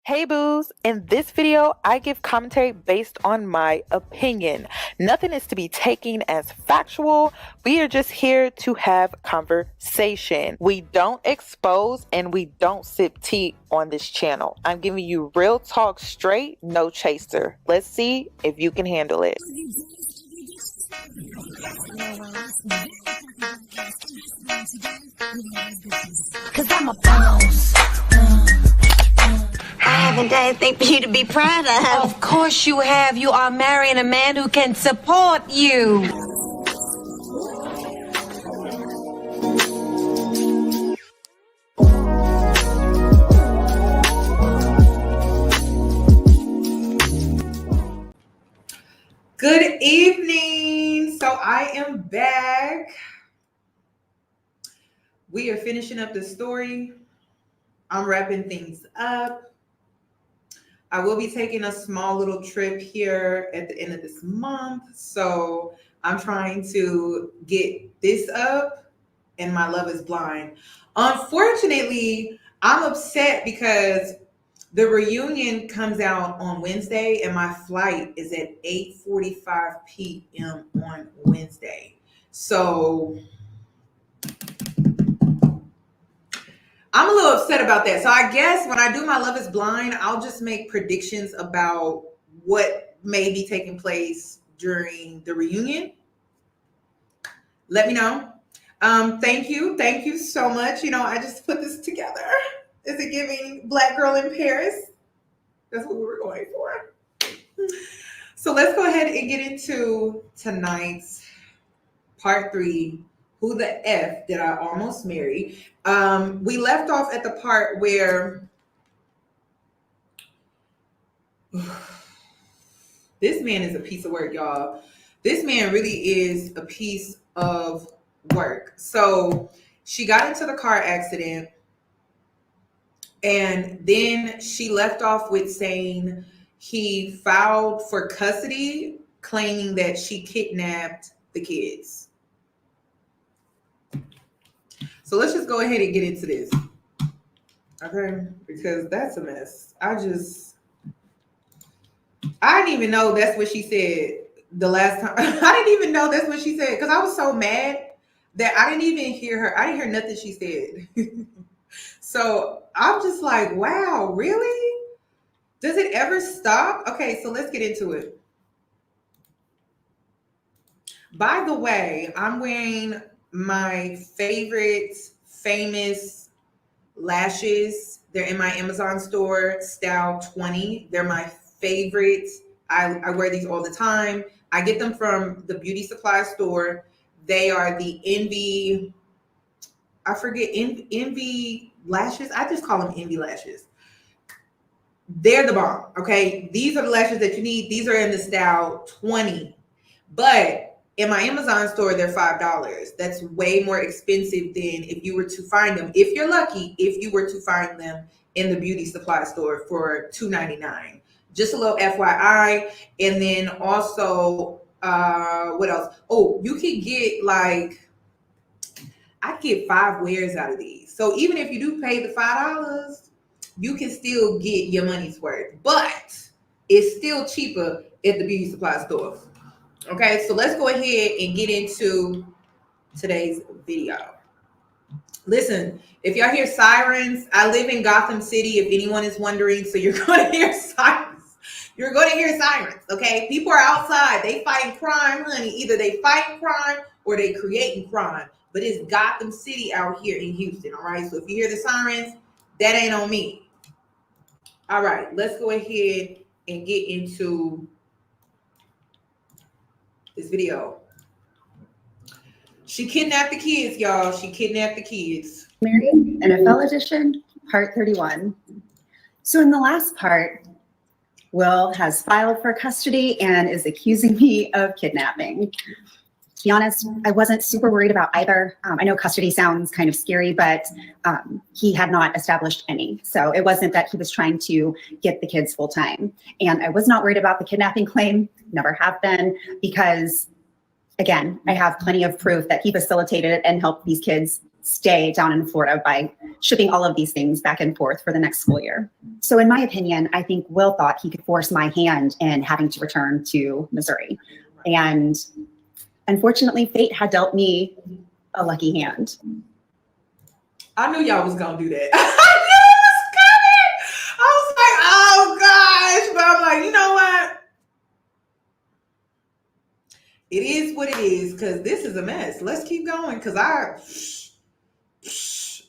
Hey boos, in this video, I give commentary based on my opinion. Nothing is to be taken as factual. We are just here to have conversation. We don't expose and we don't sip tea on this channel. I'm giving you real talk straight, no chaser. Let's see if you can handle it. Cause I'm a boss. I haven't done anything for you to be proud of. Of course you have. You are marrying a man who can support you. Good evening. So I am back. We are finishing up the story. I'm wrapping things up. I will be taking a small little trip here at the end of this month. So I'm trying to get this up and my love is blind. Unfortunately, I'm upset because the reunion comes out on Wednesday and my flight is at 8:45 p.m. on Wednesday. So I'm a little upset about that. So I guess when I do my Love is Blind, I'll just make predictions about what may be taking place during the reunion. Let me know. Thank you. Thank you so much. You know, I just put this together. Is it giving Black Girl in Paris? That's what we were going for. So let's go ahead and get into tonight's part 3. Who the F did I almost marry? We left off at the part where this man is a piece of work, y'all. This man really is a piece of work. So she got into the car accident and then she left off with saying he filed for custody, claiming that she kidnapped the kids. So let's just go ahead and get into this, okay? Because that's a mess. I didn't even know that's what she said the last time. I didn't even know that's what she said because I was so mad that I didn't even hear her. I didn't hear nothing she said. So I'm just like, wow, really? Does it ever stop? Okay, so let's get into it. By the way, I'm wearing my favorite famous lashes. They're in my Amazon store, style 20. They're my favorite. I wear these all the time. I get them from the beauty supply store. They are the Envy, Envy lashes. I just call them Envy lashes. They're the bomb, okay? These are the lashes that you need. These are in the style 20. But in my Amazon store, they're $5. That's way more expensive than if you were to find them. If you're lucky, if you were to find them in the beauty supply store for $2.99. Just a little FYI. And then also, what else? Oh, you can get I get 5 wears out of these. So even if you do pay the $5, you can still get your money's worth. But it's still cheaper at the beauty supply store. Okay, so let's go ahead and get into today's video. Listen, if y'all hear sirens, I live in Gotham City, if anyone is wondering, so you're going to hear sirens. You're going to hear sirens, okay? People are outside. They fighting crime, honey. Either they fighting crime or they creating crime. But it's Gotham City out here in Houston, all right? So if you hear the sirens, that ain't on me. All right, let's go ahead and get into this video. She kidnapped the kids, y'all. She kidnapped the kids. Married, NFL edition, part 31. So in the last part, Will has filed for custody and is accusing me of kidnapping. To be honest, I wasn't super worried about either. I know custody sounds kind of scary, but he had not established any. So it wasn't that he was trying to get the kids full time. And I was not worried about the kidnapping claim, never have been, because again, I have plenty of proof that he facilitated it and helped these kids stay down in Florida by shipping all of these things back and forth for the next school year. So in my opinion, I think Will thought he could force my hand in having to return to Missouri. And unfortunately, fate had dealt me a lucky hand. I knew y'all was gonna do that. I knew it was coming. I was like, oh gosh, but I'm like, you know what? It is what it is, because this is a mess. Let's keep going, because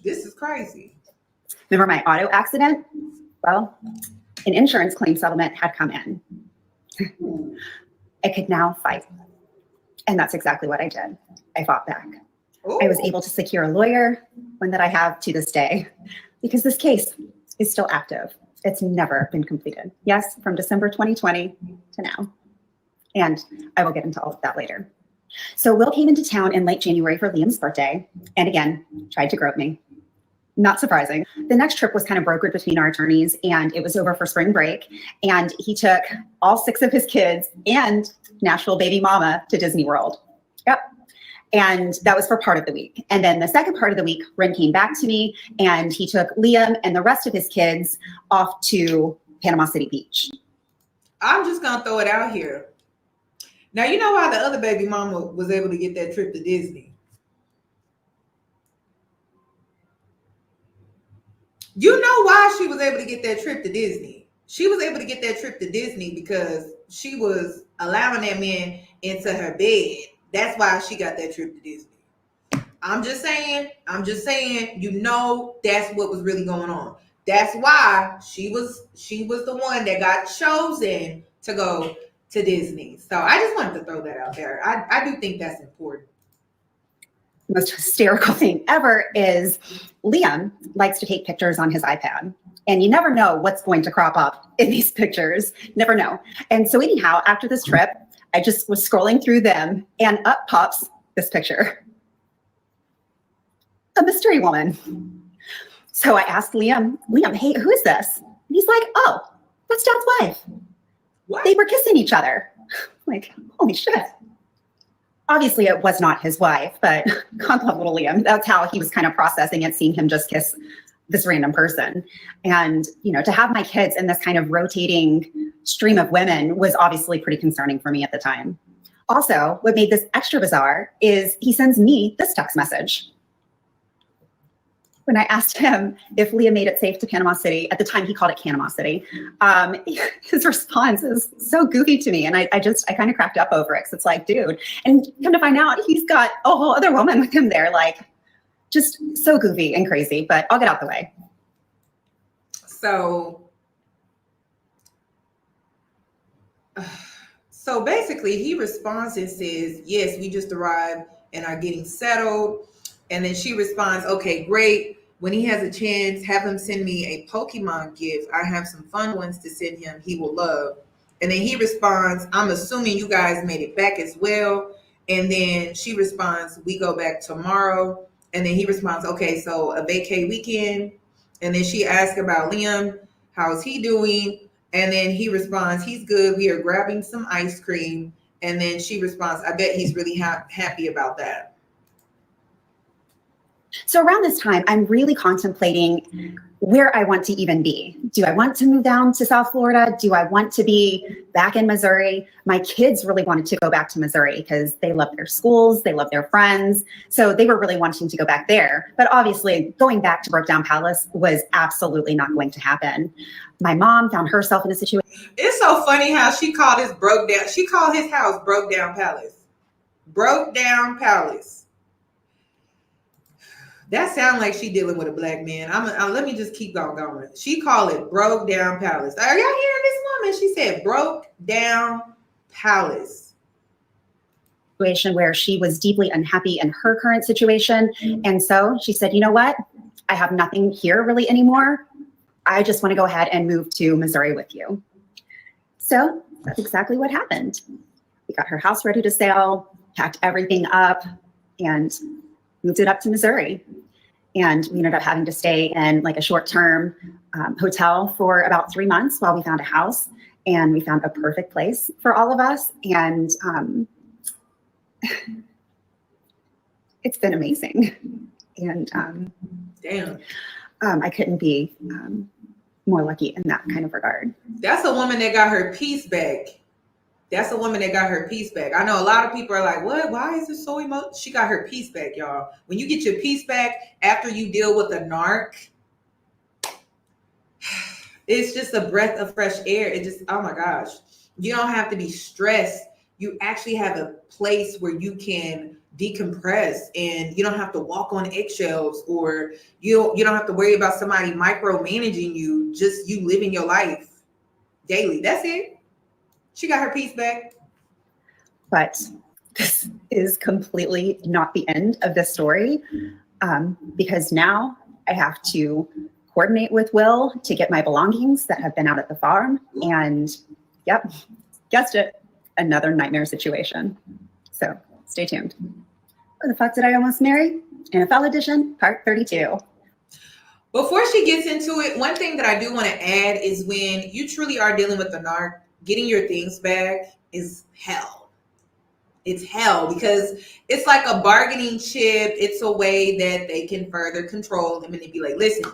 this is crazy. Remember my auto accident? Well, an insurance claim settlement had come in. I could now fight. And that's exactly what I did. I fought back. Ooh. I was able to secure a lawyer, one that I have to this day, because this case is still active. It's never been completed. Yes, from December 2020 to now. And I will get into all of that later. So Will came into town in late January for Liam's birthday, and again, tried to grope me. Not surprising. The next trip was kind of brokered between our attorneys, and it was over for spring break. And he took all 6 of his kids and Nashville baby mama to Disney World. Yep. And that was for part of the week. And then the second part of the week, Ren came back to me, and he took Liam and the rest of his kids off to Panama City Beach. I'm just gonna throw it out here. Now, you know how the other baby mama was able to get that trip to Disney? You know why she was able to get that trip to Disney? She was able to get that trip to Disney because she was allowing that man into her bed. That's why she got that trip to Disney. I'm just saying, you know, that's what was really going on. That's why she was the one that got chosen to go to Disney. So I just wanted to throw that out there. I do think that's important. The most hysterical thing ever is Liam likes to take pictures on his iPad, and you never know what's going to crop up in these pictures. Never know. And so anyhow, after this trip, I just was scrolling through them, and up pops this picture. A mystery woman. So I asked Liam, hey, who is this? And he's like, oh, that's Dad's wife. What? They were kissing each other. Like, holy shit. Obviously, it was not his wife, but God love little Liam. That's how he was kind of processing it, seeing him just kiss this random person. And, you know, to have my kids in this kind of rotating stream of women was obviously pretty concerning for me at the time. Also, what made this extra bizarre is he sends me this text message. When I asked him if Leah made it safe to Panama City, at the time he called it Panama City, his response is so goofy to me. And I kind of cracked up over it. Cause it's like, dude, and come to find out he's got a whole other woman with him there. Like, just so goofy and crazy, but I'll get out the way. So basically he responds and says, yes, we just arrived and are getting settled. And then she responds, okay, great. When he has a chance, have him send me a Pokemon gift. I have some fun ones to send him he will love. And then he responds, I'm assuming you guys made it back as well. And then she responds, we go back tomorrow. And then he responds, okay, so a vacay weekend. And then she asks about Liam, how's he doing? And then he responds, he's good. We are grabbing some ice cream. And then she responds, I bet he's really happy about that. So around this time, I'm really contemplating where I want to even be. Do I want to move down to South Florida? Do I want to be back in Missouri? My kids really wanted to go back to Missouri because they love their schools, they love their friends. So they were really wanting to go back there. But obviously going back to Broke Down Palace was absolutely not going to happen. My mom found herself in a situation. It's so funny how she called his broke down. She called his house Broke Down Palace. Broke Down Palace. That sounds like she dealing with a black man. Let me just keep going. She called it Broke Down Palace. Are y'all hearing this woman? She said Broke Down Palace. Where she was deeply unhappy in her current situation. And so she said, you know what? I have nothing here really anymore. I just want to go ahead and move to Missouri with you. So that's exactly what happened. We got her house ready to sell, packed everything up, and moved it up to Missouri. And we ended up having to stay in like a short-term hotel for about 3 months while we found a house, and we found a perfect place for all of us. And it's been amazing. And Damn. I couldn't be more lucky in that kind of regard. That's a woman that got her piece back. That's a woman that got her piece back. I know a lot of people are like, what? Why is it so emotional? She got her piece back, y'all. When you get your piece back after you deal with a narc, it's just a breath of fresh air. It just, oh my gosh. You don't have to be stressed. You actually have a place where you can decompress, and you don't have to walk on eggshells, or you don't have to worry about somebody micromanaging you. Just you living your life daily. That's it. She got her piece back. But this is completely not the end of this story, because now I have to coordinate with Will to get my belongings that have been out at the farm. And yep, guessed it, another nightmare situation. So stay tuned. What the fuck did I almost marry? NFL edition, part 32. Before she gets into it, one thing that I do want to add is when you truly are dealing with the narc, getting your things back is hell. It's hell because it's like a bargaining chip. It's a way that they can further control them, and they'd be like, listen,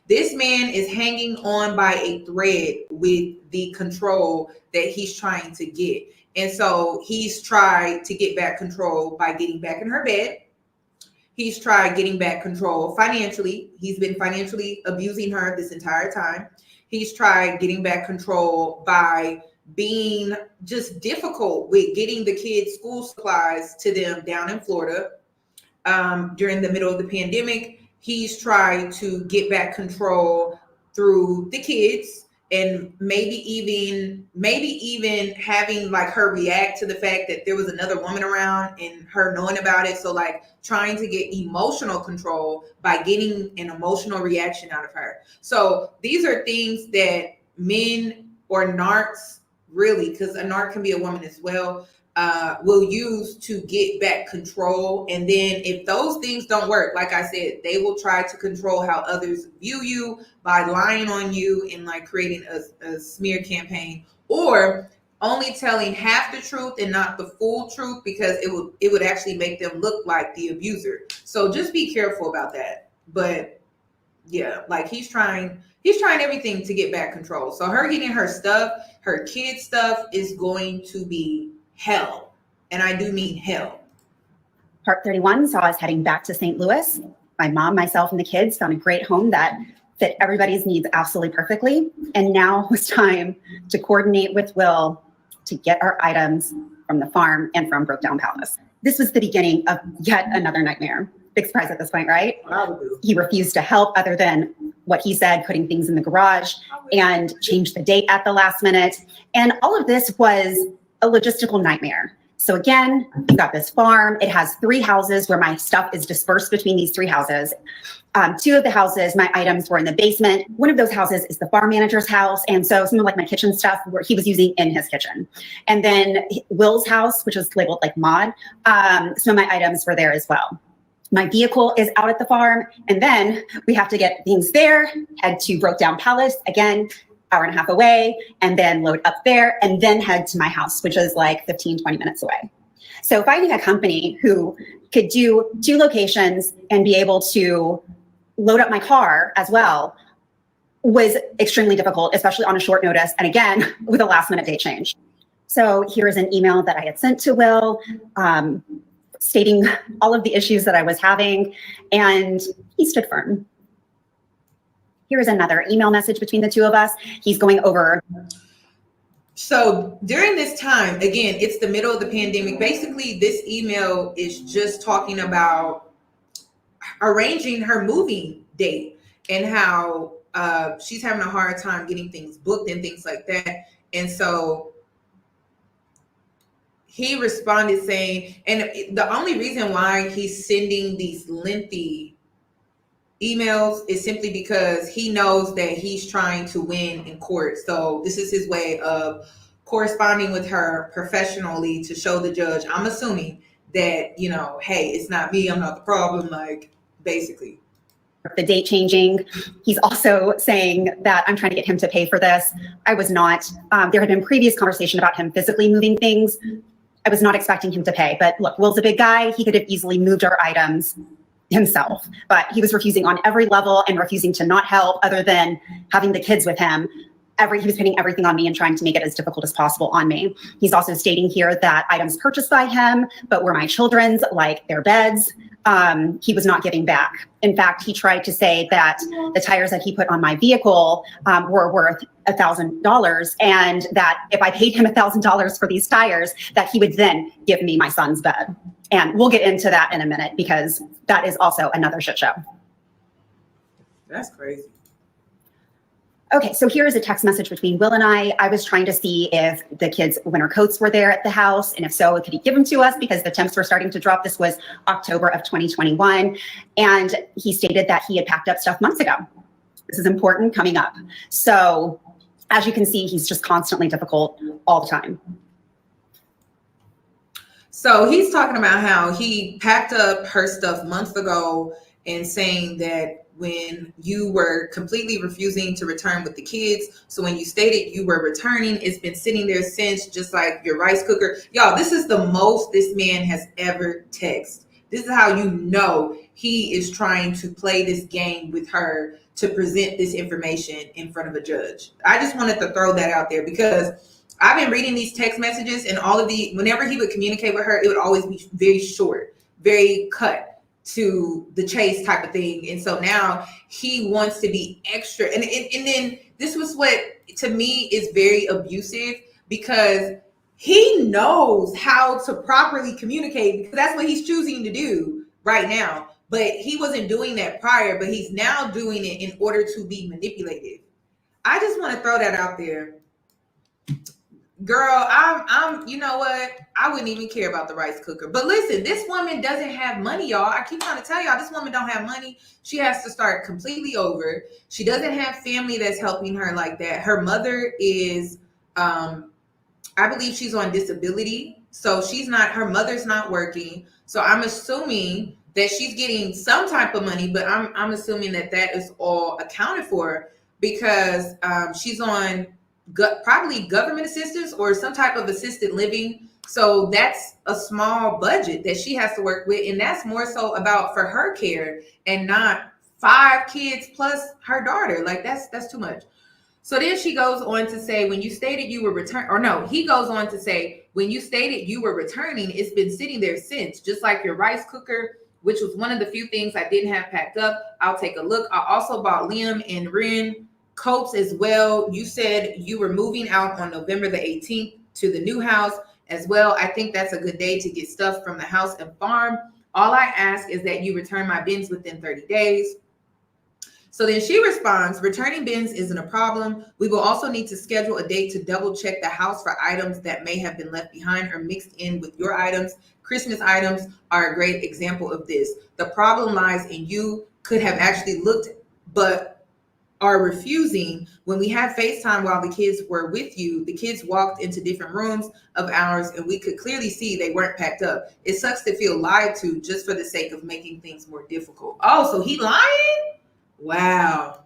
this man is hanging on by a thread with the control that he's trying to get. And so he's tried to get back control by getting back in her bed. He's tried getting back control financially. He's been financially abusing her this entire time. He's tried getting back control by being just difficult with getting the kids' school supplies to them down in Florida during the middle of the pandemic. He's tried to get back control through the kids, and maybe even having like her react to the fact that there was another woman around and her knowing about it. So like trying to get emotional control by getting an emotional reaction out of her. So these are things that men or narcs, really, because a narc can be a woman as well, will use to get back control. And then if those things don't work, like I said, they will try to control how others view you by lying on you and like creating a smear campaign, or only telling half the truth and not the full truth, because it would actually make them look like the abuser. So just be careful about that. But yeah, like he's trying everything to get back control. So her getting her stuff, her kids' stuff, is going to be hell. And I do mean hell. Part 31 saw us heading back to St. Louis. My mom, myself, and the kids found a great home that fit everybody's needs absolutely perfectly. And now it was time to coordinate with Will to get our items from the farm and from Broke Down Palace. This was the beginning of yet another nightmare. Big surprise at this point, right? He refused to help other than what he said, putting things in the garage, and changed the date at the last minute. And all of this was a logistical nightmare. So again, you've got this farm. It has 3 houses where my stuff is dispersed between these 3 houses. 2 of the houses, my items were in the basement. One of those houses is the farm manager's house. And so some of like my kitchen stuff where he was using in his kitchen. And then Will's house, which was labeled like mod, some of my items were there as well. My vehicle is out at the farm, and then we have to get things there, head to Broke Down Palace, again, hour and a half away, and then load up there, and then head to my house, which is like 15, 20 minutes away. So finding a company who could do 2 locations and be able to load up my car as well was extremely difficult, especially on a short notice, and again, with a last minute date change. So here is an email that I had sent to Will, stating all of the issues that I was having, and he stood firm. Here is another email message between the 2 of us. He's going over. So during this time, again, it's the middle of the pandemic. Basically, this email is just talking about arranging her moving date and how she's having a hard time getting things booked and things like that. And so he responded saying, and the only reason why he's sending these lengthy emails is simply because he knows that he's trying to win in court. So this is his way of corresponding with her professionally to show the judge, I'm assuming, that, you know, hey, it's not me, I'm not the problem, like, basically. The date changing. He's also saying that I'm trying to get him to pay for this. I was not. There had been previous conversation about him physically moving things. I was not expecting him to pay, but look, Will's a big guy. He could have easily moved our items himself, but he was refusing on every level and refusing to not help other than having the kids with him. He was pinning everything on me and trying to make it as difficult as possible on me. He's also stating here that items purchased by him, but were my children's, like their beds, he was not giving back. In fact, he tried to say that the tires that he put on my vehicle were worth $1,000, and that if I paid him $1,000 for these tires, that he would then give me my son's bed. And we'll get into that in a minute because that is also another shit show. That's crazy. Okay, so here is a text message between Will and I. I was trying to see if the kids' winter coats were there at the house, and if so, could he give them to us because the temps were starting to drop. This was October of 2021, and he stated that he had packed up stuff months ago. This is important coming up. So as you can see, he's just constantly difficult all the time. So he's talking about how he packed up her stuff months ago and saying that when you were completely refusing to return with the kids, so when you stated you were returning, it's been sitting there since, just like your rice cooker. Y'all, this is the most this man has ever texted. This is how you know he is trying to play this game with her to present this information in front of a judge. I just wanted to throw that out there because I've been reading these text messages, and whenever he would communicate with her, it would always be very short, very cut to the chase type of thing. And so now he wants to be extra. And then this was what to me is very abusive, because he knows how to properly communicate, because that's what he's choosing to do right now. But he wasn't doing that prior, but he's now doing it in order to be manipulative. I just want to throw that out there. Girl, I'm you know what? I wouldn't even care about the rice cooker. But listen, this woman doesn't have money, y'all. I keep trying to tell y'all, this woman don't have money. She has to start completely over. She doesn't have family that's helping her like that. Her mother is, I believe she's on disability. So her mother's not working. So I'm assuming that she's getting some type of money, but I'm assuming that is all accounted for, because she's on probably government assistance or some type of assisted living. So that's a small budget that she has to work with. And that's more so about for her care and not 5 kids plus her daughter. Like that's too much. So then she goes on to say, when you stated you were he goes on to say, when you stated you were returning, it's been sitting there since, just like your rice cooker, which was one of the few things I didn't have packed up. I'll take a look. I also bought Liam and Ren coats as well. You said you were moving out on November the 18th to the new house as well. I think that's a good day to get stuff from the house and farm. All I ask is that you return my bins within 30 days. So then she responds, returning bins isn't a problem. We will also need to schedule a date to double check the house for items that may have been left behind or mixed in with your items. Christmas items are a great example of this. The problem lies in you could have actually looked, but are refusing. When we had FaceTime while the kids were with you, the kids walked into different rooms of ours and we could clearly see they weren't packed up. It sucks to feel lied to just for the sake of making things more difficult. Oh, so he lying? Wow.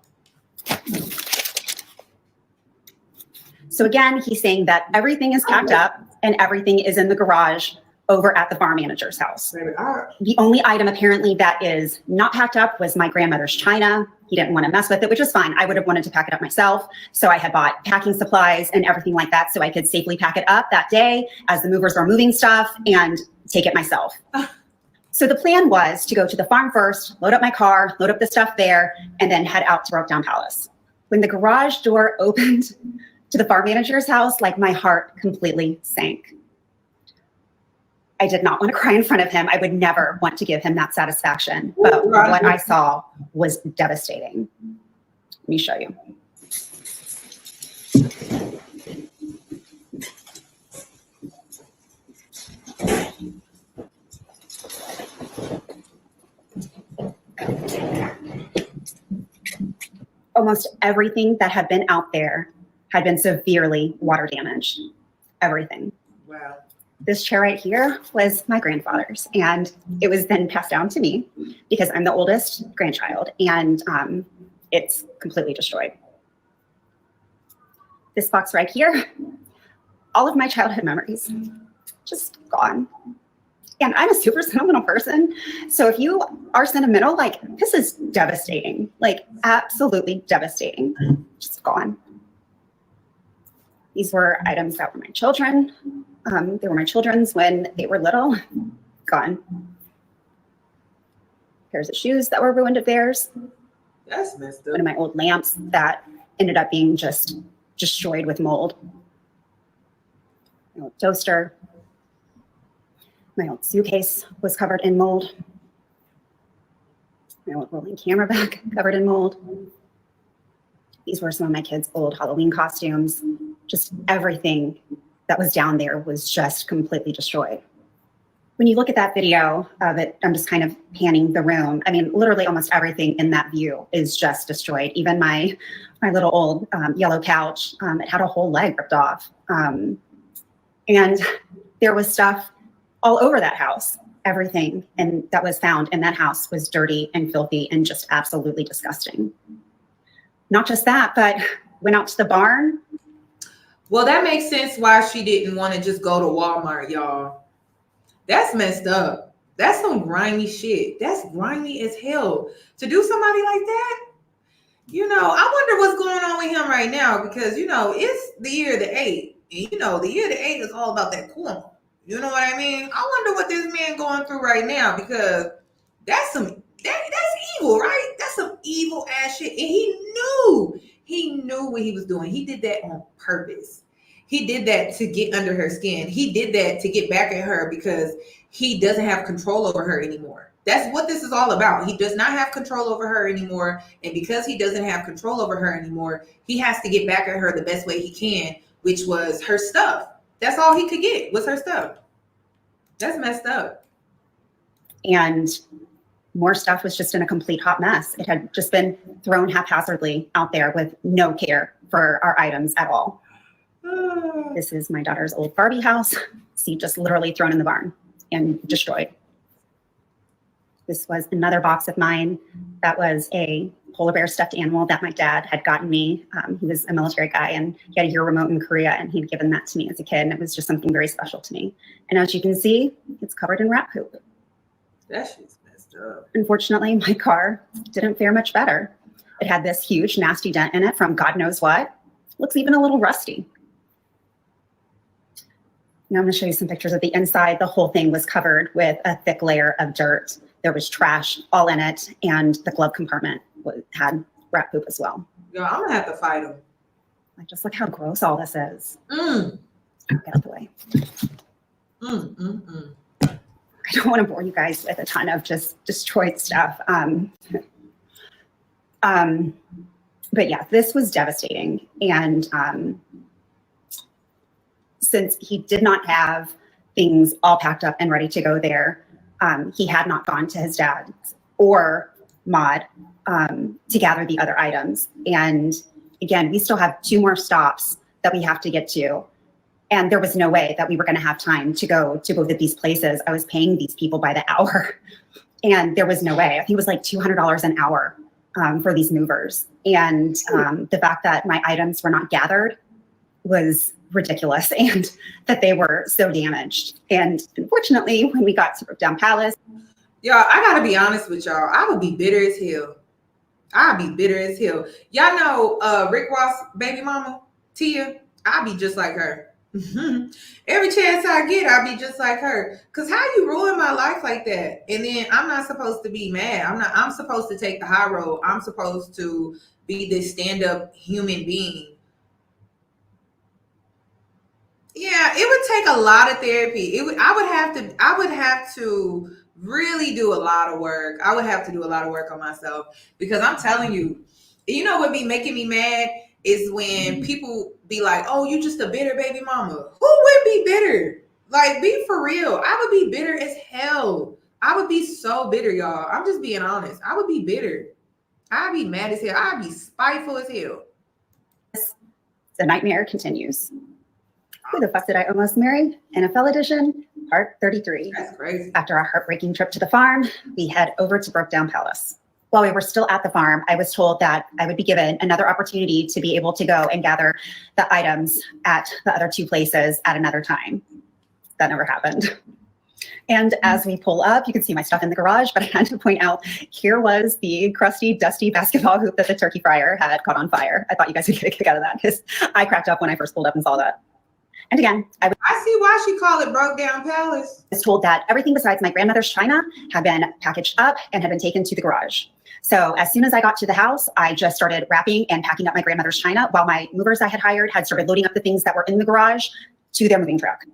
So again, he's saying that everything is packed up and everything is in the garage over at the farm manager's house. The only item apparently that is not packed up was my grandmother's china. He didn't want to mess with it, which was fine. I would have wanted to pack it up myself. So I had bought packing supplies and everything like that so I could safely pack it up that day as the movers were moving stuff and take it myself. So the plan was to go to the farm first, load up my car, load up the stuff there, and then head out to Brokedown Palace. When the garage door opened to the farm manager's house, like my heart completely sank. I did not want to cry in front of him. I would never want to give him that satisfaction. But what I saw was devastating. Let me show you. Almost everything that had been out there had been severely water damaged. Everything. Wow. This chair right here was my grandfather's, and it was then passed down to me because I'm the oldest grandchild, and it's completely destroyed. This box right here, all of my childhood memories, just gone. And I'm a super sentimental person. So if you are sentimental, like, this is devastating, like absolutely devastating. Just gone. These were items that were my children. They were my children's when they were little. Gone. Pairs of shoes that were ruined of theirs. That's messed up. One of my old lamps that ended up being just destroyed with mold. My old toaster. My old suitcase was covered in mold. My old rolling camera bag covered in mold. These were some of my kids' old Halloween costumes. Just everything that was down there was just completely destroyed. When you look at that video of it, I'm just kind of panning the room. I mean, literally almost everything in that view is just destroyed. Even my little old yellow couch, it had a whole leg ripped off. And there was stuff all over that house. Everything and that was found in that house was dirty and filthy and just absolutely disgusting. Not just that, but went out to the barn. Well, that makes sense why she didn't want to just go to Walmart, y'all. That's messed up. That's some grimy shit. That's grimy as hell. To do somebody like that, you know, I wonder what's going on with him right now because, you know, it's the year of the 8. And, you know, the year of the 8 is all about that corn. You know what I mean? I wonder what this man going through right now because that's evil, right? That's some evil ass shit. And he knew what he was doing. He did that on purpose. He did that to get under her skin. He did that to get back at her because he doesn't have control over her anymore. That's what this is all about. He does not have control over her anymore. And because he doesn't have control over her anymore, he has to get back at her the best way he can, which was her stuff. That's all he could get was her stuff. That's messed up. And more stuff was just in a complete hot mess. It had just been thrown haphazardly out there with no care for our items at all. This is my daughter's old Barbie house. See, just literally thrown in the barn and destroyed. This was another box of mine. That was a polar bear stuffed animal that my dad had gotten me. He was a military guy and he had a year remote in Korea and he'd given that to me as a kid. And it was just something very special to me. And as you can see, it's covered in rat poop. That shit's messed up. Unfortunately, my car didn't fare much better. It had this huge, nasty dent in it from God knows what. Looks even a little rusty. Now I'm going to show you some pictures of the inside. The whole thing was covered with a thick layer of dirt. There was trash all in it, and the glove compartment had rat poop as well. Yo, I'm going to have to fight him. Like, just look how gross all this is. Get out the way. I don't want to bore you guys with a ton of just destroyed stuff. But yeah, this was devastating. And since he did not have things all packed up and ready to go there, he had not gone to his dad's or Maud to gather the other items. And again, we still have 2 more stops that we have to get to. And there was no way that we were going to have time to go to both of these places. I was paying these people by the hour. And there was no way. I think it was like $200 an hour for these movers. And the fact that my items were not gathered was ridiculous, and that they were so damaged. And unfortunately, when we got to Brookdown Palace. Y'all, I got to be honest with y'all. I would be bitter as hell. I'd be bitter as hell. Y'all know Rick Ross' baby mama, Tia? I'd be just like her. Every chance I get, I'll be just like her. Cause how you ruin my life like that? And then I'm not supposed to be mad. I'm supposed to take the high road. I'm supposed to be this stand-up human being. Yeah, it would take a lot of therapy. I would have to really do a lot of work. I would have to do a lot of work on myself because I'm telling you, you know what be making me mad is when people be like, oh, you just a bitter baby mama. Who would be bitter? Like, be for real. I would be bitter as hell. I would be so bitter, y'all. I'm just being honest. I would be bitter. I'd be mad as hell. I'd be spiteful as hell. The nightmare continues. Who the fuck did I almost marry? NFL edition, part 33. That's crazy. After our heartbreaking trip to the farm, we head over to Brookdown Palace. While we were still at the farm, I was told that I would be given another opportunity to be able to go and gather the items at the other 2 places at another time. That never happened. And as we pull up, you can see my stuff in the garage, but I had to point out, here was the crusty, dusty basketball hoop that the turkey fryer had caught on fire. I thought you guys would get a kick out of that because I cracked up when I first pulled up and saw that. And again, I see why she called it Broke Down Palace. was told that everything besides my grandmother's china had been packaged up and had been taken to the garage. So as soon as I got to the house, I just started wrapping and packing up my grandmother's china while my movers I had hired had started loading up the things that were in the garage to their moving truck.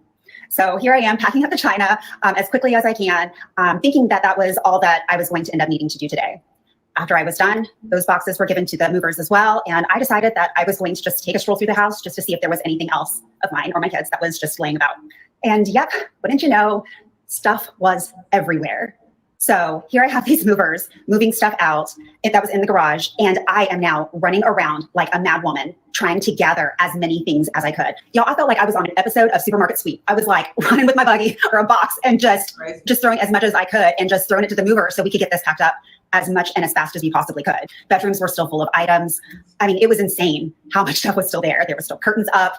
So here I am packing up the china as quickly as I can, thinking that that was all that I was going to end up needing to do today. After I was done, those boxes were given to the movers as well. And I decided that I was going to just take a stroll through the house just to see if there was anything else of mine or my kids that was just laying about. And yep, wouldn't you know, stuff was everywhere. So here I have these movers moving stuff out that was in the garage, and I am now running around like a mad woman trying to gather as many things as I could. Y'all, I felt like I was on an episode of Supermarket Sweep. I was like running with my buggy or a box and just throwing as much as I could and just throwing it to the mover so we could get this packed up as much and as fast as we possibly could. Bedrooms were still full of items. I mean, it was insane how much stuff was still there. There were still curtains up.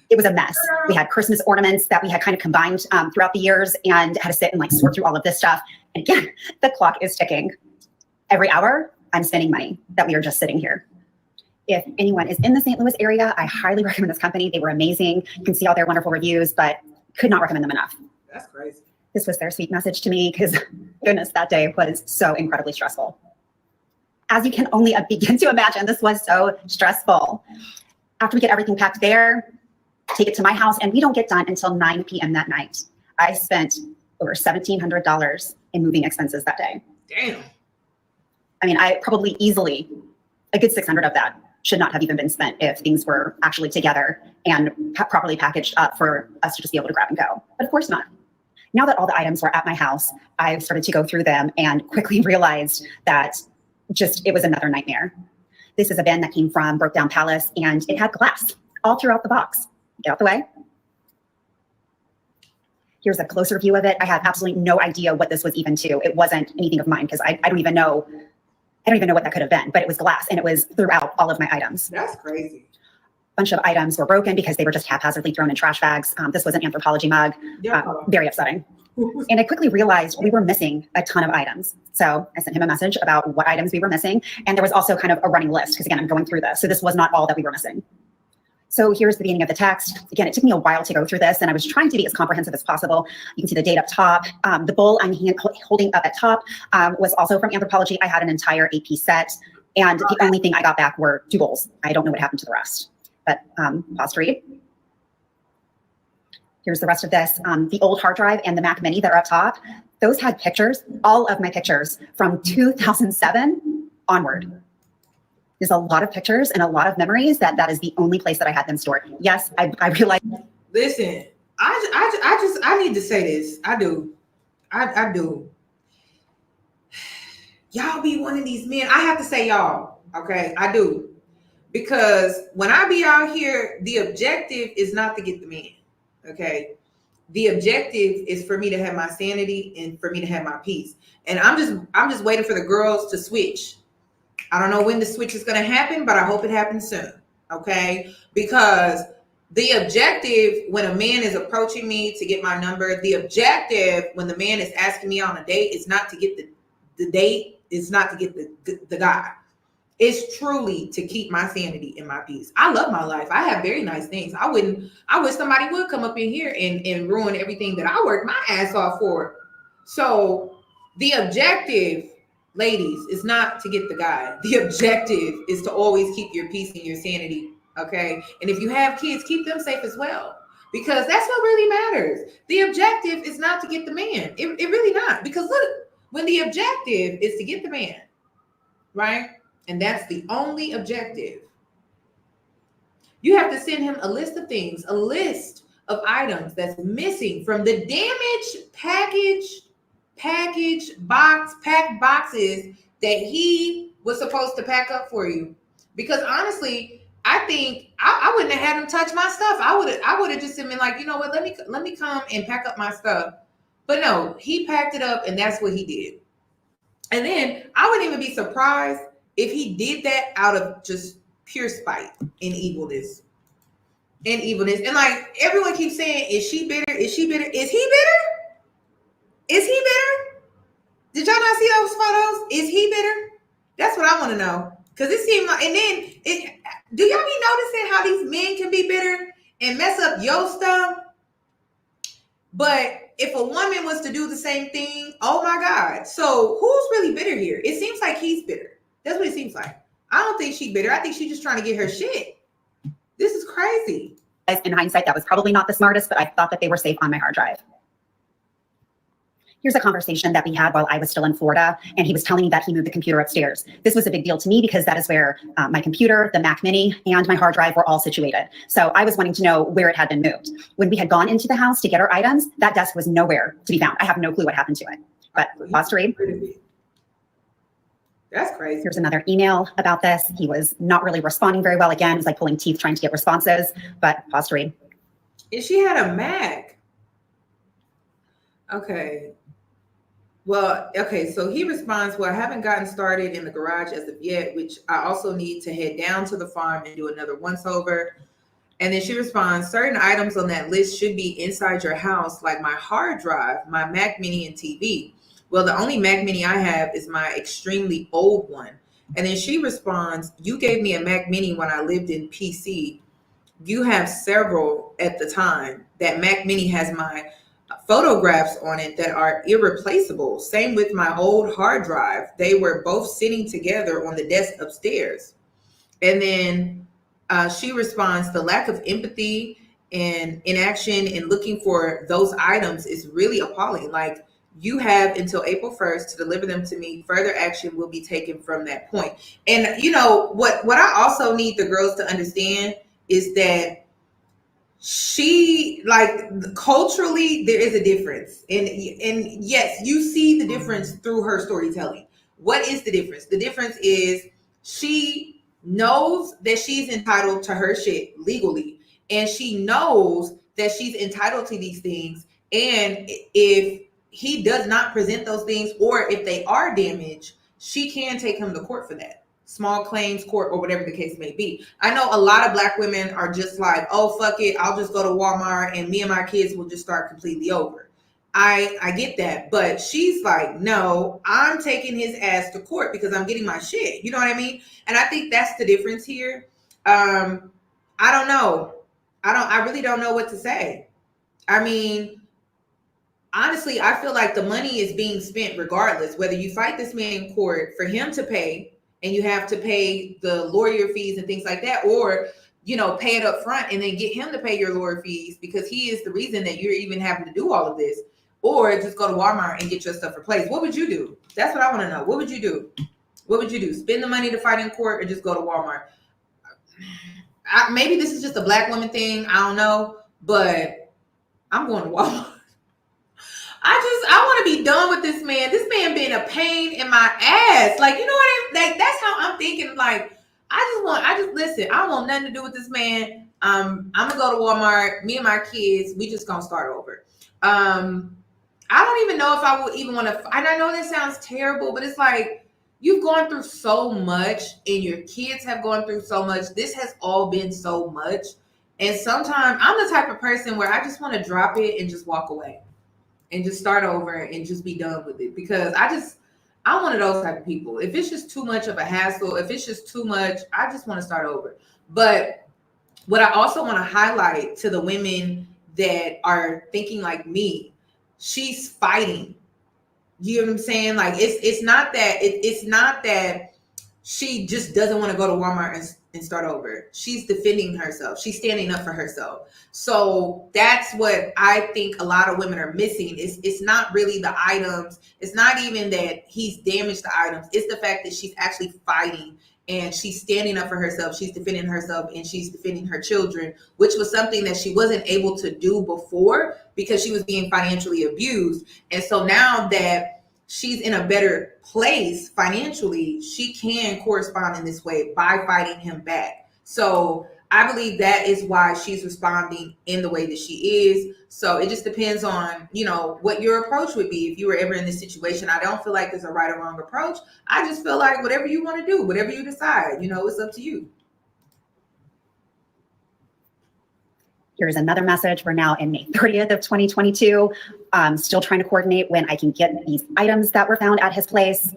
It was a mess. We had Christmas ornaments that we had kind of combined throughout the years and had to sit and like sort through all of this stuff. And again, the clock is ticking. Every hour, I'm spending money that we are just sitting here. If anyone is in the St. Louis area, I highly recommend this company. They were amazing. You can see all their wonderful reviews, but could not recommend them enough. That's crazy. This was their sweet message to me because goodness, that day was so incredibly stressful. As you can only begin to imagine, this was so stressful. After we get everything packed there, take it to my house, and we don't get done until 9 p.m. that night. I spent over $1,700 in moving expenses that day. Damn. I mean, I probably easily, a good 600 of that should not have even been spent if things were actually together and properly packaged up for us to just be able to grab and go. But of course not. Now that all the items were at my house, I started to go through them and quickly realized that it was another nightmare. This is a bin that came from Broke Down Palace, and it had glass all throughout the box. Get out the way. Here's a closer view of it. I have absolutely no idea what this was even to. It wasn't anything of mine because I don't even know what that could have been, but it was glass and it was throughout all of my items. That's crazy. A bunch of items were broken because they were just haphazardly thrown in trash bags. This was an Anthropology mug. Very upsetting. And I quickly realized we were missing a ton of items. So I sent him a message about what items we were missing. And there was also kind of a running list because again, I'm going through this. So this was not all that we were missing. So here's the beginning of the text. Again, it took me a while to go through this, and I was trying to be as comprehensive as possible. You can see the date up top. The bowl I'm holding up at top was also from Anthropology. I had an entire AP set, and the only thing I got back were 2 bowls. I don't know what happened to the rest, but pause to read. Here's the rest of this. The old hard drive and the Mac Mini that are up top, those had pictures, all of my pictures from 2007 onward. There's a lot of pictures and a lot of memories that is the only place that I had them stored. Yes, I realize. Listen, I need to say this. I do. Y'all be one of these men. I have to say y'all, okay? I do. Because when I be out here, the objective is not to get the man, okay? The objective is for me to have my sanity and for me to have my peace. And I'm just waiting for the girls to switch. I don't know when the switch is going to happen, but I hope it happens soon. Okay. Because the objective when a man is approaching me to get my number, the objective when the man is asking me on a date is not to get the date. It's not to get the guy. It's truly to keep my sanity and my peace. I love my life. I have very nice things. I wish somebody would come up in here and ruin everything that I worked my ass off for. So the objective, ladies, is not to get the guy. The objective is to always keep your peace and your sanity, okay? And if you have kids, keep them safe as well, because that's what really matters. The objective is not to get the man. It really not, because look, when the objective is to get the man, right? And that's the only objective. You have to send him a list of things, a list of items that's missing from the damaged packed boxes that he was supposed to pack up for you. Because honestly, I think I wouldn't have had him touch my stuff. I would have just been like, you know what, let me come and pack up my stuff. But no, he packed it up and that's what he did. And then I wouldn't even be surprised if he did that out of just pure spite and evilness. And like everyone keeps saying, is she bitter? Is she bitter? Is he bitter? Is he bitter? Did y'all not see those photos? Is he bitter? That's what I want to know. Because it seemed like, and then, do y'all be noticing how these men can be bitter and mess up your stuff? But if a woman was to do the same thing, oh my God. So who's really bitter here? It seems like he's bitter. That's what it seems like. I don't think she's bitter. I think she's just trying to get her shit. This is crazy. In hindsight, that was probably not the smartest, but I thought that they were safe on my hard drive. Here's a conversation that we had while I was still in Florida, and he was telling me that he moved the computer upstairs. This was a big deal to me because that is where my computer, the Mac Mini, and my hard drive were all situated. So I was wanting to know where it had been moved. When we had gone into the house to get our items, that desk was nowhere to be found. I have no clue what happened to it. But pause to read. That's crazy. Here's another email about this. He was not really responding very well. Again, it was like pulling teeth trying to get responses, but pause to read. And she had a Mac. Okay. Well, okay, so he responds, well, I haven't gotten started in the garage as of yet, which I also need to head down to the farm and do another once over. And then she responds, certain items on that list should be inside your house, like my hard drive, my Mac Mini, and TV. Well, the only Mac Mini I have is my extremely old one. And then she responds, you gave me a Mac Mini when I lived in PC. You have several at the time. That Mac Mini has my photographs on it that are irreplaceable. Same with my old hard drive. They were both sitting together on the desk upstairs. And then she responds, the lack of empathy and inaction in looking for those items is really appalling. Like, you have until April 1st to deliver them to me. Further action will be taken from that point. And you know what I also need the girls to understand is that she, like, culturally there is a difference, and yes, you see the difference through her storytelling. What is the difference? The difference is she knows that she's entitled to her shit legally, and she knows that she's entitled to these things, and if he does not present those things, or if they are damaged, she can take him to court for that. Small claims court, or whatever the case may be. I know a lot of Black women are just like, oh, fuck it, I'll just go to Walmart and me and my kids will just start completely over. I get that, but she's like, no, I'm taking his ass to court because I'm getting my shit. You know what I mean? And I think that's the difference here. I don't know. I really don't know what to say. I mean, honestly, I feel like the money is being spent regardless, whether you fight this man in court for him to pay, and you have to pay the lawyer fees and things like that, or, you know, pay it up front and then get him to pay your lawyer fees because he is the reason that you're even having to do all of this, or just go to Walmart and get your stuff replaced. What would you do? That's what I want to know. What would you do? What would you do? Spend the money to fight in court or just go to Walmart? Maybe this is just a Black woman thing. I don't know, but I'm going to Walmart. I want to be done with this man. This man being a pain in my ass. Like, you know what I mean? Like, that's how I'm thinking. Like, listen, I don't want nothing to do with this man. I'm going to go to Walmart. Me and my kids, we just going to start over. I don't even know if I would even want to, and I know this sounds terrible, but it's like, you've gone through so much and your kids have gone through so much. This has all been so much. And sometimes I'm the type of person where I just want to drop it and just walk away. And just start over and just be done with it, because I'm one of those type of people. If it's just too much of a hassle, if it's just too much, I just want to start over. But what I also want to highlight to the women that are thinking like me, she's fighting. You know what I'm saying? Like, it's not that she just doesn't want to go to Walmart and start over. She's defending herself. She's standing up for herself. So that's what I think a lot of women are missing. It's not really the items. It's not even that he's damaged the items. It's the fact that she's actually fighting and she's standing up for herself. She's defending herself and she's defending her children, which was something that she wasn't able to do before because she was being financially abused. And so now that she's in a better place financially, she can correspond in this way by fighting him back. So I believe that is why she's responding in the way that she is. So it just depends on, you know, what your approach would be if you were ever in this situation. I don't feel like there's a right or wrong approach. I just feel like whatever you want to do, whatever you decide, you know, it's up to you. Here's another message. We're now in May 30th of 2022. Still trying to coordinate when I can get these items that were found at his place.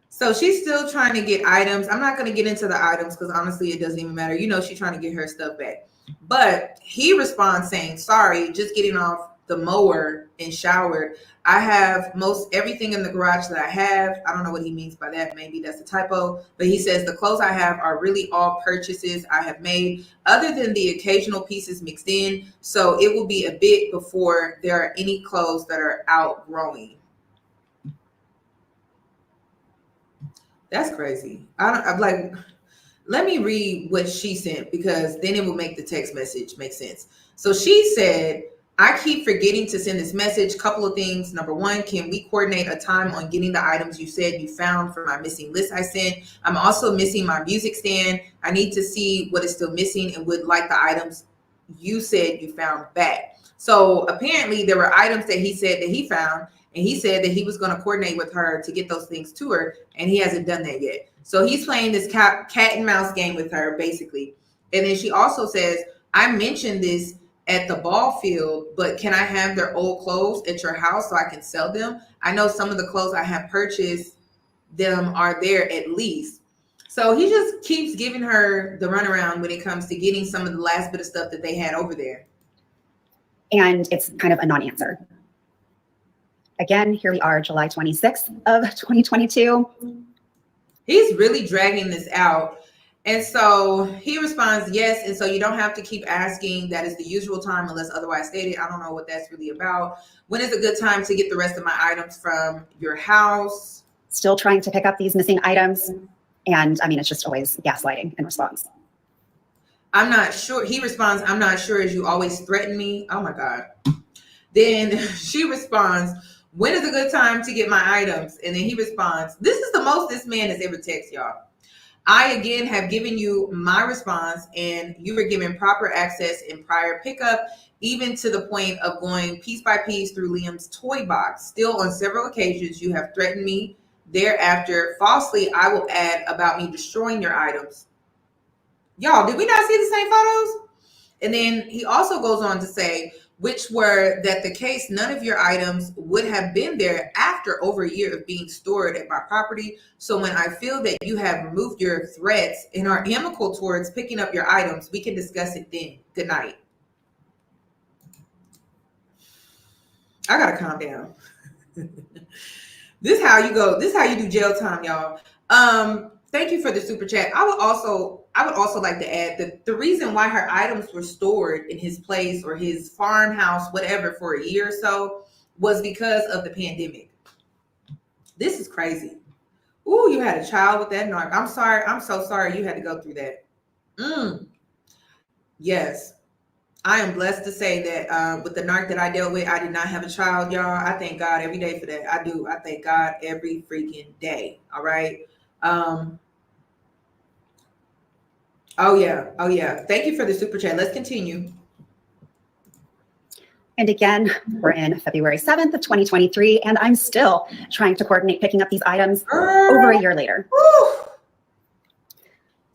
So she's still trying to get items. I'm not going to get into the items because honestly, it doesn't even matter. You know, she's trying to get her stuff back. But he responds saying, sorry, just getting off the mower and showered. I have most everything in the garage that I have. I don't know what he means by that. Maybe that's a typo. But he says the clothes I have are really all purchases I have made other than the occasional pieces mixed in. So it will be a bit before there are any clothes that are outgrowing. That's crazy. I'm like, let me read what she sent because then it will make the text message make sense. So she said, I keep forgetting to send this message. Couple of things. Number one, can we coordinate a time on getting the items you said you found for my missing list I sent? I'm also missing my music stand. I need to see what is still missing and would like the items you said you found back. So apparently there were items that he said that he found, and he said that he was going to coordinate with her to get those things to her, and he hasn't done that yet. So he's playing this cat and mouse game with her, basically. And then she also says, I mentioned this at the ball field, but can I have their old clothes at your house so I can sell them? I know some of the clothes I have purchased them are there at least. So he just keeps giving her the runaround when it comes to getting some of the last bit of stuff that they had over there. And it's kind of a non-answer. Again, here we are, July 26th of 2022. He's really dragging this out. And so he responds, yes. And so you don't have to keep asking. That is the usual time unless otherwise stated. I don't know what that's really about. When is a good time to get the rest of my items from your house? Still trying to pick up these missing items. And I mean, it's just always gaslighting in response. I'm not sure. He responds, I'm not sure as you always threaten me. Oh my God. Then she responds, when is a good time to get my items? And then he responds, this is the most this man has ever texted y'all. I again have given you my response and you were given proper access in prior pickup, even to the point of going piece by piece through Liam's toy box. Still on several occasions, you have threatened me. Thereafter, falsely, I will add about me destroying your items. Y'all, did we not see the same photos? And then he also goes on to say, which were that the case, none of your items would have been there after over a year of being stored at my property. So when I feel that you have removed your threats and are amicable towards picking up your items, we can discuss it then. Good night. I gotta calm down. This is how you go. This is how you do jail time, y'all. Thank you for the super chat. I would also like to add that the reason why her items were stored in his place or his farmhouse, whatever, for a year or so was because of the pandemic. This is crazy. Ooh, you had a child with that narc. I'm sorry. I'm so sorry you had to go through that. Yes. I am blessed to say that with the narc that I dealt with, I did not have a child, y'all. I thank God every day for that. I do. I thank God every freaking day. All right. Oh yeah. Thank you for the super chat. Let's continue. And again, we're in February 7th of 2023, and I'm still trying to coordinate picking up these items over a year later. Woo.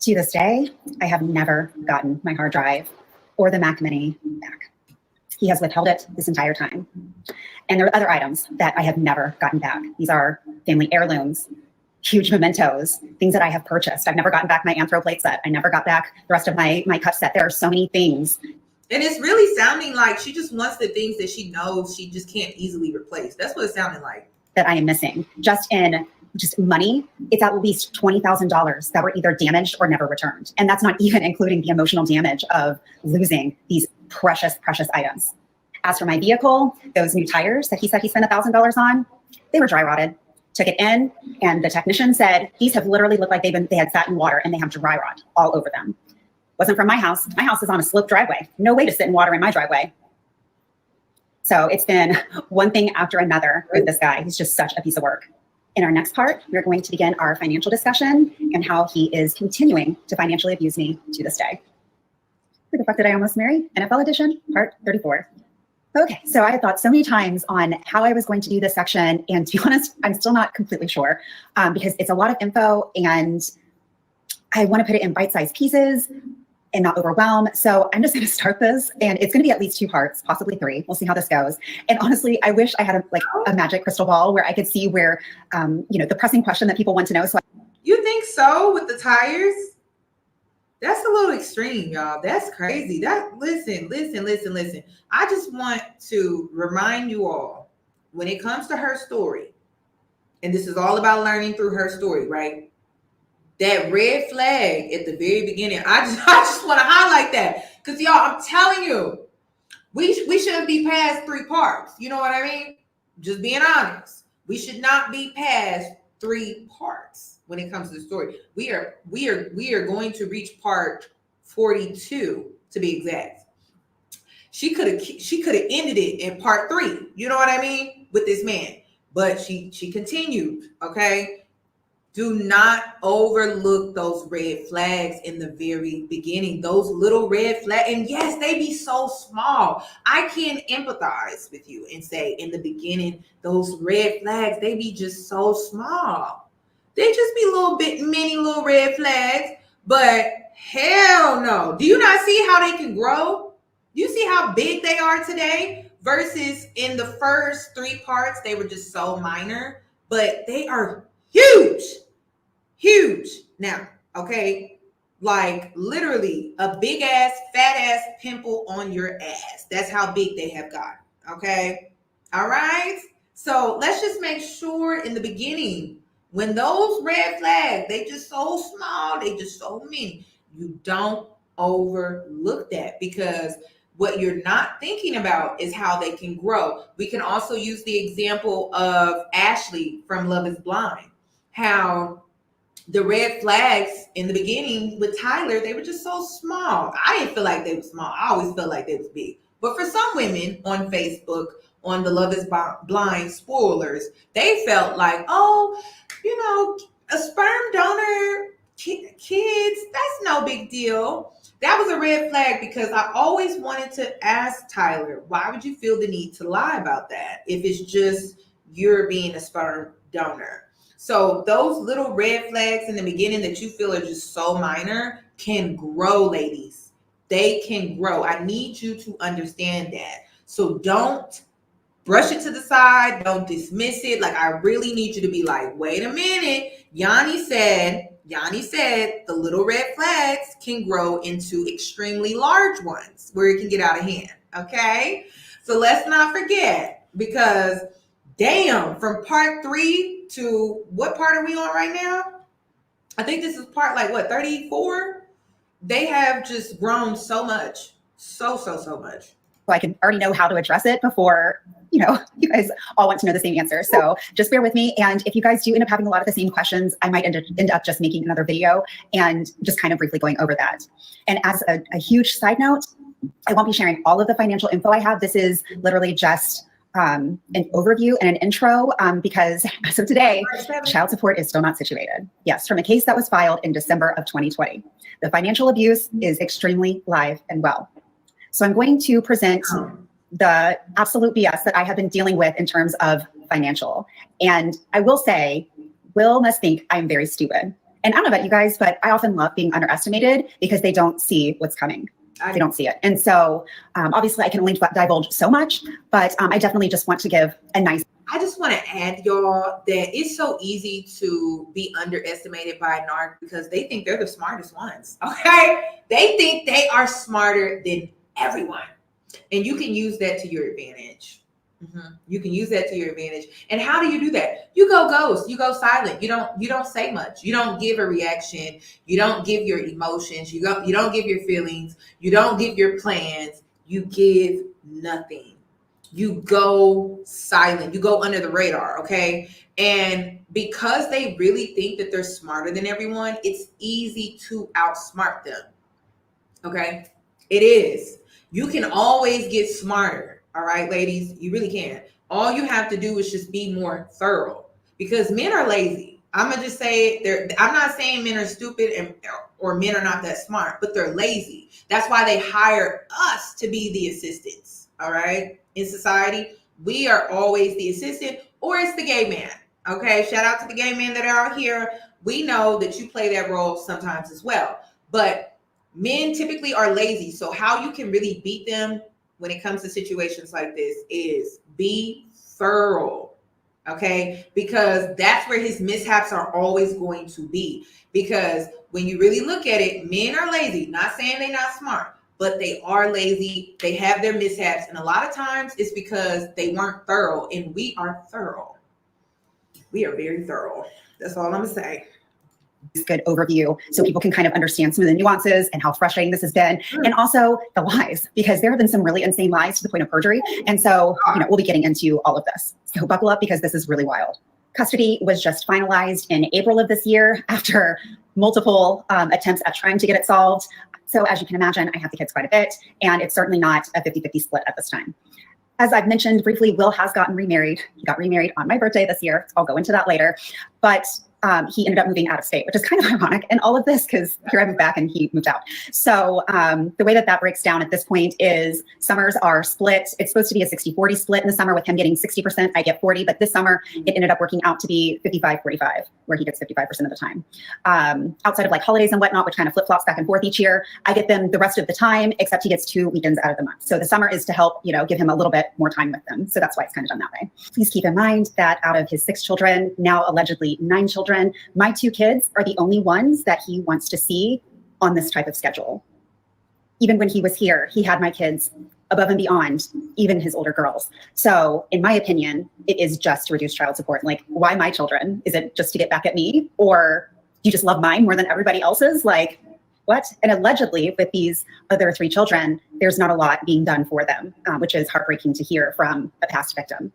To this day, I have never gotten my hard drive or the Mac Mini back. He has withheld it this entire time. And there are other items that I have never gotten back. These are family heirlooms, huge mementos, things that I have purchased. I've never gotten back my Anthro plate set. I never got back the rest of my cup set. There are so many things. And it's really sounding like she just wants the things that she knows she just can't easily replace. That's what it sounded like. That I am missing. Just money, it's at least $20,000 that were either damaged or never returned. And that's not even including the emotional damage of losing these precious, precious items. As for my vehicle, those new tires that he said he spent $1,000 on, they were dry rotted. Took it in, and the technician said, these have literally looked like they had sat in water and they have dry rot all over them. Wasn't from my house. My house is on a sloped driveway. No way to sit in water in my driveway. So it's been one thing after another with this guy. He's just such a piece of work. In our next part, we're going to begin our financial discussion and how he is continuing to financially abuse me to this day. Who the fuck did I almost marry? NFL edition, part 34. Okay, so I had thought so many times on how I was going to do this section, and to be honest, I'm still not completely sure because it's a lot of info and I want to put it in bite-sized pieces and not overwhelm. So I'm just going to start this, and it's going to be at least 2 parts, possibly 3. We'll see how this goes. And honestly, I wish I had a magic crystal ball where I could see where, the pressing question that people want to know. So you think so with the tires? That's a little extreme, y'all. That's crazy. Listen. I just want to remind you all, when it comes to her story, and this is all about learning through her story, right? That red flag at the very beginning, I just want to highlight that, because y'all, I'm telling you, we shouldn't be past 3 parts. You know what I mean? Just being honest. We should not be past 3 parts when it comes to the story. We are going to reach part 42 to be exact. She could have ended it in part 3. You know what I mean? With this man, but she continued. Okay. Do not overlook those red flags in the very beginning. Those little red flags, and yes, they be so small. I can empathize with you and say, in the beginning, those red flags, they be just so small. They just be mini little red flags, but hell no. Do you not see how they can grow? You see how big they are today versus in the first 3 parts, they were just so minor, but they are huge now. Okay, like literally a big ass fat ass pimple on your ass. That's how big they have gotten. Okay, all right, so let's just make sure in the beginning, when those red flags, they just so small, they just so many, you don't overlook that, because what you're not thinking about is how they can grow. We can also use the example of Ashley from Love is Blind, how the red flags in the beginning with Tyler, they were just so small. I didn't feel like they were small. I always felt like they was big. But for some women on Facebook, on the Love is Blind spoilers, they felt like, oh, a sperm donor, kids, that's no big deal. That was a red flag, because I always wanted to ask Tyler, why would you feel the need to lie about that if it's just you're being a sperm donor? So those little red flags in the beginning that you feel are just so minor can grow, ladies. They can grow. I need you to understand that. So don't brush it to the side. Don't dismiss it. Like, I really need you to be like, wait a minute. Yoni said the little red flags can grow into extremely large ones where it can get out of hand. Okay. So let's not forget, because damn, from part 3 to what part are we on right now? I think this is part 34. They have just grown so much. So much. So I can already know how to address it before, you guys all want to know the same answer. So just bear with me. And if you guys do end up having a lot of the same questions, I might end up just making another video and just kind of briefly going over that. And as a huge side note, I won't be sharing all of the financial info I have. This is literally just an overview and an intro, because as of today, child support is still not situated. Yes, from a case that was filed in December of 2020. The financial abuse is extremely live and well. So I'm going to present the absolute BS that I have been dealing with in terms of financial. And I will say, Will must think I'm very stupid. And I don't know about you guys, but I often love being underestimated because they don't see what's coming. They don't see it. And so obviously I can only divulge so much, but I definitely just want to give a nice. I just want to add, y'all, that it's so easy to be underestimated by a narc because they think they're the smartest ones. Okay. They think they are smarter than everyone. And you can use that to your advantage. You can use that to your advantage. And how do you do that? You go ghost, you go silent. You don't say much. You don't give a reaction. You don't give your emotions. You don't give your feelings. You don't give your plans. You give nothing. You go silent. You go under the radar, okay? And because they really think that they're smarter than everyone, it's easy to outsmart them. Okay? It is. You can always get smarter. All right, ladies, you really can. All you have to do is just be more thorough, because men are lazy. I'm gonna just say I'm not saying men are stupid or men are not that smart, but they're lazy. That's why they hire us to be the assistants. All right, in society, we are always the assistant, or it's the gay man. Okay, shout out to the gay men that are out here. We know that you play that role sometimes as well, but Men typically are lazy. So how you can really beat them when it comes to situations like this is be thorough. Okay, because that's where his mishaps are always going to be. Because when you really look at it, men are lazy. Not saying they're not smart, but they are lazy. They have their mishaps. And a lot of times it's because they weren't thorough. And we are thorough. We are very thorough. That's all I'm going to say. Good overview so people can kind of understand some of the nuances and how frustrating this has been, and also the lies, because there have been some really insane lies to the point of perjury. And so, we'll be getting into all of this. So buckle up, because this is really wild. Custody was just finalized in April of this year after multiple attempts at trying to get it solved. So as you can imagine, I have the kids quite a bit, and it's certainly not a 50-50 split at this time. As I've mentioned briefly, Will has gotten remarried. He got remarried on my birthday this year. I'll go into that later. But he ended up moving out of state, which is kind of ironic in all of this, because here I moved back and he moved out. So the way that breaks down at this point is summers are split. It's supposed to be a 60-40 split in the summer, with him getting 60%, I get 40. But this summer, it ended up working out to be 55-45, where he gets 55% of the time. Outside of like holidays and whatnot, which kind of flip-flops back and forth each year, I get them the rest of the time, except he gets 2 weekends out of the month. So the summer is to help, give him a little bit more time with them. So that's why it's kind of done that way. Please keep in mind that out of his 6 children, now allegedly 9 children, my 2 kids are the only ones that he wants to see on this type of schedule. Even when he was here, he had my kids above and beyond even his older girls. So in my opinion, it is just to reduce child support. Like, why my children? Is it just to get back at me? Or do you just love mine more than everybody else's? Like, what? And allegedly with these other 3 children, there's not a lot being done for them, which is heartbreaking to hear from a past victim.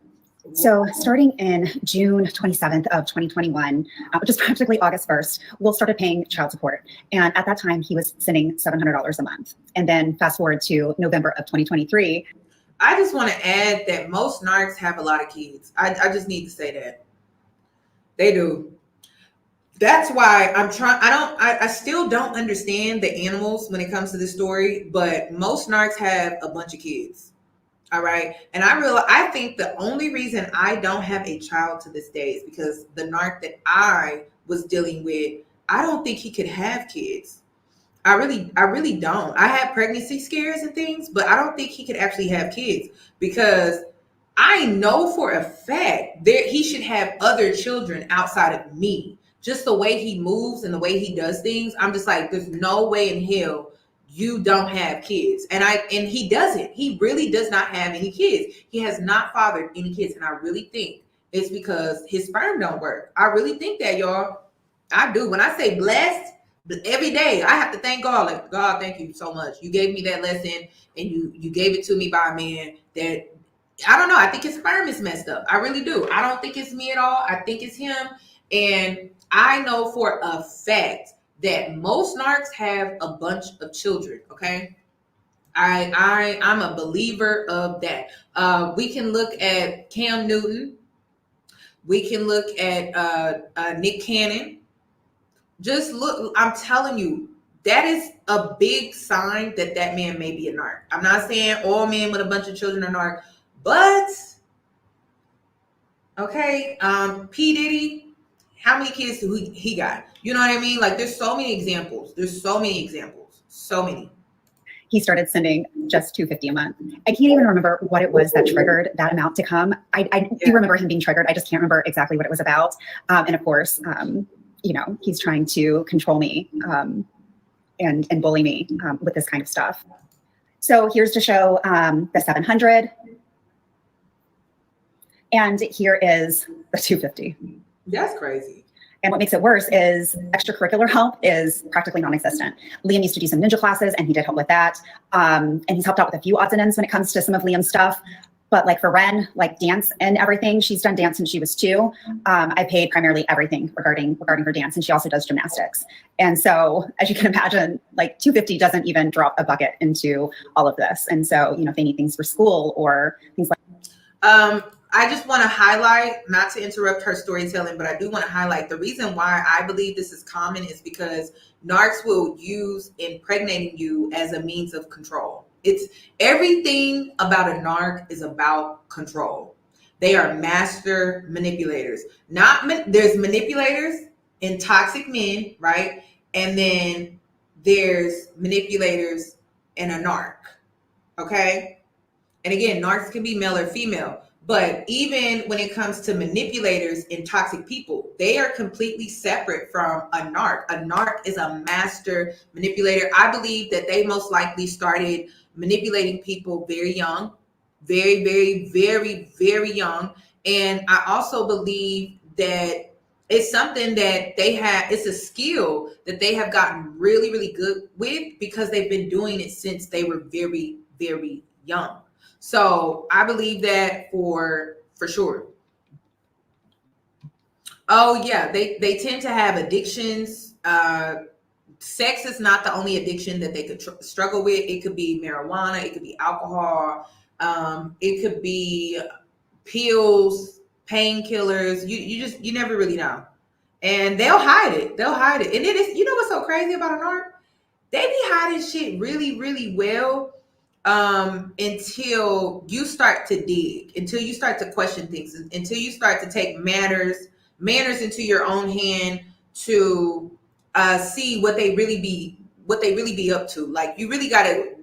So starting in June 27th of 2021, which is practically August 1st, Will started paying child support. And at that time, he was sending $700 a month. And then fast forward to November of 2023. I just want to add that most narcs have a lot of kids. I just need to say that. They do. That's why I still don't understand the animals when it comes to this story, but most narcs have a bunch of kids. All right. And I think the only reason I don't have a child to this day is because the narc that I was dealing with, I don't think he could have kids. I really don't. I had pregnancy scares and things, but I don't think he could actually have kids, because I know for a fact that he should have other children outside of me. Just the way he moves and the way he does things, I'm just like, there's no way in hell you don't have kids. And he doesn't. He really does not have any kids. He has not fathered any kids. And I really think it's because his sperm don't work. I really think that, y'all. I do. When I say blessed, every day I have to thank God. Like, God, thank you so much. You gave me that lesson, and you gave it to me by a man that, I don't know. I think his sperm is messed up. I really do. I don't think it's me at all. I think it's him. And I know for a fact that most narcs have a bunch of children. Okay. I'm a believer of that. We can look at Cam Newton. We can look at Nick Cannon. Just look, I'm telling you, that is a big sign that man may be a narc. I'm not saying all men with a bunch of children are narc, but okay, P. Diddy, how many kids do he got? You know what I mean? Like, there's so many examples. So many. He started sending just $250 a month. I can't even remember what it was that triggered that amount to come. I do remember him being triggered. I just can't remember exactly what it was about. And of course, he's trying to control me and bully me with this kind of stuff. So here's to show the 700. And here is the 250. That's crazy. And what makes it worse is extracurricular help is practically non-existent. Liam used to do some ninja classes, and he did help with that. And he's helped out with a few odds and ends when it comes to some of Liam's stuff. But like for Ren, like dance and everything, she's done dance since she was 2. I paid primarily everything regarding her dance, and she also does gymnastics. And so, as you can imagine, like $250 doesn't even drop a bucket into all of this. And so, if they need things for school or things like. I just want to highlight, not to interrupt her storytelling, but I do want to highlight the reason why I believe this is common is because narcs will use impregnating you as a means of control. It's everything about a narc is about control. They are master manipulators. There's manipulators and toxic men, right? And then there's manipulators and a narc. Okay. And again, narcs can be male or female, but even when it comes to manipulators and toxic people, they are completely separate from a narc. A narc is a master manipulator. I believe that they most likely started manipulating people very young, very, very, very, very young. And I also believe that it's something that they have, it's a skill that they have gotten really, really good with because they've been doing it since they were very, very young. So I believe that for sure. Oh yeah, they tend to have addictions. Sex is not the only addiction that they could struggle with. It could be marijuana, it could be alcohol, it could be pills, painkillers. You never really know. And they'll hide it. They'll hide it. And it is, you know what's so crazy about an art? They be hiding shit really, really well. Until you start to dig, until you start to question things, until you start to take manners into your own hand to see what they really be up to. Like you really gotta,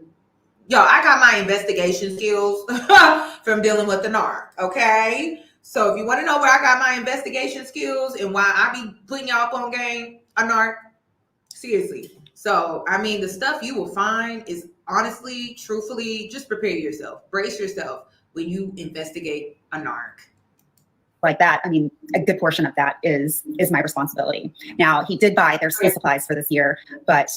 I got my investigation skills from dealing with the narc. Okay, so if you want to know where I got my investigation skills and why I be putting y'all up on game, a narc, seriously. So I mean, the stuff you will find is honestly, truthfully, just prepare yourself, brace yourself when you investigate a narc. Like that, I mean, a good portion of that is my responsibility. Now, he did buy their school supplies for this year, but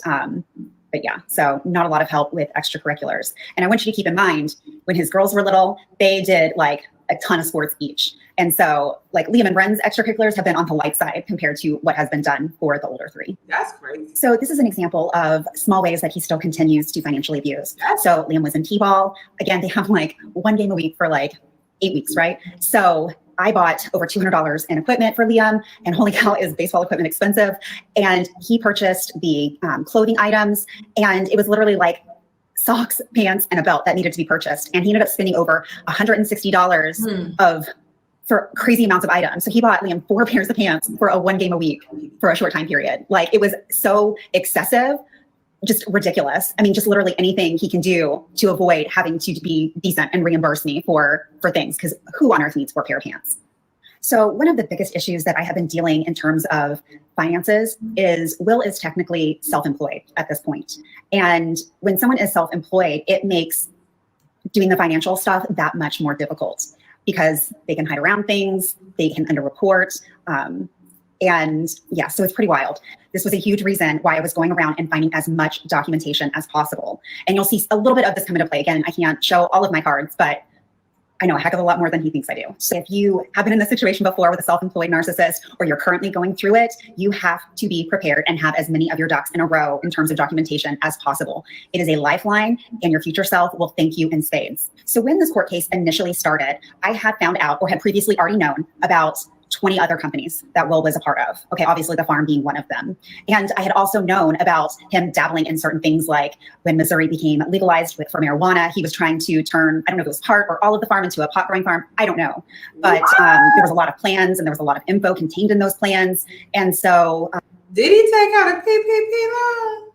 yeah, so not a lot of help with extracurriculars. And I want you to keep in mind, when his girls were little, they did like a ton of sports each. And so like Liam and Ren's extracurriculars have been on the light side compared to what has been done for the older three. That's crazy. So this is an example of small ways that he still continues to financially abuse. So Liam was in T-ball. Again, they have like one game a week for like 8 weeks, right? So I bought over $200 in equipment for Liam, and holy cow, is baseball equipment expensive. And he purchased the clothing items, and it was literally like socks, pants, and a belt that needed to be purchased. And he ended up spending over $160 for crazy amounts of items. So he bought Liam 4 pairs of pants for a 1 game a week for a short time period. Like it was so excessive, just ridiculous. I mean, just literally anything he can do to avoid having to be decent and reimburse me for things, because who on earth needs 4 pair of pants? So one of the biggest issues that I have been dealing in terms of finances is Will is technically self-employed at this point. And when someone is self-employed, it makes doing the financial stuff that much more difficult because they can hide around things, they can underreport. And yeah, so it's pretty wild. This was a huge reason why I was going around and finding as much documentation as possible. And you'll see a little bit of this come into play. Again, I can't show all of my cards, but I know a heck of a lot more than he thinks I do. So if you have been in this situation before with a self-employed narcissist, or you're currently going through it, you have to be prepared and have as many of your ducks in a row in terms of documentation as possible. It is a lifeline, and your future self will thank you in spades. So when this court case initially started, I had found out, or had previously already known, about 20 other companies that Will was a part of. Okay, obviously the farm being one of them. And I had also known about him dabbling in certain things, like when Missouri became legalized for marijuana, he was trying to turn, I don't know if it was part or all of the farm into a pot growing farm. I don't know. But there was a lot of plans and there was a lot of info contained in those plans. And so... Did he take out a PPP loan?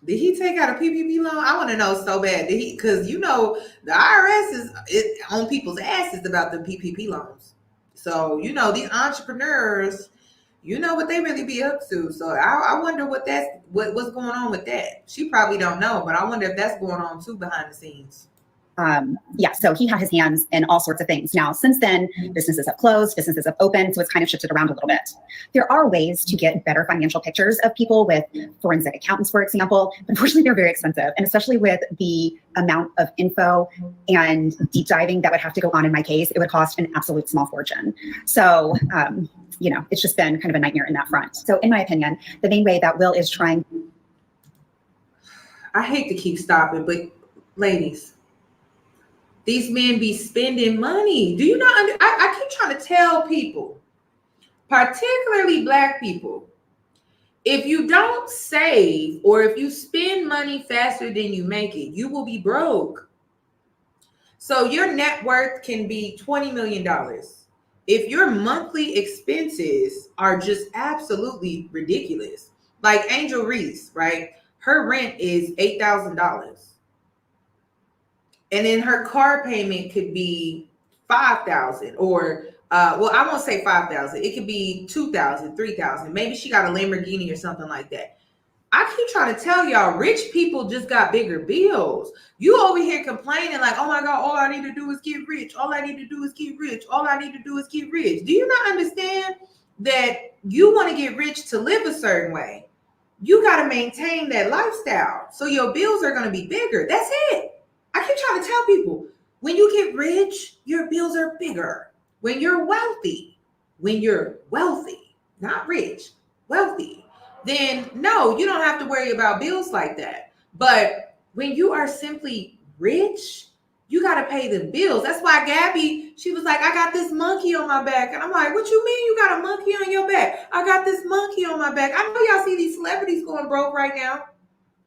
Did he take out a PPP loan? I want to know so bad. Did he? Because you know the IRS is on people's asses about the PPP loans. So you know these entrepreneurs, you know what they really be up to. So I wonder what's going on with that. She probably don't know, but I wonder if that's going on too behind the scenes. Yeah, so he had his hands in all sorts of things. Now, since then, businesses have closed, businesses have opened, so it's kind of shifted around a little bit. There are ways to get better financial pictures of people with forensic accountants, for example. Unfortunately, they're very expensive, and especially with the amount of info and deep diving that would have to go on in my case, it would cost an absolute small fortune. So, you know, it's just been kind of a nightmare in that front. So in my opinion, the main way that Will is trying... I hate to keep stopping, but ladies, these men be spending money. Do you not? I keep trying to tell people, particularly Black people, if you don't save or if you spend money faster than you make it, you will be broke. So your net worth can be $20 million. if your monthly expenses are just absolutely ridiculous, like Angel Reese, right? Her rent is $8,000. And then her car payment could be 5,000 or well, I won't say 5,000. It could be 2,000, 3,000. Maybe she got a Lamborghini or something like that. I keep trying to tell y'all, rich people just got bigger bills. You over here complaining like, oh my God, all I need to do is get rich. All I need to do is get rich. All I need to do is get rich. Do you not understand that you want to get rich to live a certain way? You got to maintain that lifestyle. So your bills are going to be bigger. That's it. I keep trying to tell people, when you get rich, your bills are bigger. When you're wealthy, not rich, wealthy, then no, you don't have to worry about bills like that. But when you are simply rich, you got to pay the bills. That's why Gabby, she was like, I got this monkey on my back. And I'm like, what you mean you got a monkey on your back? I got this monkey on my back. I know y'all see these celebrities going broke right now.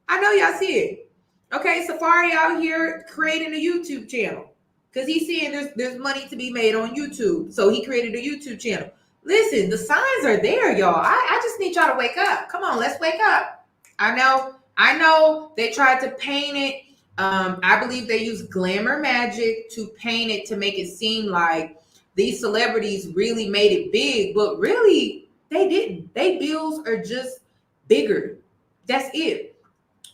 I know y'all see it. Okay, Safari out here creating a YouTube channel because he's seeing there's money to be made on YouTube. So he created a YouTube channel. Listen, the signs are there, y'all. I just need y'all to wake up. Come on, let's wake up. I know they tried to paint it. I believe they used glamour magic to paint it to make it seem like these celebrities really made it big, but really they didn't. Their bills are just bigger. That's it.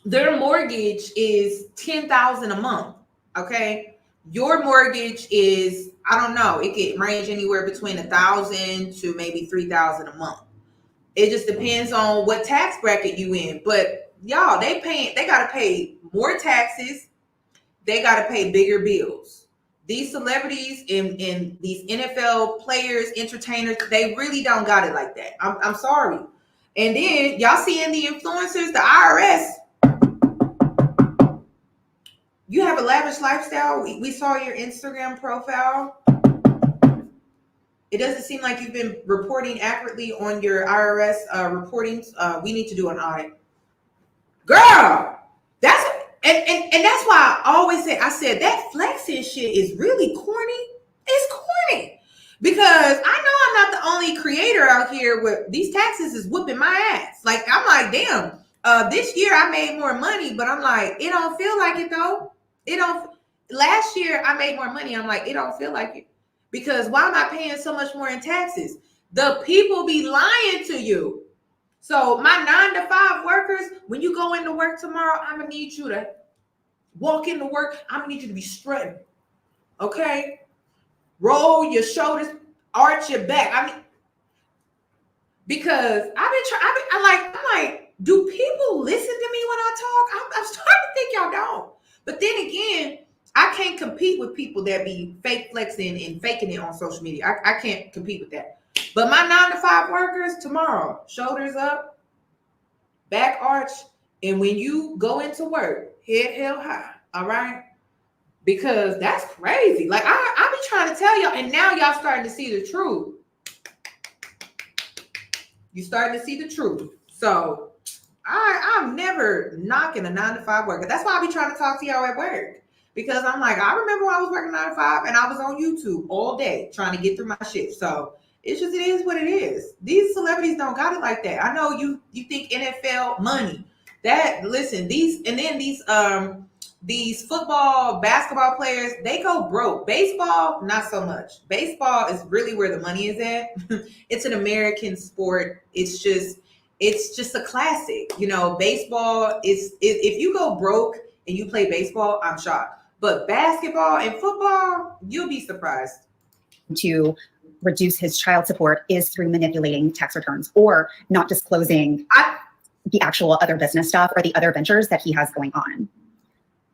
Their mortgage is $10,000 a month. Okay. Your mortgage is, I don't know, it can range anywhere between $1,000 to maybe $3,000 a month. It just depends on what tax bracket you in. But y'all, they got to pay more taxes. They got to pay bigger bills. These celebrities and these NFL players, entertainers, they really don't got it like that. I'm sorry. And then y'all seeing the influencers, the IRS. You have a lavish lifestyle. We saw your Instagram profile. It doesn't seem like you've been reporting accurately on your IRS reportings. We need to do an audit. Girl, that's why I always say, I said that flexing shit is really corny. It's corny. Because I know I'm not the only creator out here with these taxes is whooping my ass. Like, I'm like, damn, this year I made more money, but I'm like, it don't feel like it though. Last year I made more money. I'm like, it don't feel like it. Because why am I paying so much more in taxes? The people be lying to you. So my 9 to 5 workers, when you go into work tomorrow, I'm gonna need you to walk into work. I'm gonna need you to be strutting. Okay? Roll your shoulders, arch your back. I mean, because I'm like, do people listen to me when I talk? I'm starting to think y'all don't. But then again, I can't compete with people that be fake flexing and faking it on social media. I can't compete with that. But my 9 to 5 workers tomorrow, shoulders up, back arch, and when you go into work, head held high. All right. Because that's crazy. Like I be trying to tell y'all, and now y'all starting to see the truth. You starting to see the truth. So I'm never knocking a 9 to 5 worker. That's why I be trying to talk to y'all at work. Because I'm like, I remember when I was working 9 to 5 and I was on YouTube all day trying to get through my shit. So it is what it is. These celebrities don't got it like that. I know you think NFL money. These football, basketball players, they go broke. Baseball, not so much. Baseball is really where the money is at. It's an American sport. It's just a classic. You know, baseball is, if you go broke and you play baseball, I'm shocked. But basketball and football, you'll be surprised. To reduce his child support is through manipulating tax returns or not disclosing the actual other business stuff or the other ventures that he has going on.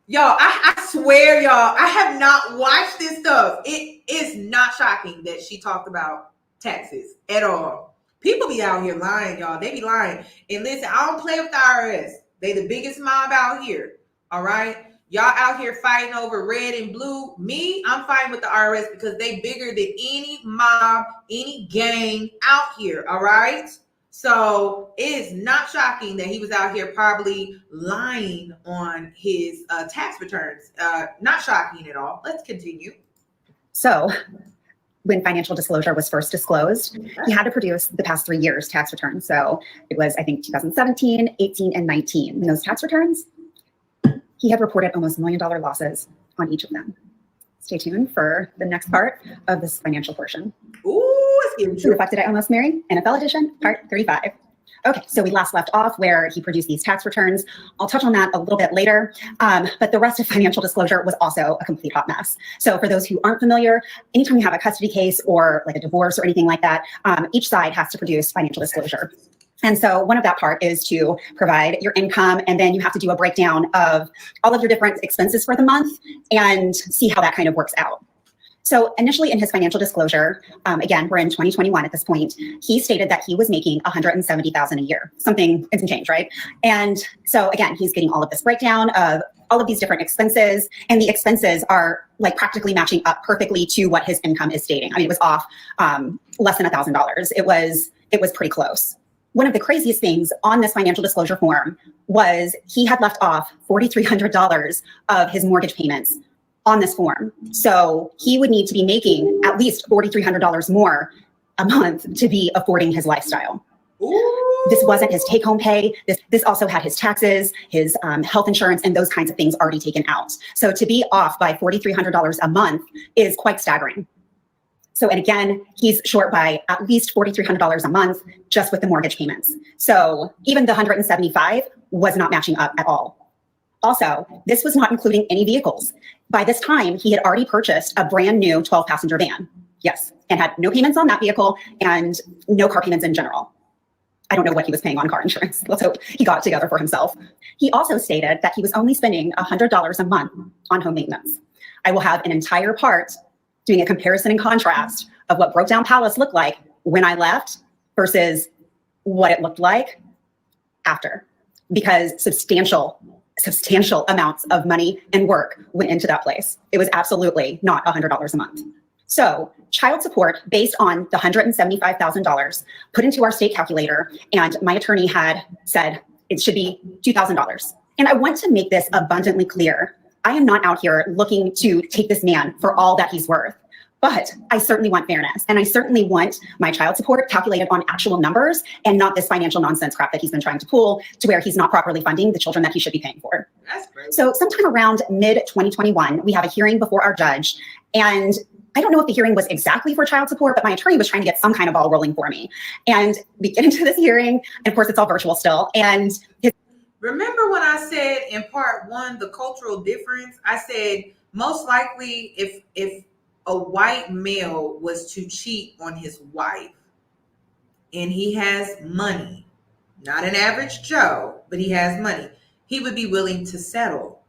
Y'all, I swear, y'all, I have not watched this stuff. It is not shocking that she talked about taxes at all. People be out here lying, y'all. They be lying. And listen, I don't play with the IRS. They the biggest mob out here. All right. Y'all out here fighting over red and blue. Me, I'm fighting with the IRS because they bigger than any mob, any gang out here. All right. So it is not shocking that he was out here probably lying on his tax returns. Not shocking at all. Let's continue. So when financial disclosure was first disclosed, he had to produce the past 3 years tax returns. So it was, I think, 2017, 18, and 19. In those tax returns, he had reported almost $1 million losses on each of them. Stay tuned for the next part of this financial portion. Ooh, it's getting Who the fuck did I almost marry? NFL edition, part 35. Okay, so we last left off where he produced these tax returns. I'll touch on that a little bit later, but the rest of financial disclosure was also a complete hot mess. So for those who aren't familiar, anytime you have a custody case or like a divorce or anything like that, each side has to produce financial disclosure. And so one of that part is to provide your income, and then you have to do a breakdown of all of your different expenses for the month and see how that kind of works out. So initially in his financial disclosure, again, we're in 2021 at this point, he stated that he was making $170,000 a year, something and some change, right? And so again, he's getting all of this breakdown of all of these different expenses, and the expenses are like practically matching up perfectly to what his income is stating. I mean, it was off less than $1,000. It was pretty close. One of the craziest things on this financial disclosure form was he had left off $4,300 of his mortgage payments on this form. So he would need to be making at least $4,300 more a month to be affording his lifestyle. Ooh. This wasn't his take-home pay. This also had his taxes, his health insurance, and those kinds of things already taken out. So to be off by $4,300 a month is quite staggering. So, and again, he's short by at least $4,300 a month just with the mortgage payments. So even the $175 was not matching up at all. Also, this was not including any vehicles. By this time, he had already purchased a brand new 12-passenger van. Yes, and had no payments on that vehicle and no car payments in general. I don't know what he was paying on car insurance. Let's hope he got it together for himself. He also stated that he was only spending $100 a month on home maintenance. I will have an entire part doing a comparison and contrast of what Broke Down Palace looked like when I left versus what it looked like after, because substantial amounts of money and work went into that place. It was absolutely not $100 a month. So child support based on the $175,000 put into our state calculator, and my attorney had said it should be $2,000. And I want to make this abundantly clear. I am not out here looking to take this man for all that he's worth, but I certainly want fairness. And I certainly want my child support calculated on actual numbers and not this financial nonsense crap that he's been trying to pull to where he's not properly funding the children that he should be paying for. That's great. So So sometime around mid-2021, we have a hearing before our judge, and I don't know if the hearing was exactly for child support, but my attorney was trying to get some kind of ball rolling for me. And we get into this hearing, and of course it's all virtual still. And remember when I said in part one, the cultural difference? I said most likely if a white male was to cheat on his wife and he has money, not an average Joe, but he has money, he would be willing to settle.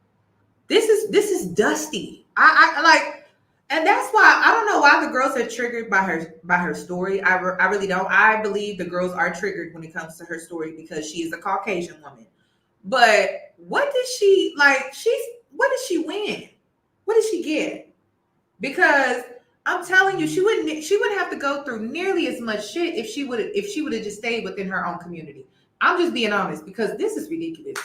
This is dusty. I like, and that's why I don't know why the girls are triggered by her story. I really don't. I believe the girls are triggered when it comes to her story because she is a Caucasian woman. But what did she like? What did she win? What did she get? Because I'm telling you, she wouldn't have to go through nearly as much shit if she would have just stayed within her own community. I'm just being honest because this is ridiculous.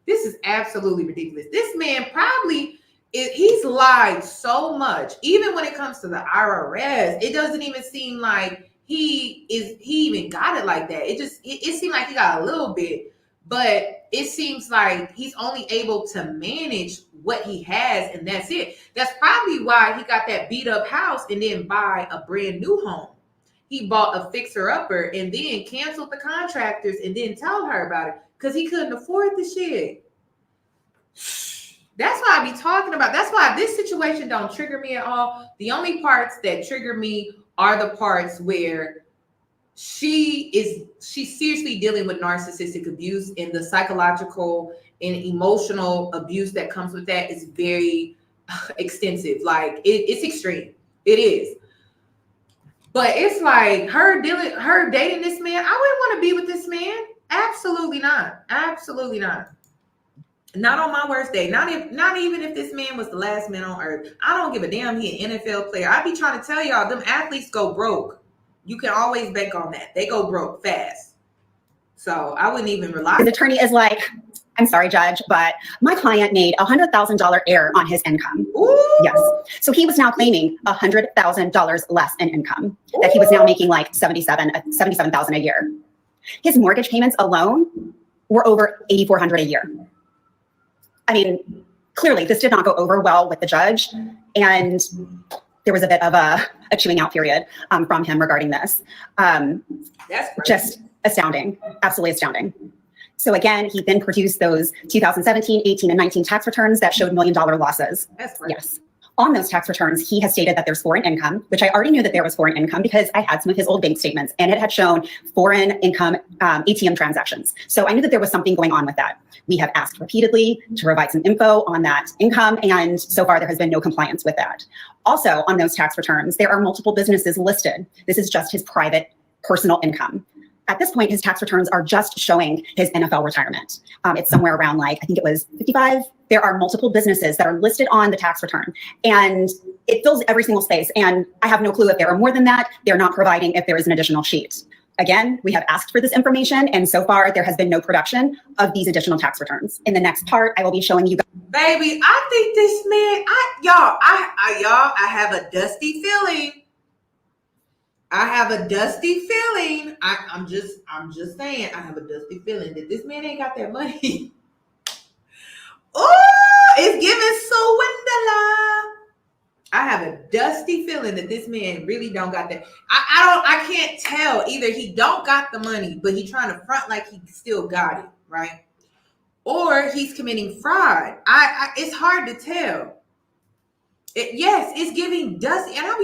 This is absolutely ridiculous. This man probably he's lied so much. Even when it comes to the IRS, it doesn't even seem like he even got it like that. It seemed like he got a little bit, but it seems like he's only able to manage what he has, and that's it. That's probably why he got that beat up house and then buy a brand new home. He bought a fixer-upper and then canceled the contractors and didn't tell her about it because he couldn't afford the shit. That's why I be talking about. That's why this situation don't trigger me at all. The only parts that trigger me are the parts where she's seriously dealing with narcissistic abuse, and the psychological and emotional abuse that comes with that is very extensive. Like it's extreme. It is. But it's like her dating this man. I wouldn't want to be with this man. Absolutely not. Absolutely not. Not on my worst day. Not even if this man was the last man on earth. I don't give a damn he an NFL player. I be trying to tell y'all, them athletes go broke. You can always bank on that. They go broke fast. So I wouldn't even rely. his attorney is like, I'm sorry, Judge, but my client made $100,000 error on his income. Ooh. Yes. So he was now claiming $100,000 less in income, that he was now making like $77,000 a year. His mortgage payments alone were over $8,400 a year. I mean, clearly this did not go over well with the judge, and there was a bit of a chewing out period from him regarding this. That's crazy. Just astounding, absolutely astounding. So again, he then produced those 2017, 18, and 19 tax returns that showed $1 million losses. That's crazy. Yes. On those tax returns, he has stated that there's foreign income, which I already knew that there was foreign income because I had some of his old bank statements and it had shown foreign income ATM transactions. So I knew that there was something going on with that. We have asked repeatedly to provide some info on that income, and so far there has been no compliance with that. Also, on those tax returns, there are multiple businesses listed. This is just his private personal income. At this point, his tax returns are just showing his NFL retirement. It's somewhere around I think it was 55. There are multiple businesses that are listed on the tax return, and it fills every single space. And I have no clue if there are more than that. They're not providing if there is an additional sheet. Again, we have asked for this information, and so far there has been no production of these additional tax returns. In the next part, I will be showing you. Baby, I think this man, I have a dusty feeling. I have a dusty feeling. I'm just saying, I have a dusty feeling that this man ain't got that money. Oh, it's giving Swindler. I have a dusty feeling that this man really don't got that. I can't tell. Either he don't got the money, but he trying to front like he still got it, right? Or he's committing fraud. It's hard to tell. Yes, it's giving dusty. And I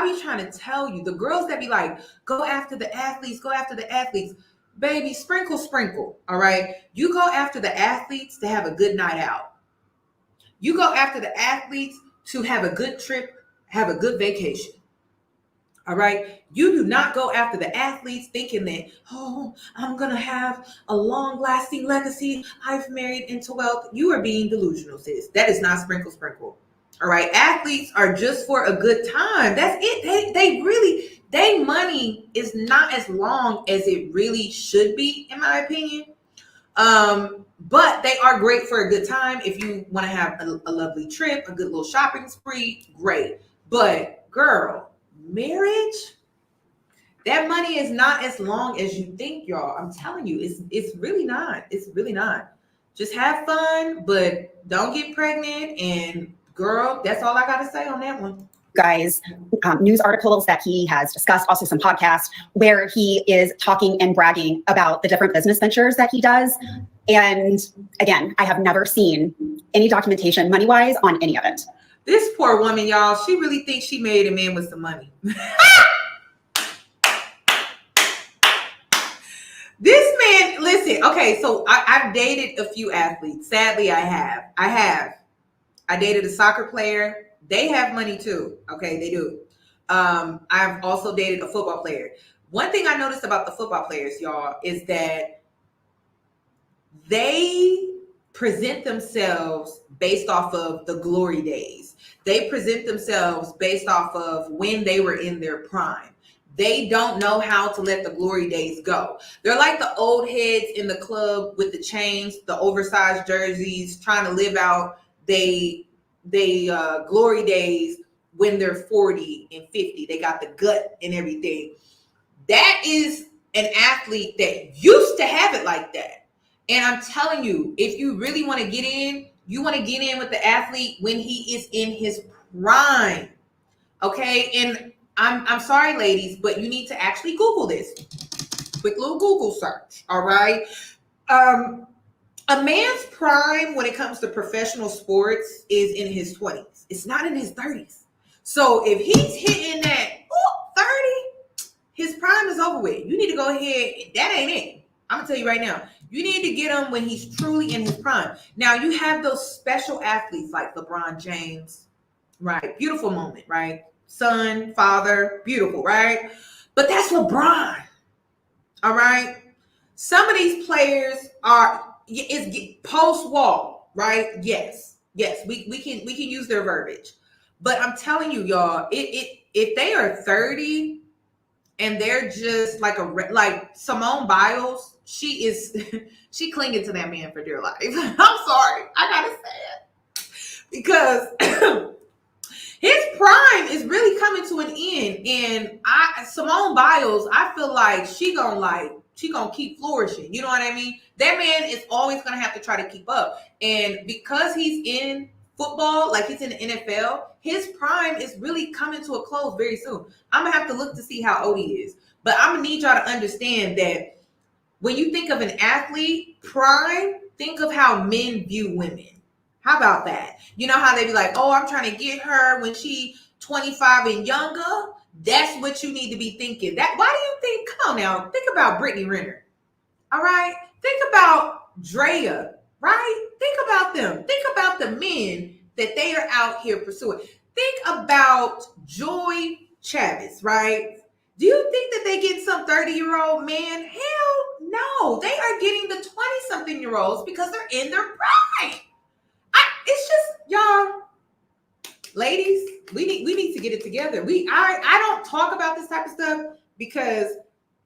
be trying to tell you, the girls that be like, go after the athletes, baby, sprinkle, all right? You go after the athletes to have a good night out. You go after the athletes to have a good trip, have a good vacation, all right? You do not go after the athletes thinking that, oh, I'm going to have a long-lasting legacy. I've married into wealth. You are being delusional, sis. That is not sprinkle. All right. Athletes are just for a good time. That's it. They money is not as long as it really should be, in my opinion. But they are great for a good time. If you want to have a lovely trip, a good little shopping spree, great. But girl, marriage, that money is not as long as you think, y'all. I'm telling you, it's really not. It's really not. Just have fun, but don't get pregnant. And girl, that's all I got to say on that one. Guys, news articles that he has discussed, also some podcasts where he is talking and bragging about the different business ventures that he does. And again, I have never seen any documentation money-wise on any of it. This poor woman, y'all, she really thinks she made a man with some money. This man, listen, okay, so I've dated a few athletes. Sadly, I have. I dated a soccer player. They have money too. Okay, they do. I've also dated a football player. One thing I noticed about the football players, y'all, is that they present themselves based off of the glory days. They present themselves based off of when they were in their prime. They don't know how to let the glory days go. They're like the old heads in the club with the chains, the oversized jerseys, trying to live out they glory days when they're 40 and 50. They got the gut and everything. That is an athlete that used to have it like that. And I'm telling you, if you really want to get in, you want to get in with the athlete when he is in his prime. Okay? And I'm sorry, ladies, but you need to actually Google this. Quick little Google search. All right? A man's prime when it comes to professional sports is in his 20s. It's not in his 30s. So if he's hitting that 30, his prime is over with. You need to go ahead. That ain't it. I'm going to tell you right now. You need to get him when he's truly in his prime. Now, you have those special athletes like LeBron James, right? Beautiful moment, right? Son, father, beautiful, right? But that's LeBron, all right? Some of these players is post-wall, right? Yes, we can use their verbiage. But I'm telling you, y'all, if they are 30 and they're just like Simone Biles, she clinging to that man for dear life. I'm sorry, I gotta say it because his prime is really coming to an end, and Simone Biles, I feel like she gonna keep flourishing. You know what I mean? That man is always gonna have to try to keep up, and because he's in football, like he's in the NFL, his prime is really coming to a close very soon. I'm gonna have to look to see how old he is, but I'm gonna need y'all to understand that when you think of an athlete prime, think of how men view women. How about that? You know how they be like, oh, I'm trying to get her when she 25 and younger. That's what you need to be thinking. Why do you think, come on now, think about Brittany Renner. All right. Think about Drea, right? Think about them. Think about the men that they are out here pursuing. Think about Joy Chavez, right? Do you think that they get some 30-year-old man? Hell no. They are getting the 20-something-year-olds because they're in their prime. It's just, y'all, ladies, we need to get it together. I don't talk about this type of stuff because,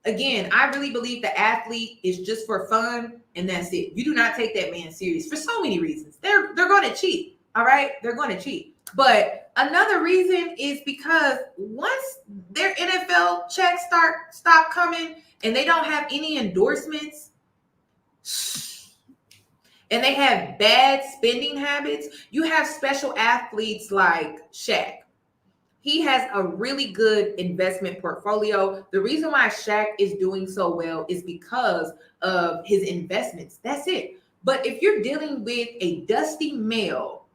again, I really believe the athlete is just for fun and that's it. You do not take that man serious for so many reasons. They're going to cheat, all right? They're going to cheat. But another reason is because once their NFL checks stop coming and they don't have any endorsements, and they have bad spending habits, you have special athletes like Shaq. He has a really good investment portfolio. The reason why Shaq is doing so well is because of his investments. That's it. But if you're dealing with a dusty male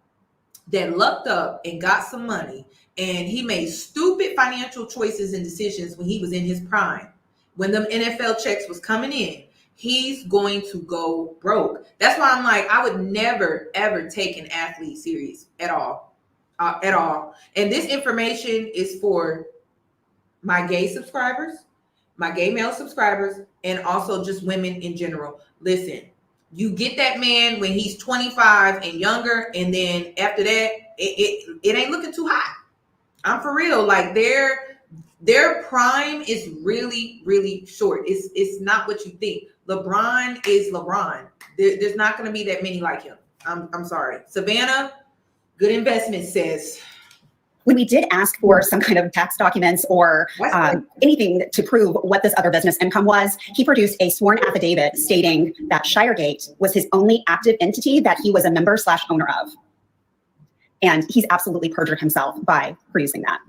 that lucked up and got some money, and he made stupid financial choices and decisions when he was in his prime, when them NFL checks was coming in, he's going to go broke. That's why I'm like, I would never, ever take an athlete serious at all. And this information is for my gay subscribers, my gay male subscribers, and also just women in general. Listen, you get that man when he's 25 and younger, and then after that, it ain't looking too hot. I'm for real. Like their prime is really, really short. It's not what you think. LeBron is LeBron. There's not going to be that many like him. I'm sorry. Savannah, good investment, says. When we did ask for some kind of tax documents or anything to prove what this other business income was, he produced a sworn affidavit stating that Shiregate was his only active entity that he was a member/owner of. And he's absolutely perjured himself by producing that.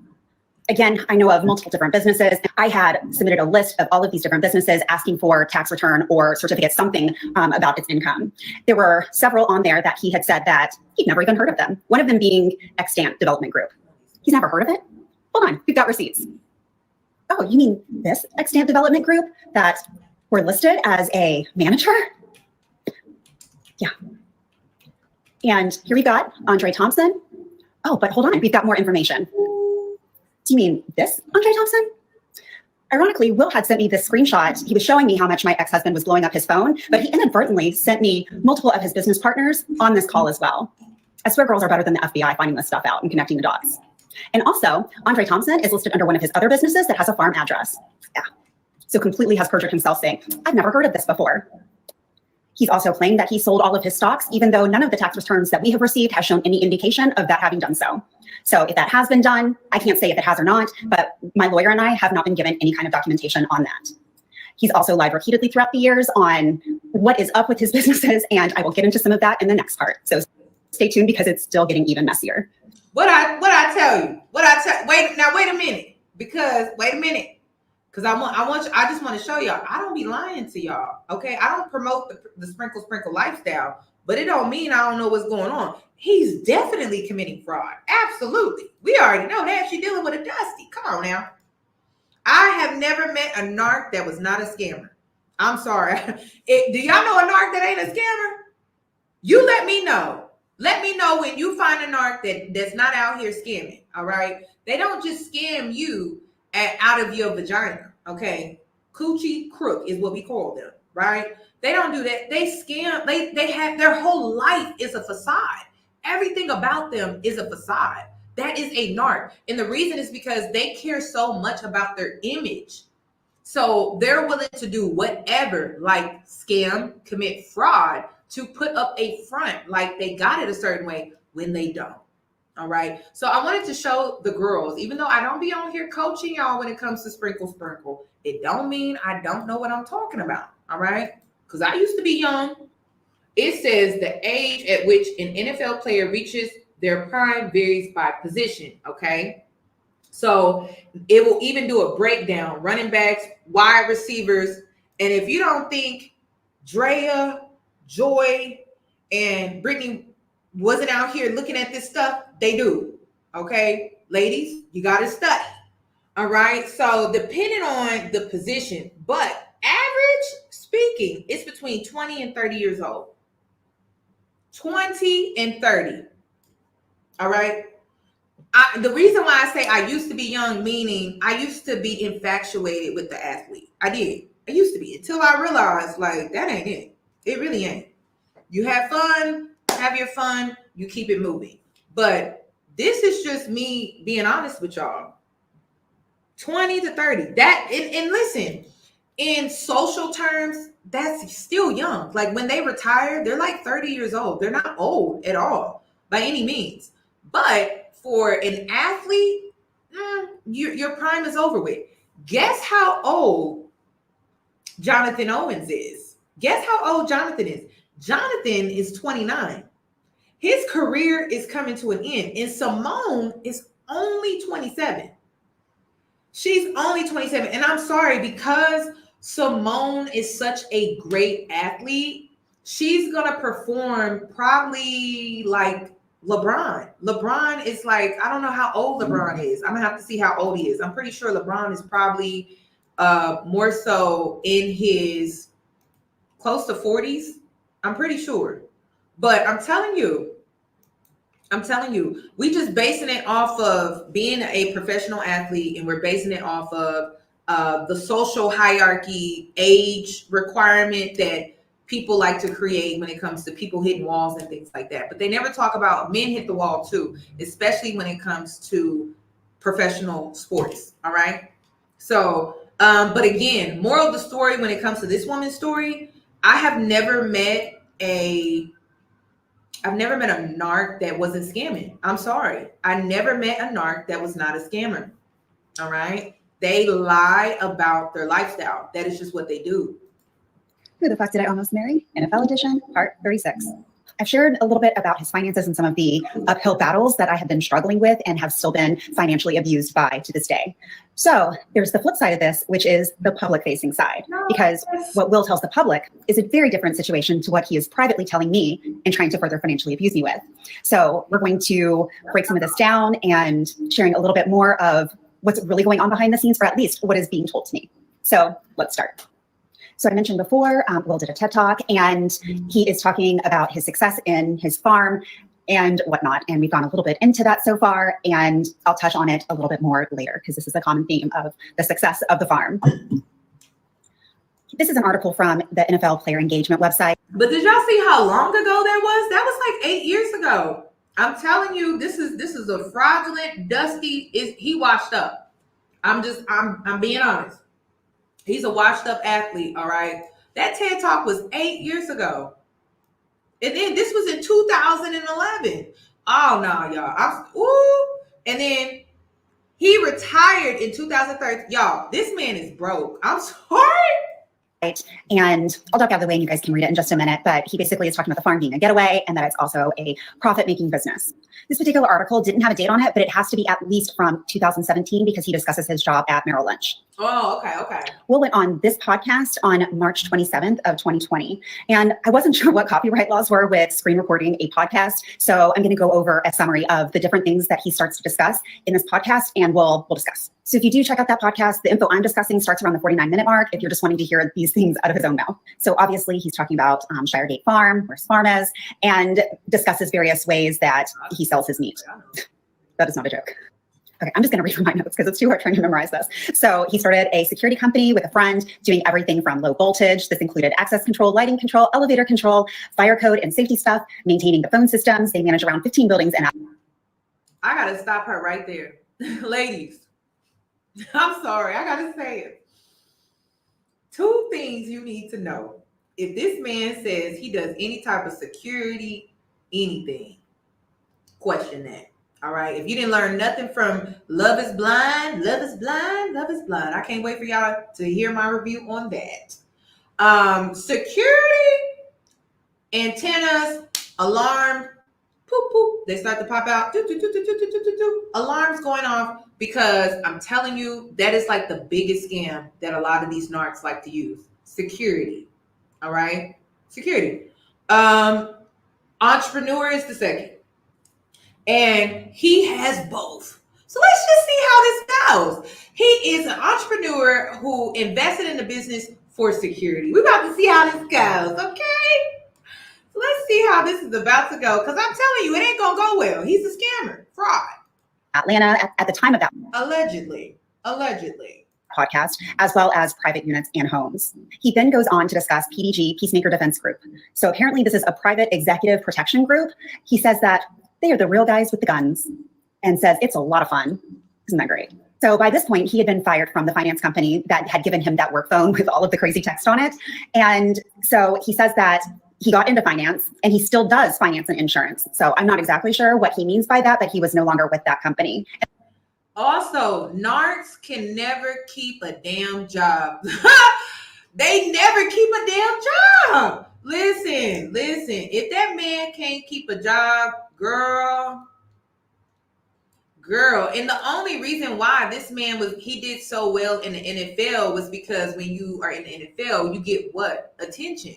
Again, I know of multiple different businesses. I had submitted a list of all of these different businesses asking for tax return or certificate, something about its income. There were several on there that he had said that he'd never even heard of them. One of them being Extant Development Group. He's never heard of it? Hold on, we've got receipts. Oh, you mean this Extant Development Group that we're listed as a manager? Yeah. And here we got Andre Thompson. Oh, but hold on, we've got more information. Do you mean this Andre Thompson? Ironically, Will had sent me this screenshot. He was showing me how much my ex-husband was blowing up his phone, but he inadvertently sent me multiple of his business partners on this call as well. I swear girls are better than the FBI finding this stuff out and connecting the dots. And also, Andre Thompson is listed under one of his other businesses that has a farm address. Yeah. So completely has perjured himself saying, I've never heard of this before. He's also claimed that he sold all of his stocks, even though none of the tax returns that we have received has shown any indication of that having done so. So if that has been done, I can't say if it has or not, but my lawyer and I have not been given any kind of documentation on that. He's also lied repeatedly throughout the years on what is up with his businesses, and I will get into some of that in the next part. So stay tuned because it's still getting even messier. Wait a minute. Because I just want to show y'all, I don't be lying to y'all. Okay. I don't promote the sprinkle lifestyle, but it don't mean I don't know what's going on. He's definitely committing fraud. Absolutely. We already know that. She's dealing with a dusty. Come on now. I have never met a narc that was not a scammer. I'm sorry. Do y'all know a narc that ain't a scammer? You let me know. Let me know when you find a narc that's not out here scamming. All right. They don't just scam you out of your vagina. Okay. Coochie crook is what we call them. Right. They don't do that. They scam. They have their whole life is a facade. Everything about them is a facade. That is a narc. And the reason is because they care so much about their image. So they're willing to do whatever, like scam, commit fraud, to put up a front like they got it a certain way when they don't. All right. So I wanted to show the girls, even though I don't be on here coaching y'all when it comes to sprinkle, it don't mean I don't know what I'm talking about. All right. Because I used to be young. It says the age at which an NFL player reaches their prime varies by position. Okay. So it will even do a breakdown, running backs, wide receivers. And if you don't think Drea, Joy, and Brittany wasn't out here looking at this stuff, they do. Okay, ladies, you got to study. All right. So depending on the position, but average speaking, it's between 20 and 30 years old. 20 and 30. All right. The reason why I say I used to be young, meaning I used to be infatuated with the athlete. I did. I used to be, until I realized, like, that ain't it. It really ain't. You have fun, have your fun, you keep it moving. But this is just me being honest with y'all. 20 to 30. That, and listen, in social terms, that's still young. Like when they retire, they're like 30 years old. They're not old at all by any means. But for an athlete, your prime is over with. Guess how old Jonathan Owens is? Guess how old Jonathan is? Jonathan is 29. His career is coming to an end. And Simone is only 27. She's only 27. And I'm sorry, because Simone is such a great athlete, she's going to perform probably like LeBron. LeBron is like, I don't know how old LeBron is. I'm going to have to see how old he is. I'm pretty sure LeBron is probably more so in his close to 40s. I'm pretty sure. But I'm telling you, we just basing it off of being a professional athlete, and we're basing it off of the social hierarchy, age requirement that people like to create when it comes to people hitting walls and things like that. But they never talk about men hit the wall too, especially when it comes to professional sports. All right. So, but again, moral of the story when it comes to this woman's story, I've never met a narc that wasn't scamming. I'm sorry. I never met a narc that was not a scammer. All right. They lie about their lifestyle. That is just what they do. Who the fuck did I almost marry? NFL edition, part 36. I've shared a little bit about his finances and some of the uphill battles that I have been struggling with and have still been financially abused by to this day. So there's the flip side of this, which is the public facing side, because what Will tells the public is a very different situation to what he is privately telling me and trying to further financially abuse me with. So we're going to break some of this down and sharing a little bit more of what's really going on behind the scenes, or at least what is being told to me. So let's start. So I mentioned before, Will did a TED Talk, and he is talking about his success in his farm and whatnot. And we've gone a little bit into that so far, and I'll touch on it a little bit more later because this is a common theme of the success of the farm. This is an article from the NFL player engagement website. But did y'all see how long ago that was? That was like 8 years ago. I'm telling you, this is a fraudulent, dusty, he washed up. I'm being honest. He's a washed up athlete, all right? That TED Talk was 8 years ago. And then this was in 2011. Oh, no, y'all. And then he retired in 2013. Y'all, this man is broke. I'm sorry. And I'll duck out of the way and you guys can read it in just a minute, but he basically is talking about the farm being a getaway and that it's also a profit-making business. This particular article didn't have a date on it, but it has to be at least from 2017 because he discusses his job at Merrill Lynch. Oh, okay. Will went on this podcast on March 27th of 2020. And I wasn't sure what copyright laws were with screen recording a podcast. So I'm going to go over a summary of the different things that he starts to discuss in this podcast, and we'll discuss. So if you do check out that podcast, the info I'm discussing starts around the 49-minute mark if you're just wanting to hear these things out of his own mouth. So obviously he's talking about Shiregate Farm, where his farm is, and discusses various ways that he sells his meat. That is not a joke. Okay, I'm just going to read from my notes because it's too hard trying to memorize this. So he started a security company with a friend doing everything from low voltage. This included access control, lighting control, elevator control, fire code and safety stuff, maintaining the phone systems. They manage around 15 buildings. And I got to stop her right there. Ladies, I'm sorry. I got to say it. Two things you need to know. If this man says he does any type of security, anything, question that. All right. If you didn't learn nothing from Love is Blind, Love is Blind, Love is Blind. I can't wait for y'all to hear my review on that. Security, antennas, alarm, poop, poop. They start to pop out. Do, do, do, do, do, do, do, do. Alarms going off because I'm telling you, that is like the biggest scam that a lot of these narcs like to use. Security. All right. Security. Entrepreneur is the second. And he has both. So let's just see how this goes. He is an entrepreneur who invested in the business for security. We're about to see how this goes, okay? So let's see how this is about to go. Because I'm telling you, it ain't going to go well. He's a scammer, fraud. Atlanta at the time of that Allegedly. podcast, as well as private units and homes. He then goes on to discuss PDG, Peacemaker Defense Group. So apparently this is a private executive protection group. He says that they are the real guys with the guns and says it's a lot of fun. Isn't that great? So by this point, he had been fired from the finance company that had given him that work phone with all of the crazy text on it. And so he says that he got into finance and he still does finance and insurance. So I'm not exactly sure what he means by that, but he was no longer with that company. Also, narcs can never keep a damn job. They never keep a damn job. Listen. If that man can't keep a job, girl. And the only reason why this man he did so well in the NFL was because when you are in the NFL, you get what? Attention.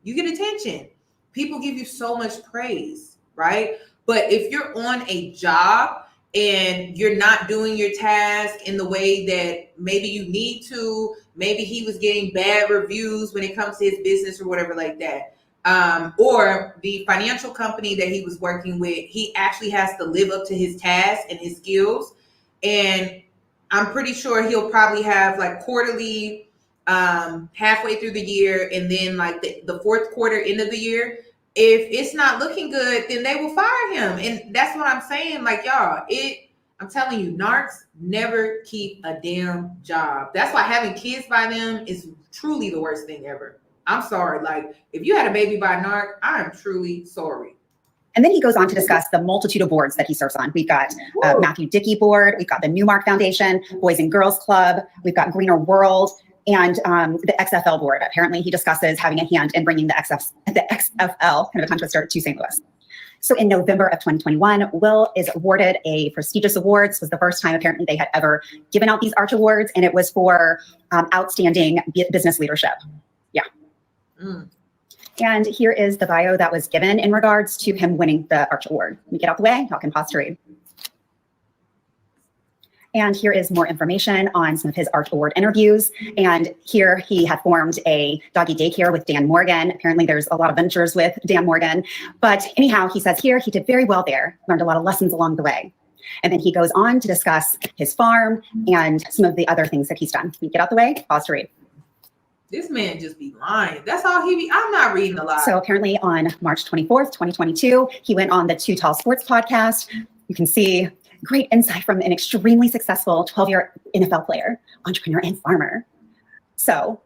You get attention. People give you so much praise, right? But if you're on a job and you're not doing your task in the way that maybe you need to, maybe he was getting bad reviews when it comes to his business or whatever like that. Or the financial company that he was working with, he actually has to live up to his task and his skills. And I'm pretty sure he'll probably have like quarterly, halfway through the year, and then like the fourth quarter, end of the year. If it's not looking good, then they will fire him. And that's what I'm saying. Like, y'all, I'm telling you, narcs never keep a damn job. That's why having kids by them is truly the worst thing ever. I'm sorry. Like, if you had a baby by a narc, I am truly sorry. And then he goes on to discuss the multitude of boards that he serves on. We've got Matthew Dickey board. We've got the Newmark Foundation, Boys and Girls Club. We've got Greener World. And the XFL board. Apparently he discusses having a hand in bringing the XFL, kind of a tongue twister, to St. Louis. So in November of 2021, Will is awarded a prestigious award. This was the first time apparently they had ever given out these Arch Awards, and it was for outstanding business leadership. Yeah. And here is the bio that was given in regards to him winning the Arch Award. Let me get out the way, y'all can pause to read. And here is more information on some of his Arch Award interviews. And here he had formed a doggy daycare with Dan Morgan. Apparently there's a lot of ventures with Dan Morgan. But anyhow, he says here he did very well there, learned a lot of lessons along the way. And then he goes on to discuss his farm and some of the other things that he's done. Can you get out the way? Pause to read. This man just be lying. That's all he be. I'm not reading a lot. So apparently on March 24th, 2022, he went on the Too Tall Sports podcast. You can see great insight from an extremely successful 12-year NFL player, entrepreneur, and farmer. So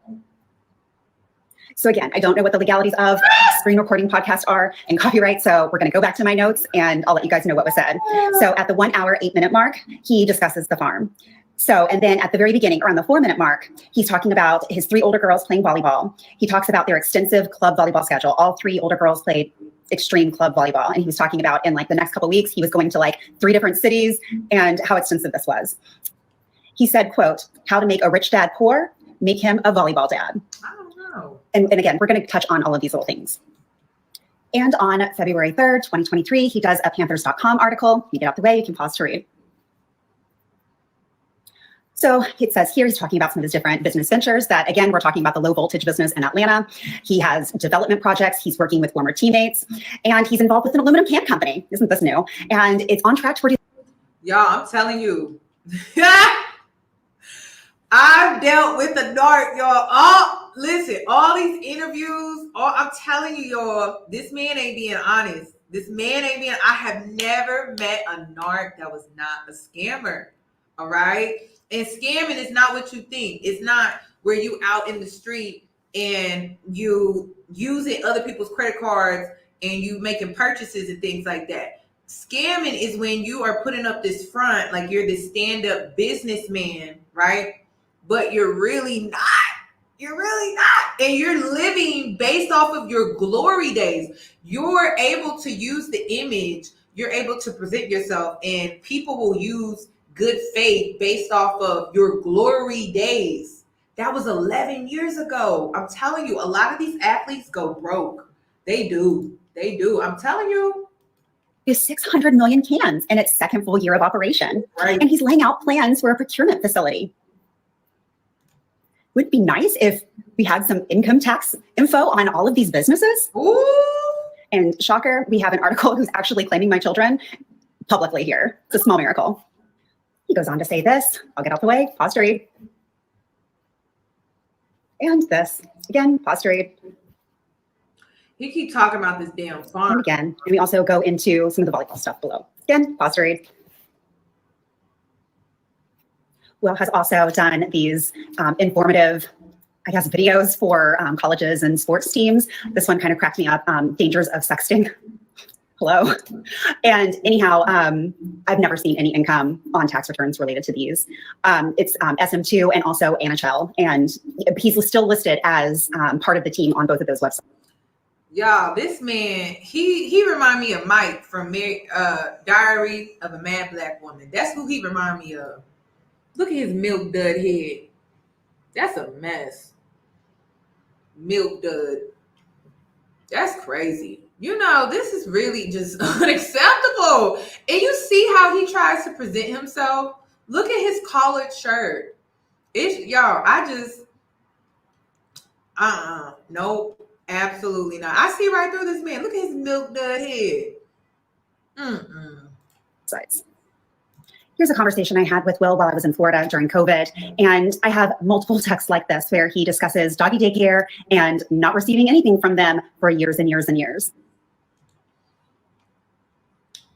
again, I don't know what the legalities of screen recording podcasts are and copyright, so we're going to go back to my notes and I'll let you guys know what was said. So at the 1 hour, 8 minute mark, he discusses the farm. So, and then at the very beginning, around the 4 minute mark, he's talking about his 3 older girls playing volleyball. He talks about their extensive club volleyball schedule. All 3 older girls played extreme club volleyball. And he was talking about in like the next couple of weeks, he was going to like 3 different cities and how extensive this was. He said, quote, how to make a rich dad poor, make him a volleyball dad. I don't know. And again, we're going to touch on all of these little things. And on February 3rd, 2023, he does a Panthers.com article. You get out the way, you can pause to read. So it says here, he's talking about some of his different business ventures that, again, we're talking about the low voltage business in Atlanta. He has development projects. He's working with former teammates, and he's involved with an aluminum can company. Isn't this new? And it's on track to produce. Y'all, I'm telling you. I've dealt with the narc, y'all. Listen, all these interviews, I'm telling you, y'all, this man ain't being honest. I have never met a narc that was not a scammer. All right. And scamming is not what you think. It's not where you out in the street and you using other people's credit cards and you making purchases and things like that. Scamming is when you are putting up this front like you're this stand-up businessman, right? But you're really not. You're really not. And you're living based off of your glory days. You're able to use the image. You're able to present yourself, and people will use good faith based off of your glory days. That was 11 years ago. I'm telling you, a lot of these athletes go broke. They do. They do. I'm telling you. Is 600 million cans in its second full year of operation. Right. And he's laying out plans for a procurement facility. Would it be nice if we had some income tax info on all of these businesses? Ooh. And shocker, we have an article who's actually claiming my children publicly here. It's a small miracle. He goes on to say this. I'll get out the way. Pause to read. And this. Again, pause to read. You keep talking about this damn farm. And again, and we also go into some of the volleyball stuff below. Again, pause to read. Will has also done these informative, I guess, videos for colleges and sports teams. This one kind of cracked me up. Dangers of sexting. Hello. And anyhow, I've never seen any income on tax returns related to these. It's SM2 and also NHL. And he's still listed as part of the team on both of those websites. Y'all, this man, he remind me of Mike from Diary of a Mad Black Woman. That's who he remind me of. Look at his milk dud head. That's a mess. Milk dud. That's crazy. You know, this is really just unacceptable. And you see how he tries to present himself. Look at his collared shirt. It's y'all, I just nope. Absolutely not. I see right through this man. Look at his milk dud head. Sides. Here's a conversation I had with Will while I was in Florida during COVID. And I have multiple texts like this where he discusses doggy daycare and not receiving anything from them for years and years and years.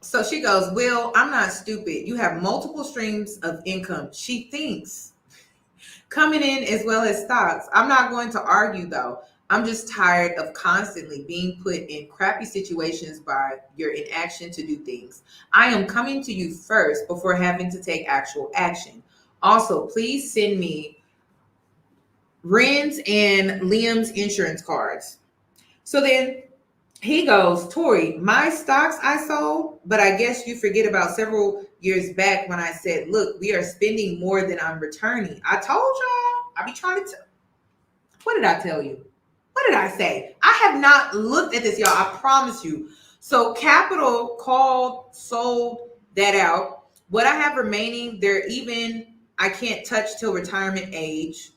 So she goes, Will, I'm not stupid. You have multiple streams of income. She thinks coming in as well as stocks. I'm not going to argue though. I'm just tired of constantly being put in crappy situations by your inaction to do things. I am coming to you first before having to take actual action. Also, please send me Ren's and Liam's insurance cards. So then he goes, Tori, my stocks I sold, but I guess you forget about several years back when I said, look, we are spending more than I'm returning. I told y'all, I be trying to tell. What did I tell you? What did I say? I have not looked at this, y'all. I promise you. So Capital sold that out. What I have remaining, I can't touch till retirement age.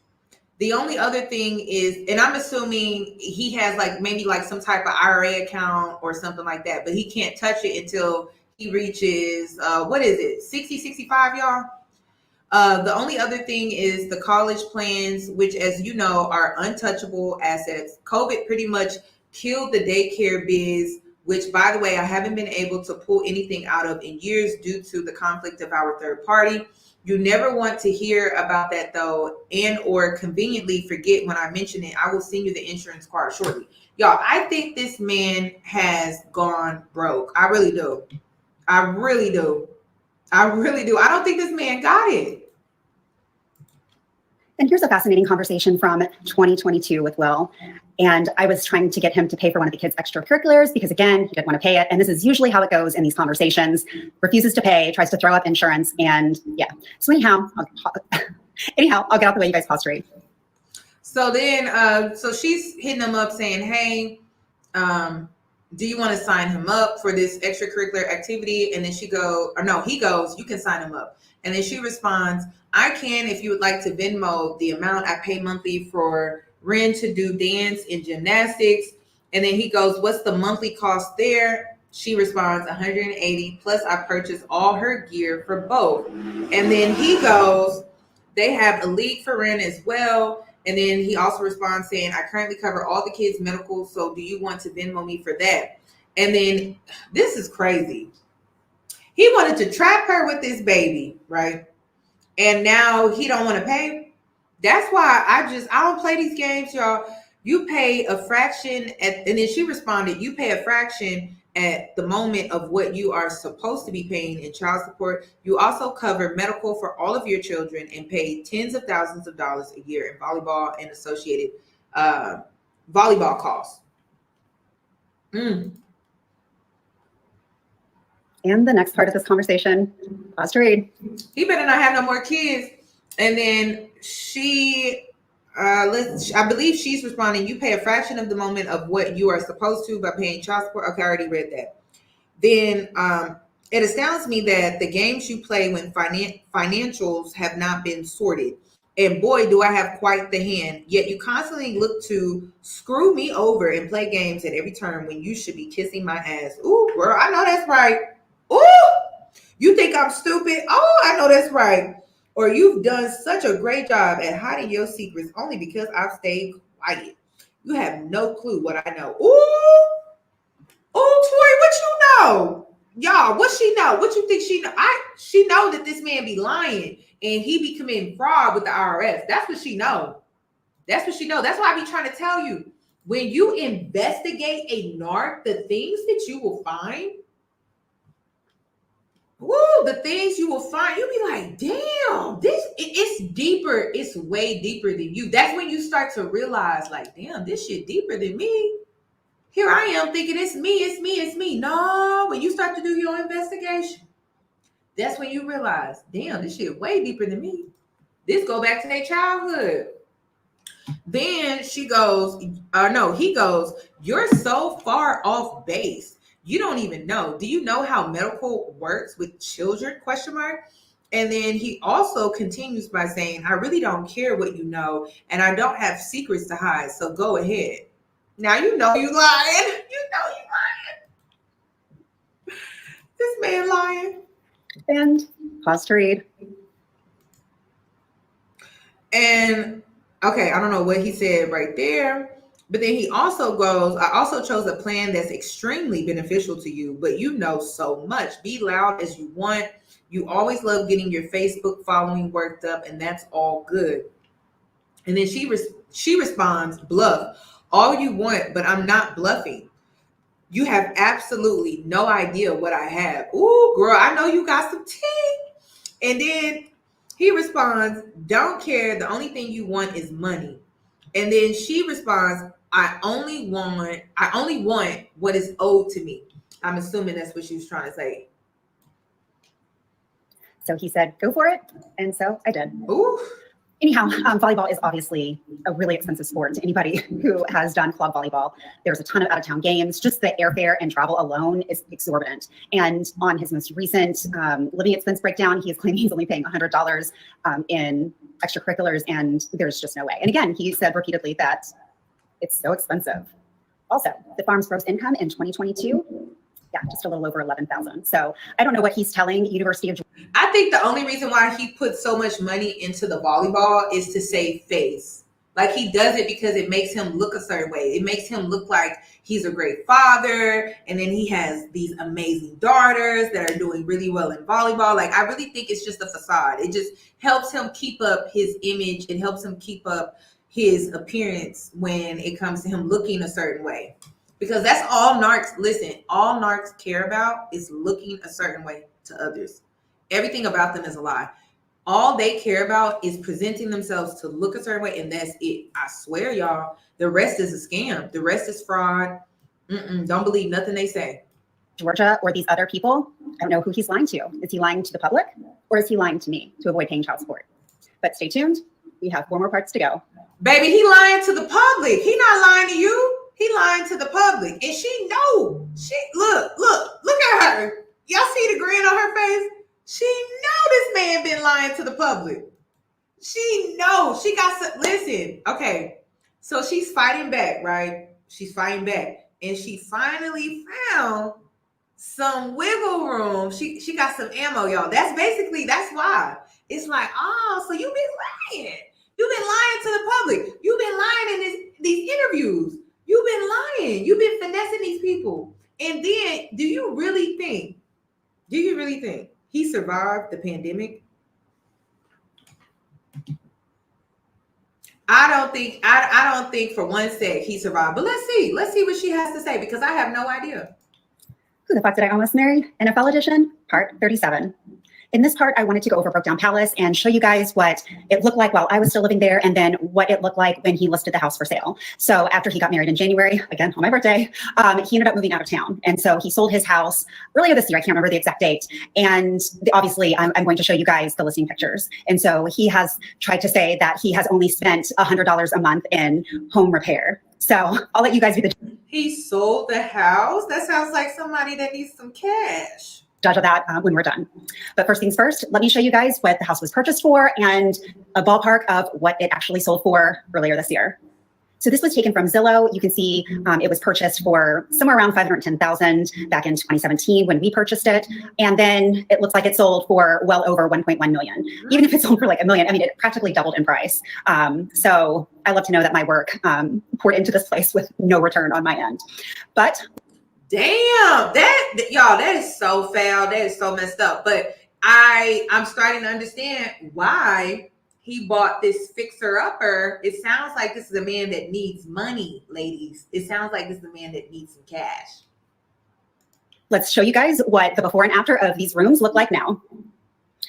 The only other thing is, and I'm assuming he has maybe some type of IRA account or something like that, but he can't touch it until he reaches, 60, 65, y'all? The only other thing is the college plans, which, as you know, are untouchable assets. COVID pretty much killed the daycare biz, which, by the way, I haven't been able to pull anything out of in years due to the conflict of our third party. You never want to hear about that, though, and or conveniently forget when I mention it. I will send you the insurance card shortly. Y'all, I think this man has gone broke. I really do. I really do. I really do. I don't think this man got it. And here's a fascinating conversation from 2022 with Will. And I was trying to get him to pay for one of the kids' extracurriculars because, again, he didn't want to pay it. And this is usually how it goes in these conversations. Refuses to pay, tries to throw up insurance. And yeah. So anyhow, I'll get out the way. You guys pause to read. So then, so she's hitting him up saying, hey, do you want to sign him up for this extracurricular activity? And then he goes, you can sign him up. And then she responds, I can if you would like to Venmo the amount I pay monthly for Ren to do dance and gymnastics. And then he goes, what's the monthly cost there? She responds, 180 plus I purchased all her gear for both. And then he goes, they have a league for Ren as well. And then he also responds saying, I currently cover all the kids' medical. So do you want to Venmo me for that? And then this is crazy. He wanted to trap her with this baby, right? And now he don't want to pay. That's why I don't play these games, y'all. You pay a fraction and then she responded, you pay a fraction at the moment of what you are supposed to be paying in child support. You also cover medical for all of your children and pay tens of thousands of dollars a year in volleyball and associated volleyball costs. And the next part of this conversation, pause to read. He better not have no more kids. And then she, I believe she's responding, you pay a fraction of the moment of what you are supposed to by paying child support. Okay, I already read that. Then it astounds me that the games you play when financials have not been sorted. And boy, do I have quite the hand. Yet you constantly look to screw me over and play games at every turn when you should be kissing my ass. Ooh, girl, I know that's right. Ooh, you think I'm stupid? Oh, I know that's right. Or you've done such a great job at hiding your secrets only because I've stayed quiet. You have no clue what I know. Ooh, Tori, what you know? Y'all, what she know? What you think she know? She know that this man be lying and he be committing fraud with the IRS. That's what she know. That's what she know. That's why I be trying to tell you. When you investigate a narc, the things that you will find, the things you will find, you'll be like, damn, it's deeper. It's way deeper than you. That's when you start to realize, like, damn, this shit deeper than me. Here I am thinking it's me. No, when you start to do your investigation, that's when you realize, damn, this shit way deeper than me. This go back to their childhood. Then he goes, you're so far off base. You don't even know. Do you know how medical works with children? ? And then he also continues by saying, I really don't care what you know, and I don't have secrets to hide, so go ahead. Now you know you lying. You know you lying. This man lying. And pause to read. And okay, I don't know what he said right there, but then he also goes, I also chose a plan that's extremely beneficial to you, but you know so much. Be loud as you want. You always love getting your Facebook following worked up, and that's all good. And then she responds, bluff. All you want, but I'm not bluffing. You have absolutely no idea what I have. Ooh, girl, I know you got some tea. And then he responds, don't care. The only thing you want is money. And then she responds, I only want what is owed to me. I'm assuming that's what she was trying to say. So he said, go for it. And so I did. Ooh. Anyhow, volleyball is obviously a really expensive sport to anybody who has done club volleyball. There's a ton of out-of-town games. Just the airfare and travel alone is exorbitant. And on his most recent living expense breakdown, he is claiming he's only paying $100 in extracurriculars, and there's just no way. And again, he said repeatedly that it's so expensive. Also, the farm's gross income in 2022, just a little over 11,000. So I don't know what he's telling University of Georgia. I think the only reason why he put so much money into the volleyball is to save face. Like, he does it because it makes him look a certain way. It makes him look like he's a great father. And then he has these amazing daughters that are doing really well in volleyball. Like, I really think it's just a facade. It just helps him keep up his image. It helps him keep up his appearance when it comes to him looking a certain way. Because that's all narcs, listen, all narcs care about is looking a certain way to others. Everything about them is a lie. All they care about is presenting themselves to look a certain way, and that's it. I swear, y'all, the rest is a scam. The rest is fraud. Don't believe nothing they say. Georgia or these other people, I don't know who he's lying to. Is he lying to the public, or is he lying to me to avoid paying child support? But stay tuned. We have 4 more parts to go. Baby, he lying to the public. He not lying to you. He lying to the public, and she know. She look at her. Y'all see the grin on her face? She know this man been lying to the public. She know. She got some. Listen, okay. So she's fighting back, right? She's fighting back, and she finally found some wiggle room. She got some ammo, y'all. That's why. It's like, oh, so you've been lying. You've been lying to the public. You've been lying in these interviews. You've been lying. You've been finessing these people. And then, do you really think he survived the pandemic? I don't think for one sec he survived. But let's see what she has to say, because I have no idea. Who the fuck did I almost marry? NFL edition, part 37. In this part, I wanted to go over Broke Down Palace and show you guys what it looked like while I was still living there, and then what it looked like when he listed the house for sale. So after he got married in January, again, on my birthday, he ended up moving out of town. And so he sold his house earlier this year. I can't remember the exact date. And obviously, I'm going to show you guys the listing pictures. And so he has tried to say that he has only spent $100 a month in home repair. So I'll let you guys be the He sold the house? That sounds like somebody that needs some cash. judge of that when we're done. But first things first, let me show you guys what the house was purchased for and a ballpark of what it actually sold for earlier this year. So this was taken from Zillow. You can see it was purchased for somewhere around $510,000 back in 2017 when we purchased it. And then it looks like it sold for well over 1.1 million. Even if it sold for like $1 million, I mean, it practically doubled in price. So I love to know that my work poured into this place with no return on my end. But damn, that is so foul. That is so messed up. But I'm starting to understand why he bought this fixer-upper. It sounds like this is a man that needs money, ladies. It sounds like this is a man that needs some cash. let's show you guys what the before and after of these rooms look like now.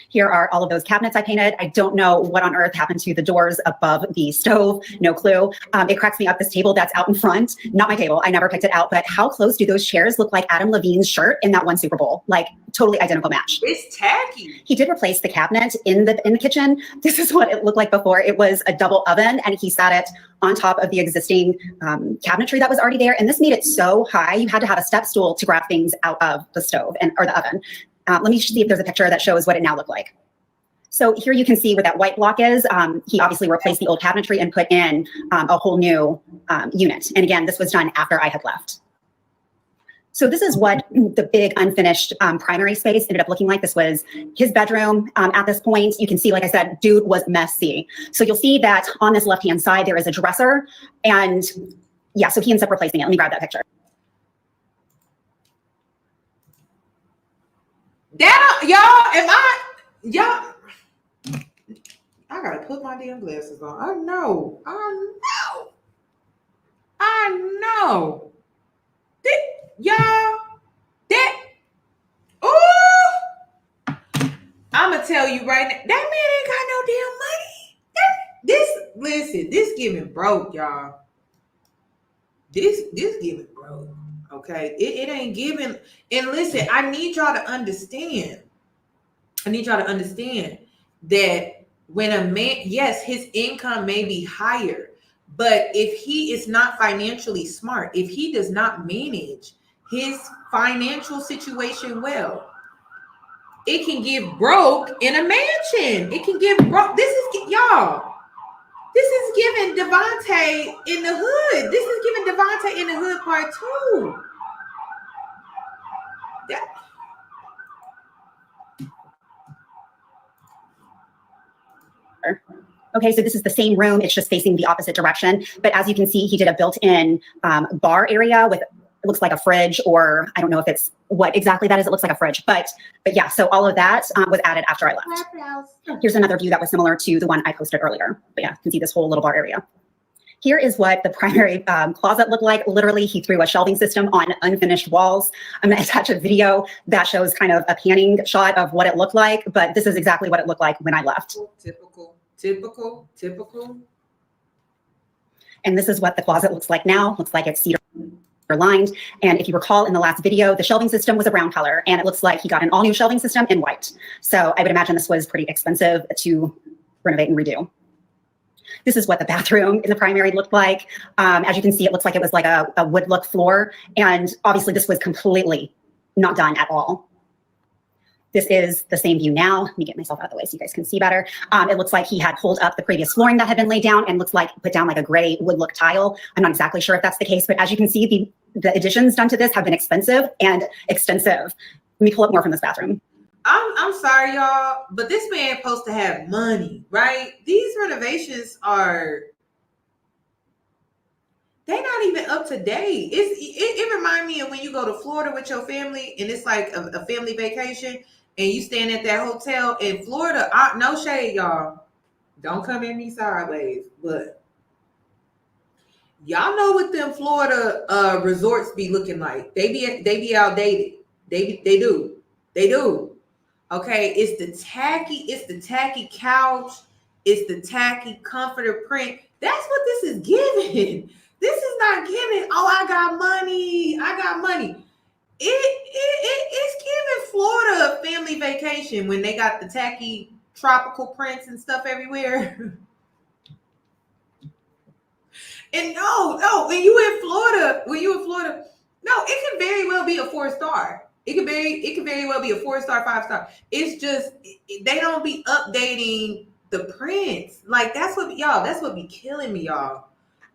Here are all of those cabinets I painted. I don't know what on earth happened to the doors above the stove. No clue. It cracks me up. This table that's out in front, not my table. I never picked it out, but how close do those chairs look like Adam Levine's shirt in that one Super Bowl? Like totally identical match. It's tacky. He did replace the cabinet in the kitchen. This is what it looked like before. It was a double oven, and he sat it on top of the existing cabinetry that was already there. And this made it so high, you had to have a step stool to grab things out of the stove or the oven. Let me see if there's a picture that shows what it now looked like. So here you can see where that white block is. He obviously replaced the old cabinetry and put in a whole new unit. And again, this was done after I had left. So this is what the big unfinished primary space ended up looking like. This was his bedroom at this point. You can see, like I said, dude was messy. So you'll see that on this left-hand side, there is a dresser. And yeah, so he ends up replacing it. Let me grab that picture. I gotta put my damn glasses on. I know. I'ma tell you right now, that man ain't got no damn money. This giving broke, y'all. This giving broke. Okay, it ain't giving. And listen, I need y'all to understand that when a man, yes, his income may be higher, but if he is not financially smart, if he does not manage his financial situation well, it can get broke in a mansion. It can get broke. This is giving Devontae in the hood. This is giving Devontae in the hood part 2. Okay, so this is the same room. It's just facing the opposite direction. But as you can see, he did a built-in bar area with, it looks like a fridge, or I don't know if it's what exactly that is. It looks like a fridge. But yeah, so all of that was added after I left. Here's another view that was similar to the one I posted earlier. But yeah, you can see this whole little bar area. Here is what the primary closet looked like. Literally, he threw a shelving system on unfinished walls. I'm going to attach a video that shows kind of a panning shot of what it looked like. But this is exactly what it looked like when I left. Typical. And this is what the closet looks like now. Looks like it's cedar lined. And if you recall in the last video, the shelving system was a brown color, and it looks like he got an all new shelving system in white. So I would imagine this was pretty expensive to renovate and redo. This is what the bathroom in the primary looked like. As you can see, it looks like it was like a wood look floor. And obviously this was completely not done at all. This is the same view now. Let me get myself out of the way so you guys can see better. It looks like he had pulled up the previous flooring that had been laid down, and looks like put down like a gray wood look tile. I'm not exactly sure if that's the case, but as you can see, the additions done to this have been expensive and extensive. Let me pull up more from this bathroom. I'm sorry, y'all, but this man supposed to have money, right? These renovations they're not even up to date. It reminds me of when you go to Florida with your family, and it's like a family vacation, and you stand at that hotel in Florida. No shade, y'all. Don't come at me sideways, but Y'all know what them Florida resorts be looking like. They be outdated. They do. Okay, it's the tacky couch, it's the tacky comforter print. That's what this is giving. This is not giving, oh, I got money. It's giving Florida family vacation when they got the tacky tropical prints and stuff everywhere. And no, when you in Florida, no, it can very well be a 4-star. It can very well be a 4-star, 5-star. It's just they don't be updating the prints. Like that's what be killing me, y'all.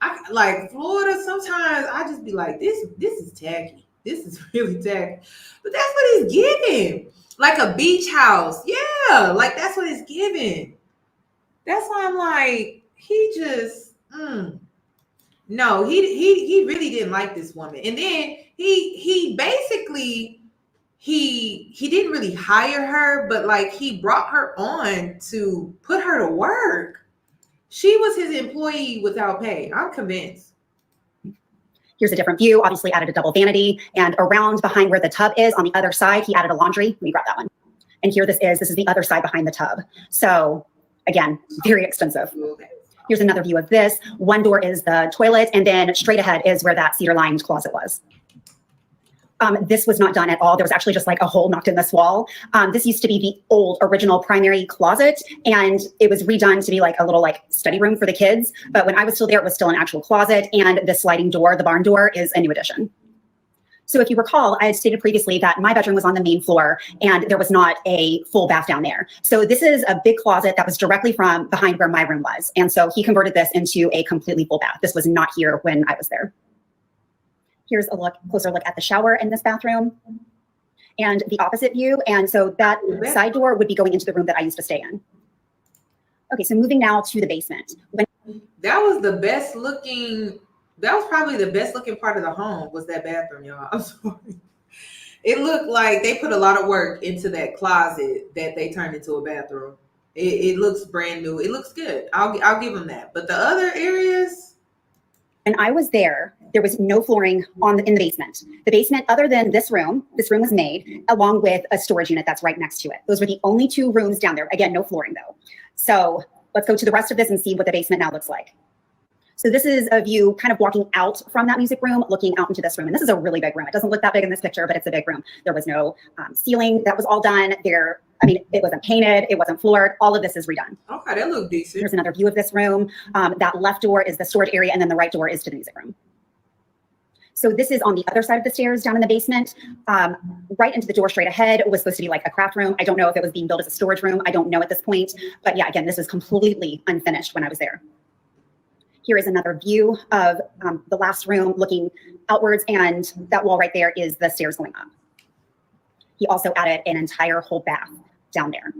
I like Florida. Sometimes I just be like, this is tacky. This is really tacky. But that's what it's giving. Like a beach house. Yeah, like that's what it's giving. That's why I'm like, he just no, he really didn't like this woman. And then he basically he didn't really hire her, but like he brought her on to put her to work. She was his employee without pay. I'm convinced. Here's a different view. Obviously added a double vanity, and around behind where the tub is on the other side, he added a laundry. Let me grab that one. And here this is the other side behind the tub. So again, very extensive. Okay. Here's another view of this. One door is the toilet, and then straight ahead is where that cedar lined closet was. This was not done at all. There was actually just like a hole knocked in this wall. This used to be the old original primary closet, and it was redone to be like a little like study room for the kids. But when I was still there, it was still an actual closet, and the sliding door, the barn door, is a new addition. So if you recall, I had stated previously that my bedroom was on the main floor and there was not a full bath down there. So this is a big closet that was directly from behind where my room was. And so he converted this into a completely full bath. This was not here when I was there. Here's a closer look at the shower in this bathroom and the opposite view. And so that side door would be going into the room that I used to stay in. Okay, so moving now to the basement. That was the best looking. That was probably the best looking part of the home was that bathroom, y'all. I'm sorry. It looked like they put a lot of work into that closet that they turned into a bathroom. It looks brand new. It looks good. I'll give them that. But the other areas. When I was there was no flooring in the basement. The basement, other than this room was made along with a storage unit that's right next to it. Those were the only 2 rooms down there. Again, no flooring though. So let's go to the rest of this and see what the basement now looks like. So this is a view kind of walking out from that music room, looking out into this room. And this is a really big room. It doesn't look that big in this picture, but it's a big room. There was no ceiling. That was all done there. I mean, it wasn't painted. It wasn't floored. All of this is redone. Okay, that looked decent. Here's another view of this room. That left door is the storage area, and then the right door is to the music room. So this is on the other side of the stairs down in the basement. Right into the door straight ahead was supposed to be like a craft room. I don't know if it was being built as a storage room. I don't know at this point. But yeah, again, this is completely unfinished when I was there. Here is another view of the last room looking outwards, and that wall right there is the stairs going up. He also added an entire whole bath down there.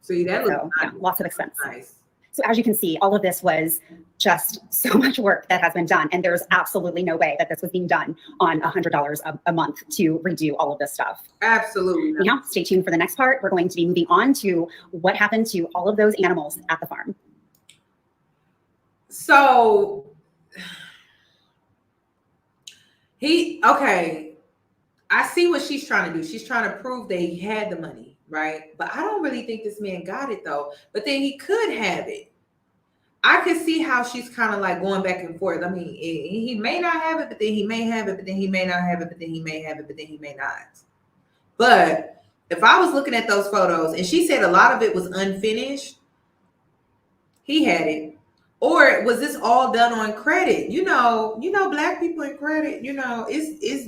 See, that looks nice. Yeah, lots of expense. Nice. So as you can see, all of this was just so much work that has been done, and there's absolutely no way that this was being done on $100 a month to redo all of this stuff. Absolutely not. Yeah, stay tuned for the next part. We're going to be moving on to what happened to all of those animals at the farm. So okay, I see what she's trying to do. She's trying to prove that he had the money, right? But I don't really think this man got it though. But then he could have it. I could see how she's kind of like going back and forth. I mean, he may not have it, but then he may have it, but then he may not have it, but then he may have it, but then he may not. But if I was looking at those photos and she said a lot of it was unfinished, he had it. Or was this all done on credit? You know, Black people in credit, it's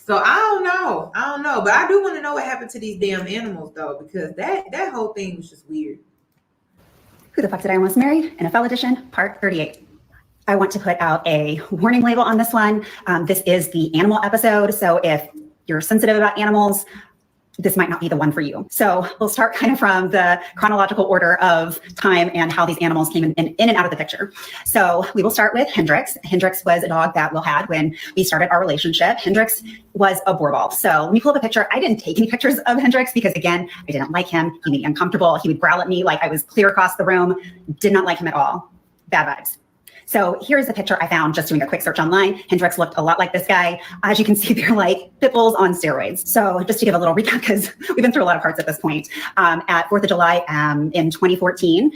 So I don't know. But I do want to know what happened to these damn animals though, because that whole thing was just weird. Who the fuck did I almost marry? NFL edition, part 38. I want to put out a warning label on this one. This is the animal episode. So if you're sensitive about animals, this might not be the one for you. So we'll start kind of from the chronological order of time and how these animals came in and out of the picture. So we will start with Hendrix. Hendrix was a dog that Will had when we started our relationship. Hendrix was a boorball. So let me pull up a picture. I didn't take any pictures of Hendrix because again, I didn't like him. He made me uncomfortable. He would growl at me like I was clear across the room. Did not like him at all. Bad vibes. So here's a picture I found just doing a quick search online. Hendrix looked a lot like this guy. As you can see, they're like pit bulls on steroids. So just to give a little recap, because we've been through a lot of parts at this point. At 4th of July in 2014,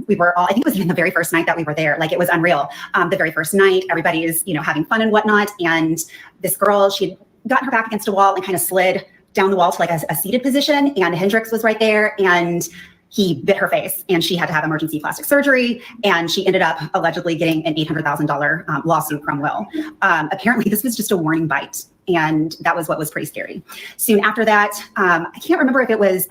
we were all, I think it was even the very first night that we were there. Like, it was unreal. The very first night, everybody is, having fun and whatnot. And this girl, she'd gotten her back against a wall and kind of slid down the wall to like a seated position. And Hendrix was right there. And he bit her face and she had to have emergency plastic surgery. And she ended up allegedly getting an $800,000 lawsuit from Will. Apparently this was just a warning bite. And that was what was pretty scary. Soon after that, I can't remember if it was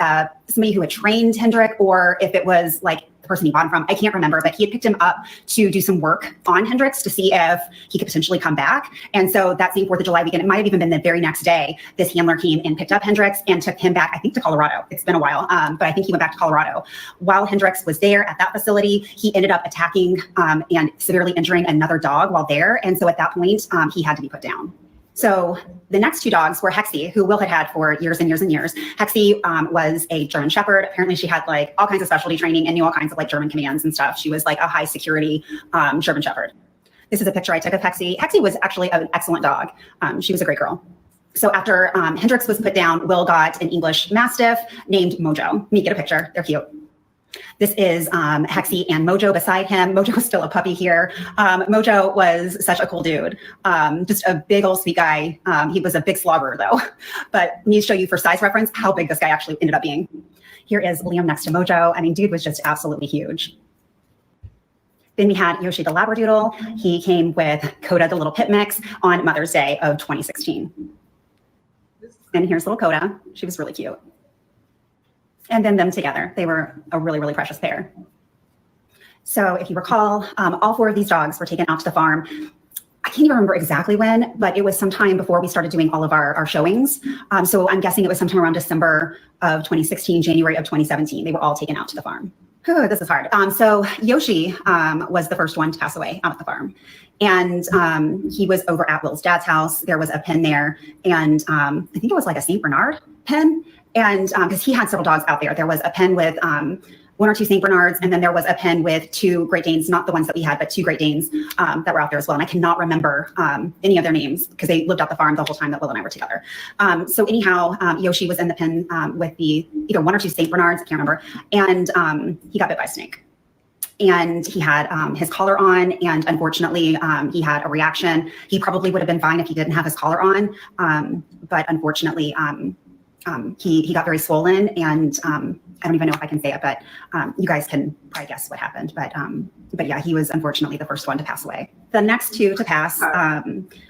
somebody who had trained Hendrik or if it was like the person he bought him from. I can't remember, but he had picked him up to do some work on Hendrix to see if he could potentially come back. And so that same 4th of July weekend, it might have even been the very next day, this handler came and picked up Hendrix and took him back, I think, to Colorado. It's been a while, but I think he went back to Colorado. While Hendrix was there at that facility, he ended up attacking and severely injuring another dog while there. And so at that point, he had to be put down. So the next two dogs were Hexie, who Will had had for years and years and years. Hexie was a German Shepherd. Apparently she had like all kinds of specialty training and knew all kinds of like German commands and stuff. She was like a high security German Shepherd. This is a picture I took of Hexie. Hexie was actually an excellent dog. She was a great girl. So after Hendrix was put down, Will got an English Mastiff named Mojo. Let me get a picture. They're cute. This is Hexie and Mojo beside him. Mojo was still a puppy here. Mojo was such a cool dude. Just a big old sweet guy. He was a big slobber though. But I need to show you for size reference how big this guy actually ended up being. Here is Liam next to Mojo. I mean, dude was just absolutely huge. Then we had Yoshi the Labradoodle. He came with Coda the little pit mix on Mother's Day of 2016. And here's little Coda. She was really cute. And then them together. They were a really, really precious pair. So if you recall, all 4 of these dogs were taken out to the farm. I can't even remember exactly when, but it was sometime before we started doing all of our showings. So I'm guessing it was sometime around December of 2016, January of 2017. They were all taken out to the farm. Whew, this is hard. So Yoshi was the first one to pass away out at the farm. And he was over at Will's dad's house. There was a pen there. And I think it was like a St. Bernard pen. And because he had several dogs out there, there was a pen with 1 or 2 St. Bernards, and then there was a pen with 2 Great Danes, not the ones that we had, but 2 Great Danes that were out there as well. And I cannot remember any of their names because they lived at the farm the whole time that Will and I were together. So anyhow, Yoshi was in the pen with the either 1 or 2 St. Bernards, I can't remember, and he got bit by a snake. And he had his collar on, and unfortunately, he had a reaction. He probably would have been fine if he didn't have his collar on, but unfortunately, he got very swollen, and I don't even know if I can say it, but you guys can probably guess what happened. But yeah, he was unfortunately the first one to pass away. The next 2 to pass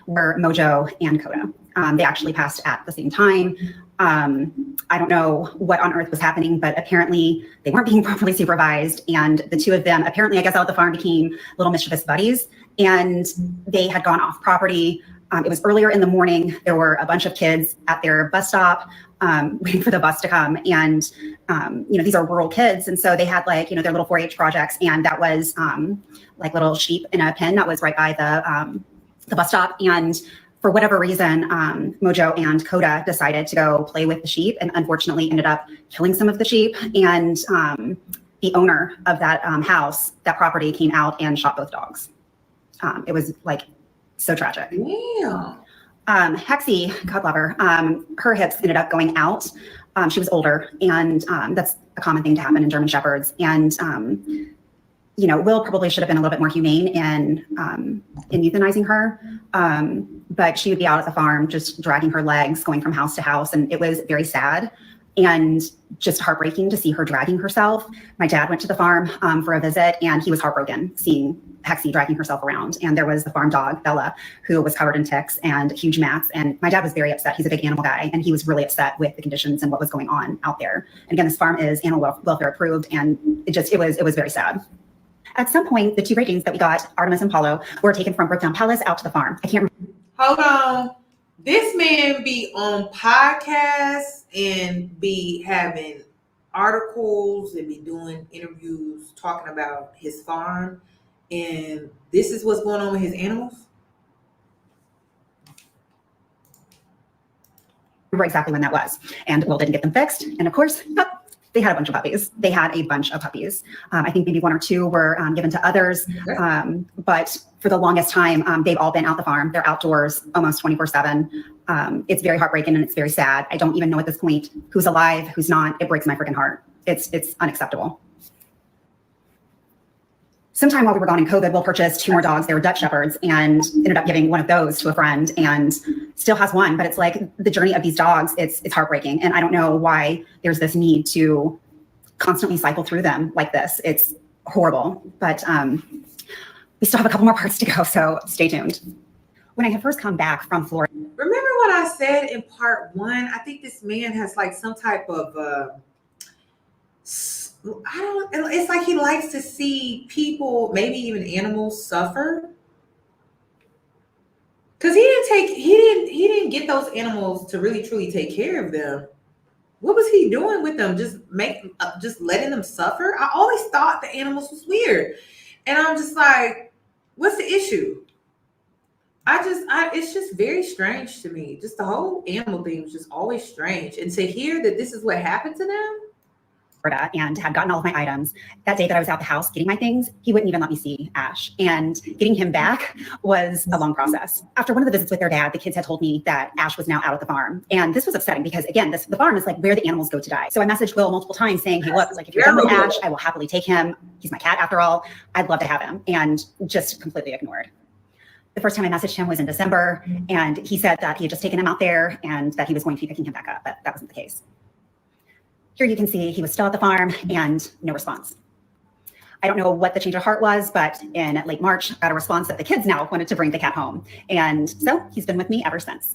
were Mojo and Coda. They actually passed at the same time. I don't know what on earth was happening, but apparently they weren't being properly supervised. And the 2 of them, apparently, I guess, out at the farm became little mischievous buddies, and they had gone off property. It was earlier in the morning. There were a bunch of kids at their bus stop waiting for the bus to come. And, these are rural kids. And so they had like, their little 4-H projects. And that was like little sheep in a pen that was right by the bus stop. And for whatever reason, Mojo and Coda decided to go play with the sheep and unfortunately ended up killing some of the sheep. And the owner of that house, that property, came out and shot both dogs. It was like so tragic. Yeah. Hexie, God love her, her hips ended up going out. She was older, and that's a common thing to happen in German Shepherds. And, Will probably should have been a little bit more humane in euthanizing her. But she would be out at the farm, just dragging her legs, going from house to house. And it was very sad and just heartbreaking to see her dragging herself. My dad went to the farm for a visit, and he was heartbroken seeing Hexie dragging herself around. And there was the farm dog, Bella, who was covered in ticks and huge mats. And my dad was very upset. He's a big animal guy, and he was really upset with the conditions and what was going on out there. And again, this farm is animal welfare approved, and it was very sad. At some point, the 2 Great Danes that we got, Artemis and Paulo, were taken from Brookdown Palace out to the farm. I can't remember. Hold on. This man be on podcasts and be having articles and be doing interviews talking about his farm, and this is what's going on with his animals. Remember exactly when that was, and Will didn't get them fixed, and of course, They had a bunch of puppies. I think maybe one or two were given to others. But for the longest time, they've all been out the farm. They're outdoors almost 24/7. It's very heartbreaking and it's very sad. I don't even know at this point who's alive, who's not. It breaks my freaking heart. It's unacceptable. Sometime while we were gone in COVID, Will purchased 2 more dogs. They were Dutch Shepherds and ended up giving one of those to a friend and still has one. But it's like the journey of these dogs, it's heartbreaking. And I don't know why there's this need to constantly cycle through them like this. It's horrible. But we still have a couple more parts to go, so stay tuned. When I had first come back from Florida. Remember what I said in part 1? I think this man has like some type of it's like he likes to see people, maybe even animals, suffer. Because he didn't get those animals to really truly take care of them. What was he doing with them? Just letting them suffer? I always thought the animals was weird. And I'm just like, what's the issue? It's just very strange to me. Just the whole animal thing was just always strange. And to hear that this is what happened to them. And had gotten all of my items. That day that I was out the house getting my things, he wouldn't even let me see Ash. And getting him back was a long process. After one of the visits with their dad, the kids had told me that Ash was now out at the farm. And this was upsetting because, again, the farm is like where the animals go to die. So I messaged Will multiple times saying, hey, look, like if you're done with Ash, I will happily take him. He's my cat after all. I'd love to have him. And just completely ignored. The first time I messaged him was in December. And he said that he had just taken him out there and that he was going to be picking him back up. But that wasn't the case. Here you can see he was still at the farm and no response. I don't know what the change of heart was, but in late March, I got a response that the kids now wanted to bring the cat home. And so he's been with me ever since.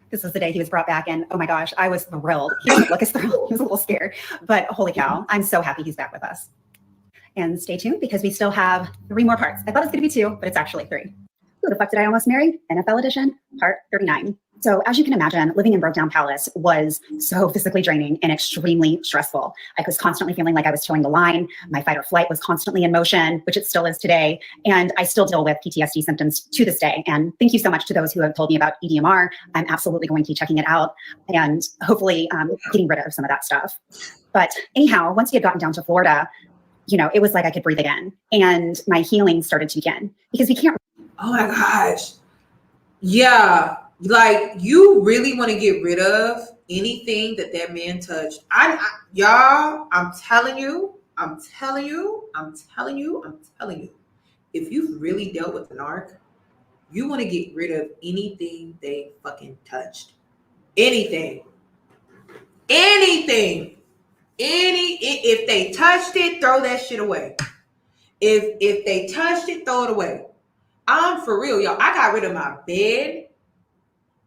This was the day he was brought back and oh my gosh, I was thrilled. He didn't look as thrilled, he was a little scared, but holy cow, I'm so happy he's back with us. And stay tuned because we still have 3 more parts. I thought it was gonna be 2, but it's actually 3. Who the fuck did I almost marry? NFL edition, part 39. So as you can imagine, living in Broke Down Palace was so physically draining and extremely stressful. I was constantly feeling like I was towing the line. My fight or flight was constantly in motion, which it still is today. And I still deal with PTSD symptoms to this day. And thank you so much to those who have told me about EDMR. I'm absolutely going to be checking it out and hopefully getting rid of some of that stuff. But anyhow, once we had gotten down to Florida, you know, it was like I could breathe again. And my healing started to begin because we can't. Oh my gosh. Yeah. Like, you really want to get rid of anything that man touched. Y'all, I'm telling you, if you've really dealt with an narc, you want to get rid of anything they fucking touched. Anything. If they touched it, throw that shit away. If they touched it, throw it away. I'm for real, y'all. I got rid of my bed.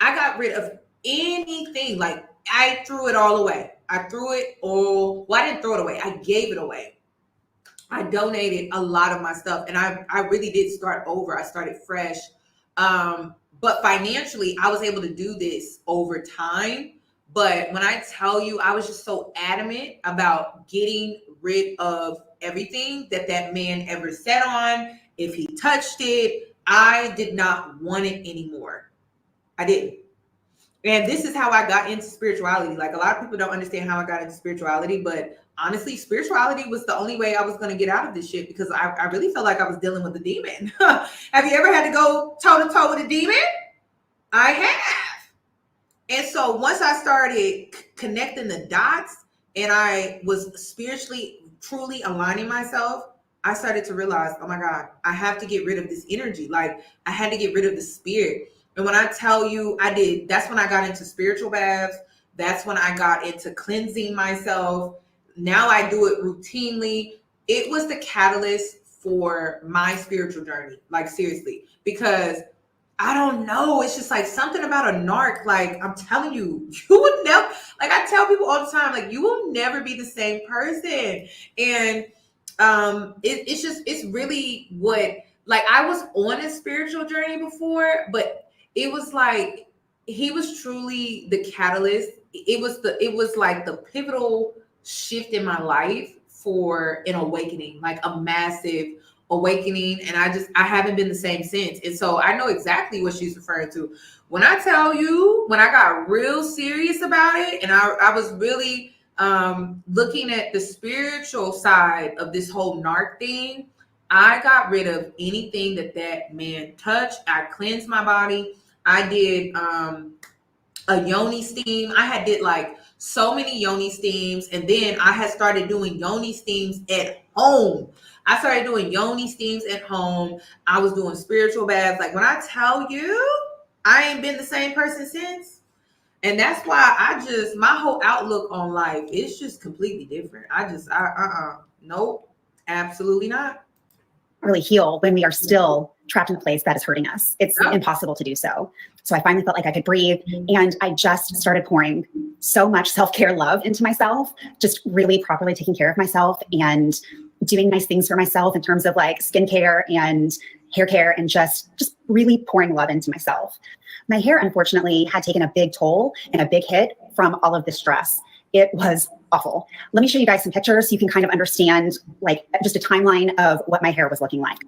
I got rid of anything. Like, I threw it all away. I didn't throw it away. I gave it away. I donated a lot of my stuff and I really did start over. I started fresh. But financially, I was able to do this over time. But when I tell you, I was just so adamant about getting rid of everything that man ever sat on. If he touched it, I did not want it anymore. I didn't. And this is how I got into spirituality. Like, a lot of people don't understand how I got into spirituality, but honestly, spirituality was the only way I was going to get out of this shit because I really felt like I was dealing with a demon. Have you ever had to go toe to toe with a demon? I have. And so once I started connecting the dots and I was spiritually truly aligning myself, I started to realize, oh my God, I have to get rid of this energy. Like, I had to get rid of the spirit. And when I tell you that's when I got into spiritual baths. That's when I got into cleansing myself. Now I do it routinely. It was the catalyst for my spiritual journey. Like, seriously, because I don't know. It's just like something about a narc. Like, I'm telling you, you would never, like I tell people all the time, like, you will never be the same person. And it's really what, like, I was on a spiritual journey before, but it was like he was truly the catalyst. It was like the pivotal shift in my life for an awakening, like a massive awakening. And I haven't been the same since. And so I know exactly what she's referring to. When I tell you, when I got real serious about it and I was really Looking at the spiritual side of this whole narc thing, I got rid of anything that man touched. I cleansed my body. I did a Yoni steam. I had did like so many Yoni steams, and then I had started doing Yoni steams at home. I started doing Yoni steams at home. I was doing spiritual baths. Like when I tell you, I ain't been the same person since. And that's why my whole outlook on life is just completely different. Nope, absolutely not. Really heal when we are still trapped in a place that is hurting us. It's impossible to do so. So I finally felt like I could breathe, and I just started pouring so much self-care love into myself, just really properly taking care of myself and doing nice things for myself in terms of like skincare and hair care, and just really pouring love into myself. My hair, unfortunately, had taken a big toll and a big hit from all of the stress. It was awful. Let me show you guys some pictures so you can kind of understand like just a timeline of what my hair was looking like.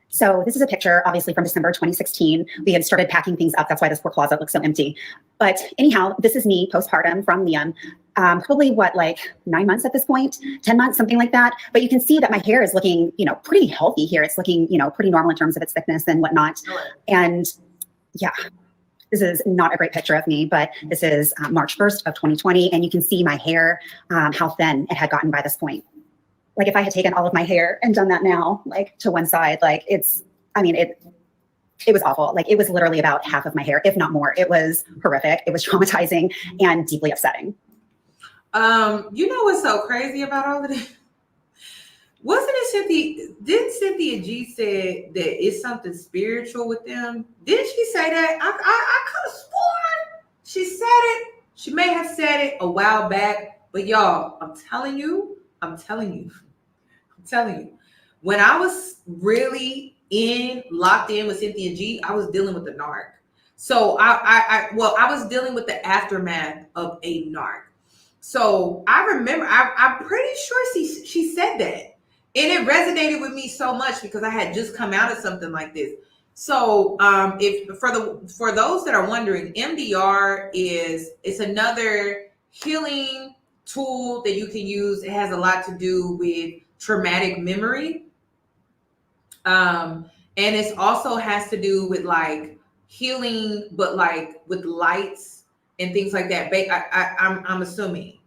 So this is a picture, obviously, from December 2016. We had started packing things up. That's why this poor closet looks so empty. But anyhow, this is me postpartum from Liam. Probably like 9 months at this point, 10 months, something like that. But you can see that my hair is looking, pretty healthy here. It's looking, pretty normal in terms of its thickness and whatnot. And yeah, this is not a great picture of me, but this is March 1st of 2020. And you can see my hair, how thin it had gotten by this point. Like if I had taken all of my hair and done that now, like to one side, like it was awful. Like it was literally about half of my hair, if not more. It was horrific. It was traumatizing and deeply upsetting. You know what's so crazy about all of this? Wasn't it didn't Cynthia G said that it's something spiritual with them? Didn't she say that? I could have sworn she said it. She may have said it a while back, but y'all, I'm telling you, when I was really locked in with Cynthia G, I was dealing with the narc. So I was dealing with the aftermath of a narc. So I remember, I'm pretty sure she said that. And it resonated with me so much because I had just come out of something like this. So for those that are wondering, MDR it's another healing tool that you can use. It has a lot to do with traumatic memory. And it also has to do with like healing, but like with lights and things like that. I'm assuming.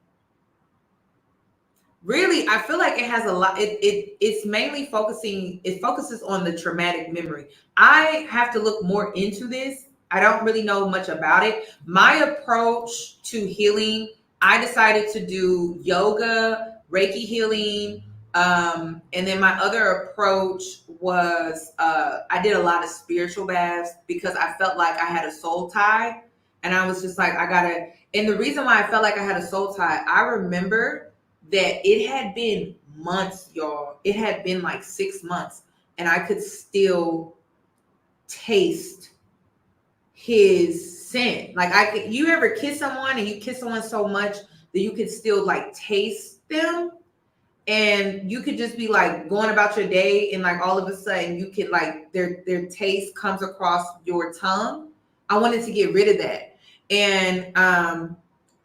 Really, I feel like it has a lot. It's mainly it focuses on the traumatic memory. I have to look more into this. I don't really know much about it. My approach to healing, I decided to do yoga, Reiki healing, and then my other approach was I did a lot of spiritual baths because I felt like I had a soul tie, and I was just like, and the reason why I felt like I had a soul tie, I remember that it had been months, y'all. It had been like 6 months, and I could still taste his scent. Like you ever kiss someone and you kiss someone so much that you could still like taste them, and you could just be like going about your day, and like all of a sudden you could like their taste comes across your tongue. I wanted to get rid of that. And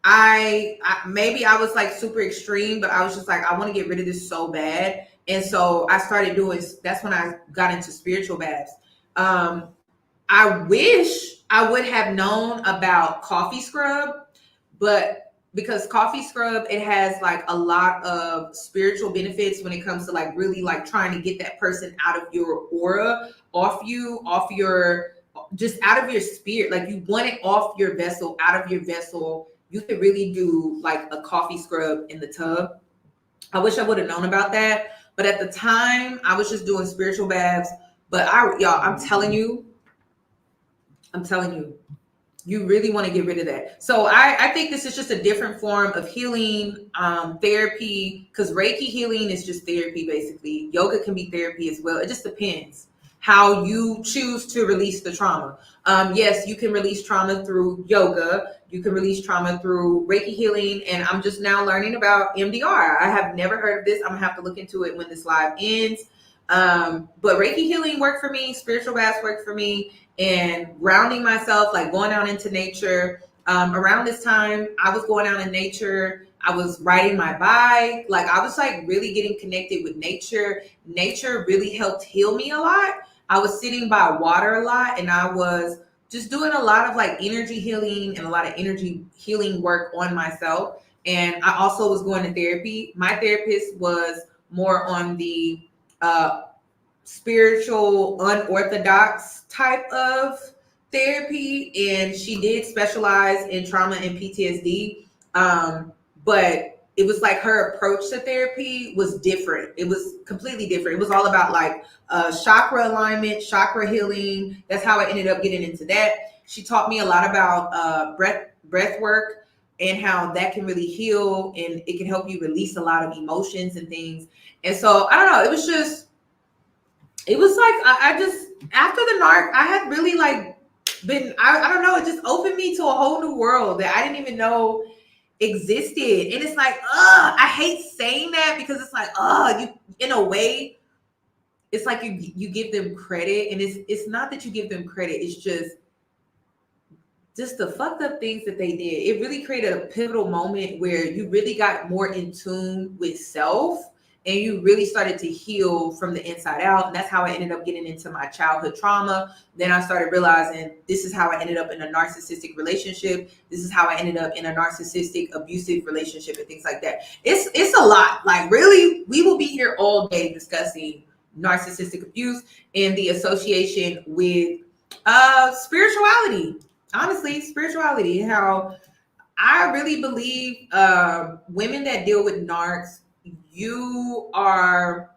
I maybe I was like super extreme, but I was just like, I want to get rid of this so bad. And so I started that's when I got into spiritual baths. I wish I would have known about coffee scrub, but because coffee scrub, it has like a lot of spiritual benefits when it comes to like really like trying to get that person out of your aura, just out of your spirit. Like you want it off your vessel, out of your vessel. You could really do like a coffee scrub in the tub. I wish I would have known about that. But at the time, I was just doing spiritual baths. But I'm telling you, you really want to get rid of that. So I think this is just a different form of healing, therapy, because Reiki healing is just therapy, basically. Yoga can be therapy as well. It just depends how you choose to release the trauma. Yes, you can release trauma through yoga. You can release trauma through Reiki healing. And I'm just now learning about MDR. I have never heard of this. I'm gonna have to look into it when this live ends. But Reiki healing worked for me. Spiritual baths worked for me. And grounding myself, like going out into nature. Around this time, I was going out in nature. I was riding my bike. Like, I was like really getting connected with nature. Nature really helped heal me a lot. I was sitting by water a lot, and I was just doing a lot of like energy healing and a lot of energy healing work on myself. And I also was going to therapy. My therapist was more on the spiritual, unorthodox type of therapy, and she did specialize in trauma and PTSD. But it was like her approach to therapy was different. It was completely different. It was all about like chakra alignment, chakra healing. That's how I ended up getting into that. She taught me a lot about breath work and how that can really heal, and it can help you release a lot of emotions and things. And so I don't know, it was like I just, after the narc, I had really like been, I don't know, it just opened me to a whole new world that I didn't even know existed. And it's like, I hate saying that, because it's like, you, in a way, it's like you give them credit, and it's not that you give them credit, it's just the fucked up things that they did. It really created a pivotal moment where you really got more in tune with self, and you really started to heal from the inside out. And that's how I ended up getting into my childhood trauma. Then I started realizing this is how I ended up in a narcissistic relationship. This is how I ended up in a narcissistic abusive relationship and things like that. It's a lot. Like, really, we will be here all day discussing narcissistic abuse and the association with spirituality. Honestly, spirituality, how I really believe women that deal with narcs, you're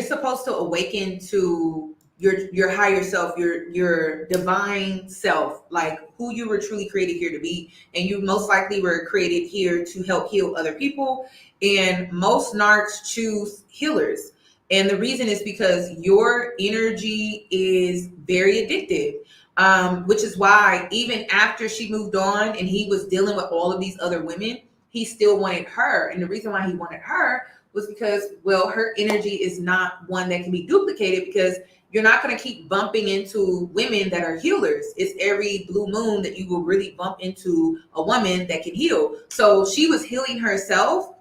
supposed to awaken to your higher self, your divine self, like who you were truly created here to be. And you most likely were created here to help heal other people. And most narcs choose healers. And the reason is because your energy is very addictive. Which is why even after she moved on and he was dealing with all of these other women, he still wanted her. And the reason why he wanted her was because, well, her energy is not one that can be duplicated, because you're not going to keep bumping into women that are healers. It's every blue moon that you will really bump into a woman that can heal. So she was healing herself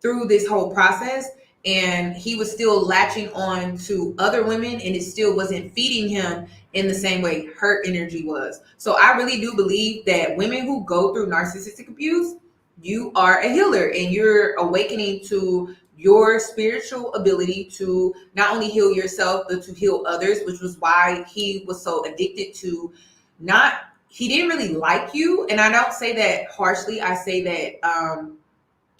through this whole process, and he was still latching on to other women, and it still wasn't feeding him in the same way her energy was. So I really do believe that women who go through narcissistic abuse, you are a healer, and you're awakening to your spiritual ability to not only heal yourself, but to heal others, which was why he was so addicted to he didn't really like you. And I don't say that harshly. I say that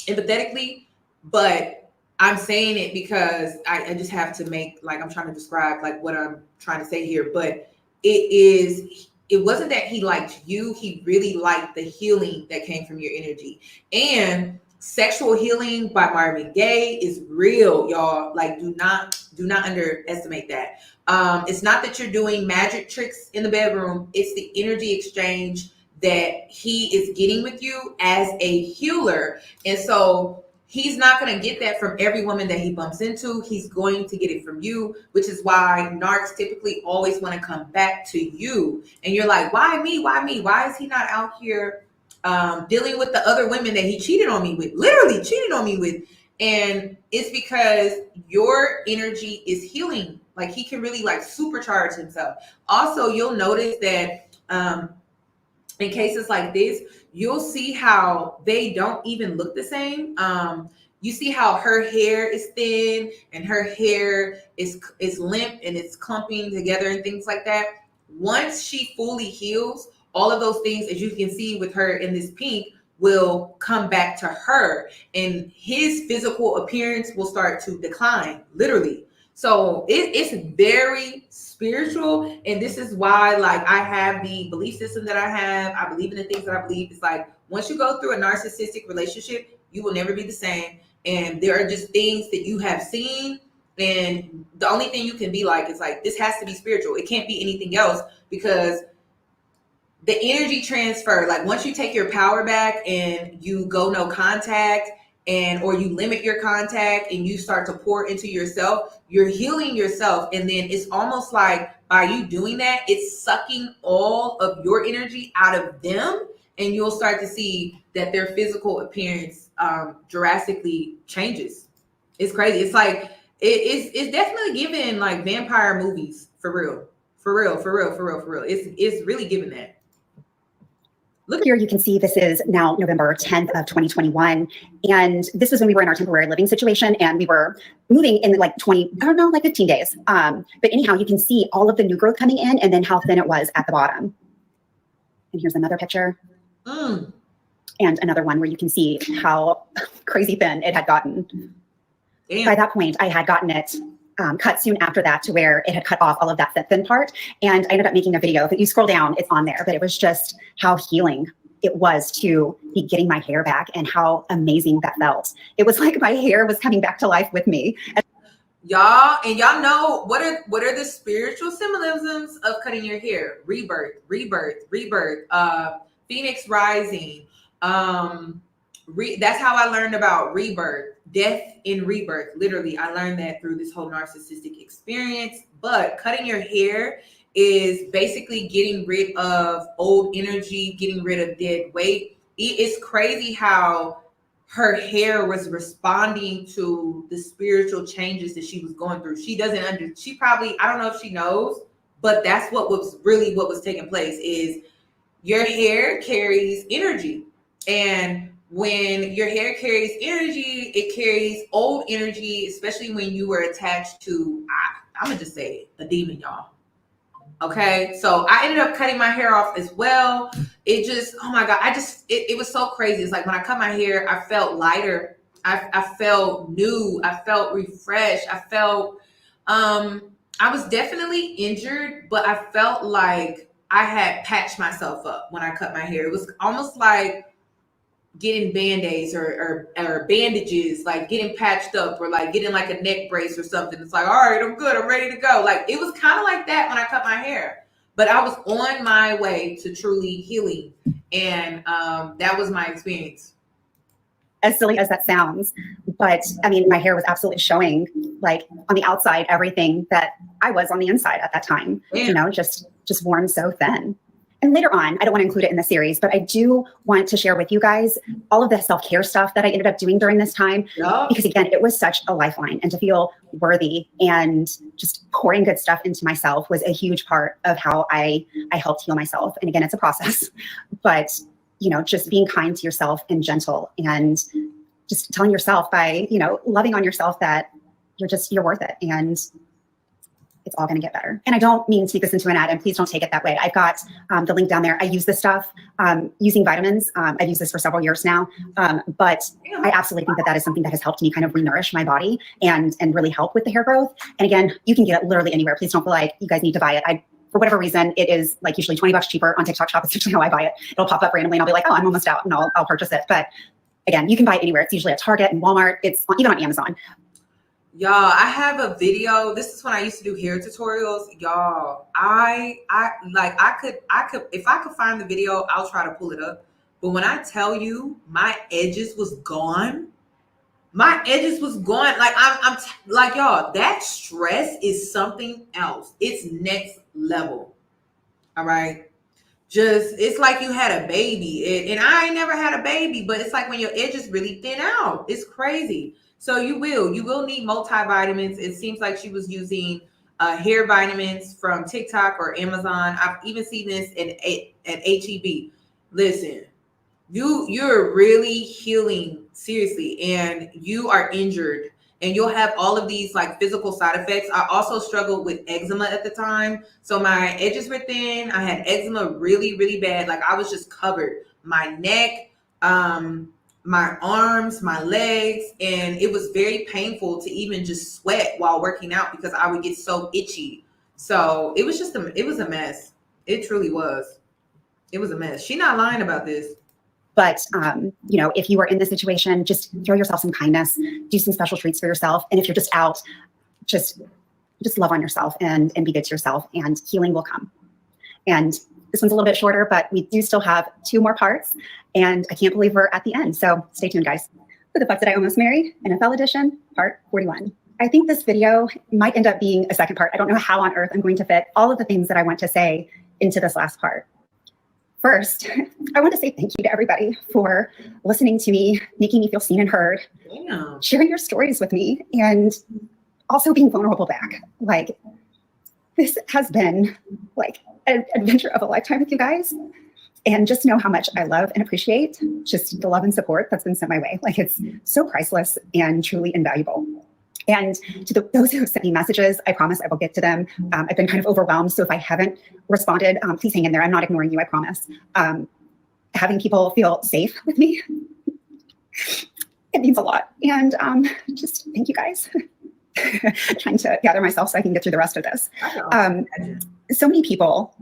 empathetically, but I'm saying it because I just have to make, like, I'm trying to describe like what I'm trying to say here, but it wasn't that he liked you. He really liked the healing that came from your energy. And sexual healing by Marvin Gaye is real, y'all. Like, do not underestimate that. It's not that you're doing magic tricks in the bedroom. It's the energy exchange that he is getting with you as a healer. And so he's not going to get that from every woman that he bumps into. He's going to get it from you, which is why narcs typically always want to come back to you. And you're like, why me? Why me? Why is he not out here dealing with the other women that he cheated on me with? Literally cheated on me with. And it's because your energy is healing. Like, he can really like supercharge himself. Also, you'll notice that in cases like this, you'll see how they don't even look the same. You see how her hair is thin and her hair is limp and it's clumping together and things like that. Once she fully heals, all of those things, as you can see with her in this pink, will come back to her, and his physical appearance will start to decline, literally. So it's very spiritual, and this is why, like, I have the belief system that I have. I believe in the things that I believe. It's like, once you go through a narcissistic relationship, you will never be the same. And there are just things that you have seen, and the only thing you can be like is like, this has to be spiritual. It can't be anything else, because the energy transfer, like, once you take your power back and you go no contact, or you limit your contact and you start to pour into yourself, you're healing yourself. And then it's almost like, by you doing that, it's sucking all of your energy out of them and you'll start to see that their physical appearance drastically changes. It's crazy. It's like it's definitely giving like vampire movies for real. It's really giving that. Look here, you can see this is now November 10th of 2021. And this was when we were in our temporary living situation and we were moving in like 15 days. But anyhow, you can see all of the new growth coming in and then how thin it was at the bottom. And here's another picture. And another one where you can see how crazy thin it had gotten. Damn. By that point, I had gotten it cut soon after that to where it had cut off all of that thin part. And I ended up making a video. If you scroll down, it's on there. But it was just how healing it was to be getting my hair back and how amazing that felt. It was like my hair was coming back to life with me. Y'all know what are the spiritual symbolisms of cutting your hair? Rebirth, Phoenix rising. That's how I learned about rebirth, death in rebirth. Literally, I learned that through this whole narcissistic experience. But cutting your hair is basically getting rid of old energy, getting rid of dead weight. It's crazy how her hair was responding to the spiritual changes that she was going through. She probably, I don't know if she knows, but that's what was taking place. Is your hair carries energy, and when your hair carries energy, it carries old energy, especially when you were attached to, I'm gonna just say it, a demon, y'all. Okay, so I ended up cutting my hair off as well. It just, oh my God, it was so crazy. It's like when I cut my hair, I felt lighter. I felt new. I felt refreshed. I felt, I was definitely injured, but I felt like I had patched myself up when I cut my hair. It was almost like getting band-aids or bandages, like getting patched up, or like getting like a neck brace or something. It's like, all right, I'm good, I'm ready to go. Like it was kind of like that when I cut my hair, but I was on my way to truly healing. And that was my experience. As silly as that sounds, but I mean, my hair was absolutely showing, like on the outside, everything that I was on the inside at that time. Yeah. You know, just worn so thin. And later on, I don't want to include it in the series, but I do want to share with you guys all of the self-care stuff that I ended up doing during this time. Yeah. Because again, it was such a lifeline, and to feel worthy and just pouring good stuff into myself was a huge part of how I helped heal myself. And again, it's a process, but you know, just being kind to yourself and gentle, and just telling yourself by, you know, loving on yourself that you're worth it, and it's all going to get better. And I don't mean to take this into an ad, and please don't take it that way. I've got the link down there. I use this stuff using vitamins. I've used this for several years now, but I absolutely think that is something that has helped me kind of re-nourish my body and really help with the hair growth. And again, you can get it literally anywhere. Please don't feel like you guys need to buy it. For whatever reason, it is like usually $20 cheaper on TikTok Shop. It's usually how I buy it. It'll pop up randomly and I'll be like, oh, I'm almost out, and I'll purchase it. But again, you can buy it anywhere. It's usually at Target and Walmart. It's even on Amazon. Y'all, I have a video. This is when I used to do hair tutorials. Y'all, I could, if I could find the video, I'll try to pull it up. But when I tell you my edges was gone, like I'm like, y'all, that stress is something else. It's next level. All right. It's like you had a baby, and I ain't never had a baby, but it's like when your edges really thin out, it's crazy. So you will need multivitamins. It seems like she was using hair vitamins from TikTok or Amazon. I've even seen this at HEB. Listen, you're really healing seriously, and you are injured, and you'll have all of these like physical side effects. I also struggled with eczema at the time. So my edges were thin. I had eczema really, really bad. Like I was just covered. My neck, my arms, my legs, and it was very painful to even just sweat while working out because I would get so itchy. So it was it was a mess. It truly was. It was a mess. She's not lying about this. But, you know, if you are in this situation, just throw yourself some kindness, do some special treats for yourself. And if you're just out, just love on yourself and be good to yourself, and healing will come. And this one's a little bit shorter, but we do still have 2 more parts, and I can't believe we're at the end. So stay tuned, guys. Who the fuck did I almost marry? NFL edition, part 41. I think this video might end up being a second part. I don't know how on earth I'm going to fit all of the things that I want to say into this last part. First, I want to say thank you to everybody for listening to me, making me feel seen and heard, sharing your stories with me, and also being vulnerable back. Like, this has been like an adventure of a lifetime with you guys. And just know how much I love and appreciate just the love and support that's been sent my way. Like, it's so priceless and truly invaluable. And to those who have sent me messages, I promise I will get to them. I've been kind of overwhelmed. So if I haven't responded, please hang in there. I'm not ignoring you, I promise. Having people feel safe with me, it means a lot. And just thank you guys. Trying to gather myself so I can get through the rest of this. So many people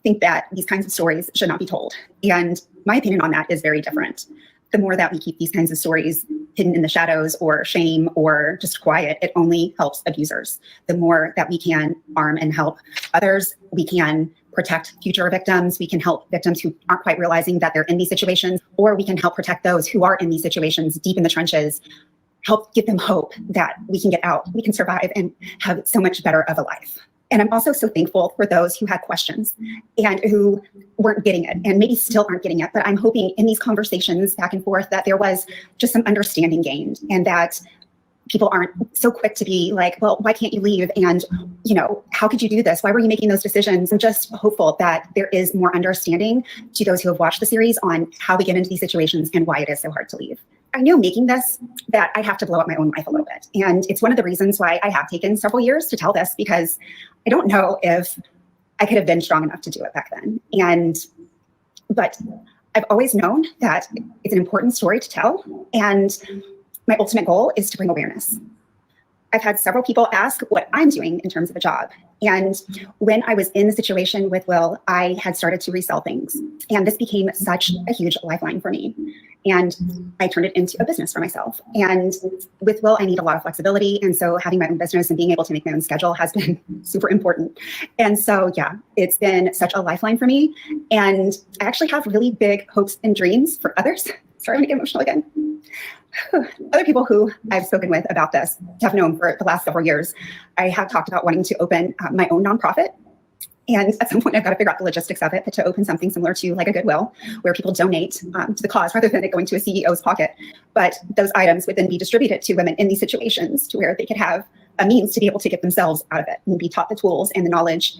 think that these kinds of stories should not be told. And my opinion on that is very different. The more that we keep these kinds of stories hidden in the shadows or shame or just quiet, it only helps abusers. The more that we can arm and help others, we can protect future victims. We can help victims who aren't quite realizing that they're in these situations, or we can help protect those who are in these situations deep in the trenches, help give them hope that we can get out, we can survive and have so much better of a life. And I'm also so thankful for those who had questions and who weren't getting it and maybe still aren't getting it. But I'm hoping in these conversations back and forth that there was just some understanding gained, and that people aren't so quick to be like, well, why can't you leave? And, you know, how could you do this? Why were you making those decisions? I'm just hopeful that there is more understanding to those who have watched the series on how we get into these situations and why it is so hard to leave. I knew making this that I'd have to blow up my own life a little bit. And it's one of the reasons why I have taken several years to tell this, because I don't know if I could have been strong enough to do it back then. But I've always known that it's an important story to tell. And my ultimate goal is to bring awareness. I've had several people ask what I'm doing in terms of a job. And when I was in the situation with Will, I had started to resell things. And this became such a huge lifeline for me. And I turned it into a business for myself. And with Will, I need a lot of flexibility. And so having my own business and being able to make my own schedule has been super important. And so, yeah, it's been such a lifeline for me. And I actually have really big hopes and dreams for others. Sorry, I'm gonna get emotional again. Other people who I've spoken with about this have known for the last several years. I have talked about wanting to open my own nonprofit. And at some point, I've got to figure out the logistics of it, but to open something similar to like a Goodwill, where people donate to the cause rather than it going to a CEO's pocket. But those items would then be distributed to women in these situations to where they could have a means to be able to get themselves out of it and be taught the tools and the knowledge.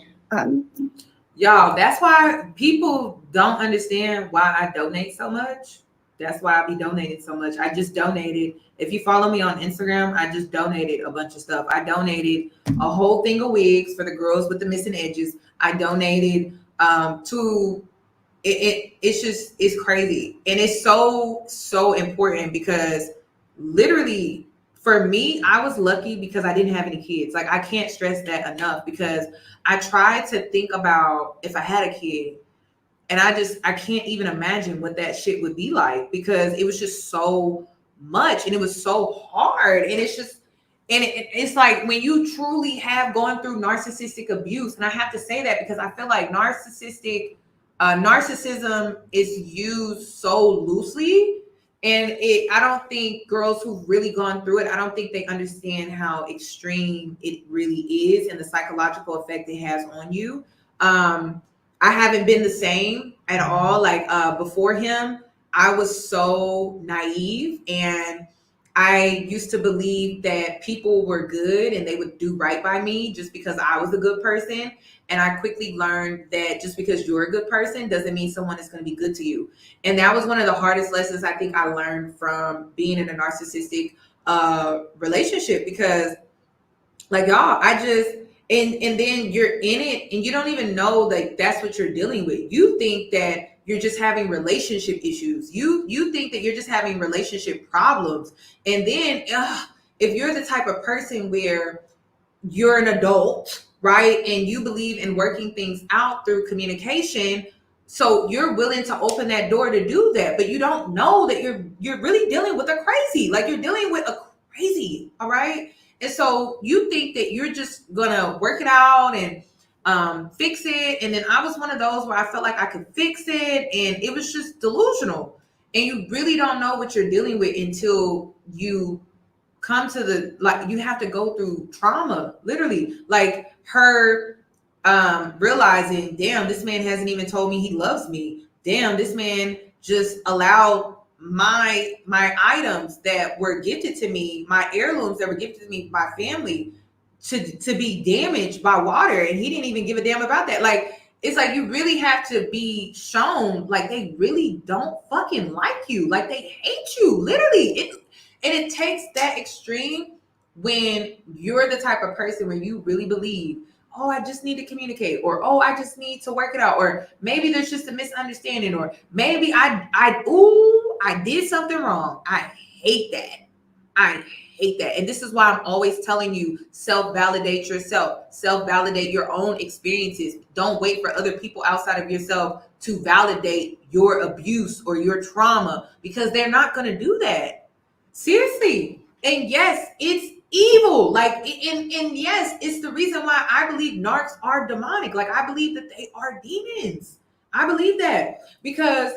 Y'all, that's why people don't understand why I donate so much. That's why I be donating so much. I just donated. If you follow me on Instagram, I just donated a bunch of stuff. I donated a whole thing of wigs for the girls with the missing edges. I donated it's crazy. And it's so important, because literally for me, I was lucky because I didn't have any kids. Like, I can't stress that enough, because I tried to think about if I had a kid, and I can't even imagine what that shit would be like, because it was just so much and it was so hard. And it's just, and it's like when you truly have gone through narcissistic abuse, and I have to say that because I feel like narcissism is used so loosely. And I don't think girls who've really gone through it, I don't think they understand how extreme it really is and the psychological effect it has on you. I haven't been the same at all. Like before him, I was so naive, and I used to believe that people were good and they would do right by me just because I was a good person. And I quickly learned that just because you're a good person doesn't mean someone is going to be good to you. And that was one of the hardest lessons I think I learned from being in a narcissistic relationship, because like, y'all, and then you're in it and you don't even know that that's what you're dealing with. You think that you're just having relationship issues. You think that you're just having relationship problems. And then if you're the type of person where you're an adult, right, and you believe in working things out through communication, so you're willing to open that door to do that, but you don't know that you're really dealing with a crazy. Like, you're dealing with a crazy, all right? And so you think that you're just gonna work it out and fix it. And then I was one of those where I felt like I could fix it, and it was just delusional. And you really don't know what you're dealing with until you come to you have to go through trauma, literally. Like her realizing, damn, this man hasn't even told me he loves me. damn, this man just allowed my items that were gifted to me, my heirlooms that were gifted to me by family, to be damaged by water, and he didn't even give a damn about that. Like, it's like you really have to be shown like they really don't fucking like you, like they hate you, literally. And it takes that extreme when you're the type of person where you really believe, oh, I just need to communicate, or oh, I just need to work it out, or maybe there's just a misunderstanding, or maybe I did something wrong. I hate that. I hate that. And this is why I'm always telling you, self-validate yourself, self-validate your own experiences. Don't wait for other people outside of yourself to validate your abuse or your trauma, because they're not going to do that. Seriously. And yes, it's evil. Like, and yes, it's the reason why I believe narcs are demonic. Like, I believe that they are demons. I believe that because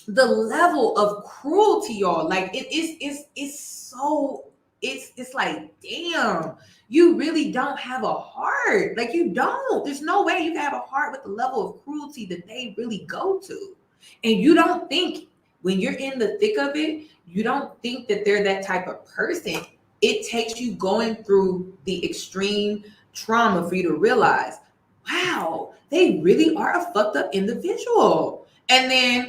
the level of cruelty, y'all, like it's so, it's like, damn, you really don't have a heart. Like, you don't. There's no way you can have a heart with the level of cruelty that they really go to. And you don't think, when you're in the thick of it, you don't think that they're that type of person. It takes you going through the extreme trauma for you to realize, wow, they really are a fucked up individual. And then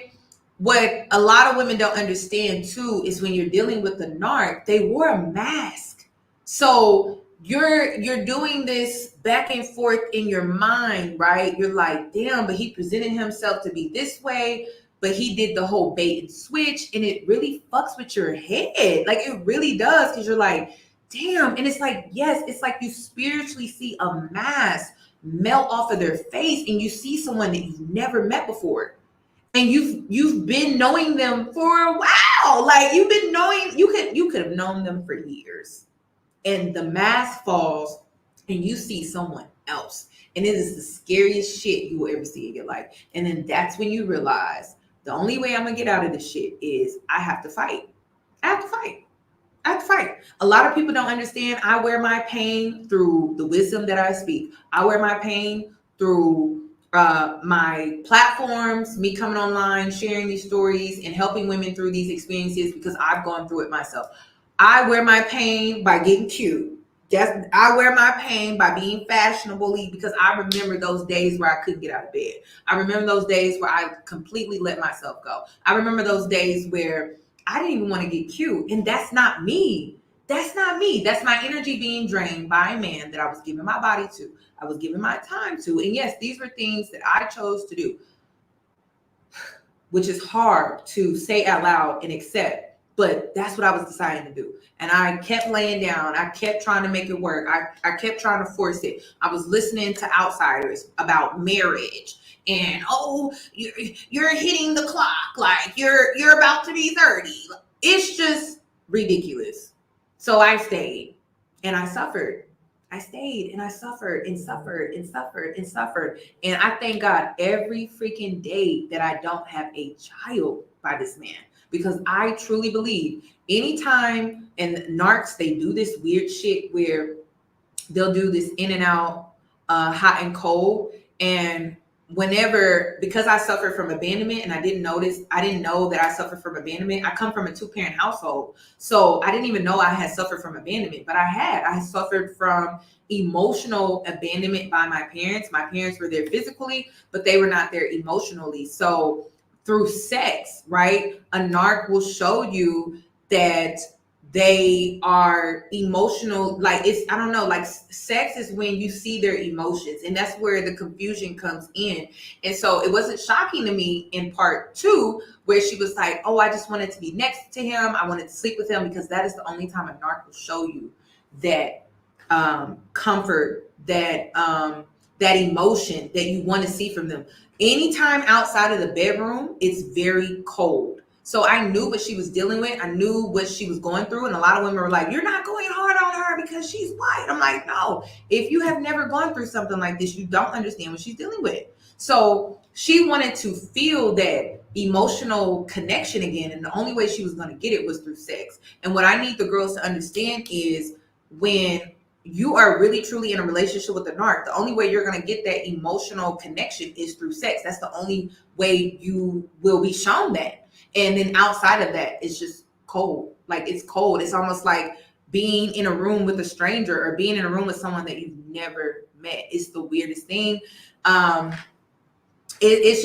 what a lot of women don't understand too is when you're dealing with the narc, they wore a mask. So you're doing this back and forth in your mind, right? You're like, damn, but he presented himself to be this way, but he did the whole bait and switch, and it really fucks with your head. Like, it really does, because you're like, damn. And it's like, yes, it's like you spiritually see a mask melt off of their face, and you see someone that you've never met before. And you've been knowing them for a while. Like, you've been knowing, you could have known them for years. And the mask falls and you see someone else. And it is the scariest shit you will ever see in your life. And then that's when you realize, the only way I'm gonna get out of this shit is I have to fight. I have to fight. A lot of people don't understand. I wear my pain through the wisdom that I speak. I wear my pain through my platforms, me coming online, sharing these stories, and helping women through these experiences, because I've gone through it myself. I wear my pain by getting cute. I wear my pain by being fashionably, because I remember those days where I couldn't get out of bed. I remember those days where I completely let myself go. I remember those days where I didn't even want to get cute. And that's not me. That's not me. That's my energy being drained by a man that I was giving my body to. I was giving my time to. And yes, these were things that I chose to do, which is hard to say out loud and accept. But that's what I was deciding to do. And I kept laying down. I kept trying to make it work. I kept trying to force it. I was listening to outsiders about marriage. And, oh, you're hitting the clock. Like, you're about to be 30. It's just ridiculous. So I stayed and I suffered. I stayed and I suffered and suffered and suffered and suffered. And I thank God every freaking day that I don't have a child by this man. Because I truly believe anytime, and narcs, they do this weird shit where they'll do this in and out, hot and cold. And whenever, because I suffered from abandonment and I didn't know that I suffered from abandonment. I come from a 2-parent household. So I didn't even know I had suffered from abandonment, but I suffered from emotional abandonment by my parents. My parents were there physically, but they were not there emotionally. So through sex, right? A narc will show you that they are emotional. Like, it's, I don't know, like, sex is when you see their emotions, and that's where the confusion comes in. And so it wasn't shocking to me in part 2, where she was like, oh, I just wanted to be next to him. I wanted to sleep with him, because that is the only time a narc will show you that comfort, that emotion that you want to see from them. Anytime outside of the bedroom, it's very cold. So I knew what she was dealing with. I knew what she was going through. And a lot of women were like, you're not going hard on her because she's white. I'm like, no, if you have never gone through something like this, you don't understand what she's dealing with. So she wanted to feel that emotional connection again. And the only way she was going to get it was through sex. And what I need the girls to understand is, when you are really truly in a relationship with a narc, the only way you're going to get that emotional connection is through sex. That's the only way you will be shown that. And then outside of that, it's just cold. Like, it's cold. It's almost like being in a room with a stranger or being in a room with someone that you've never met. It's the weirdest thing. It's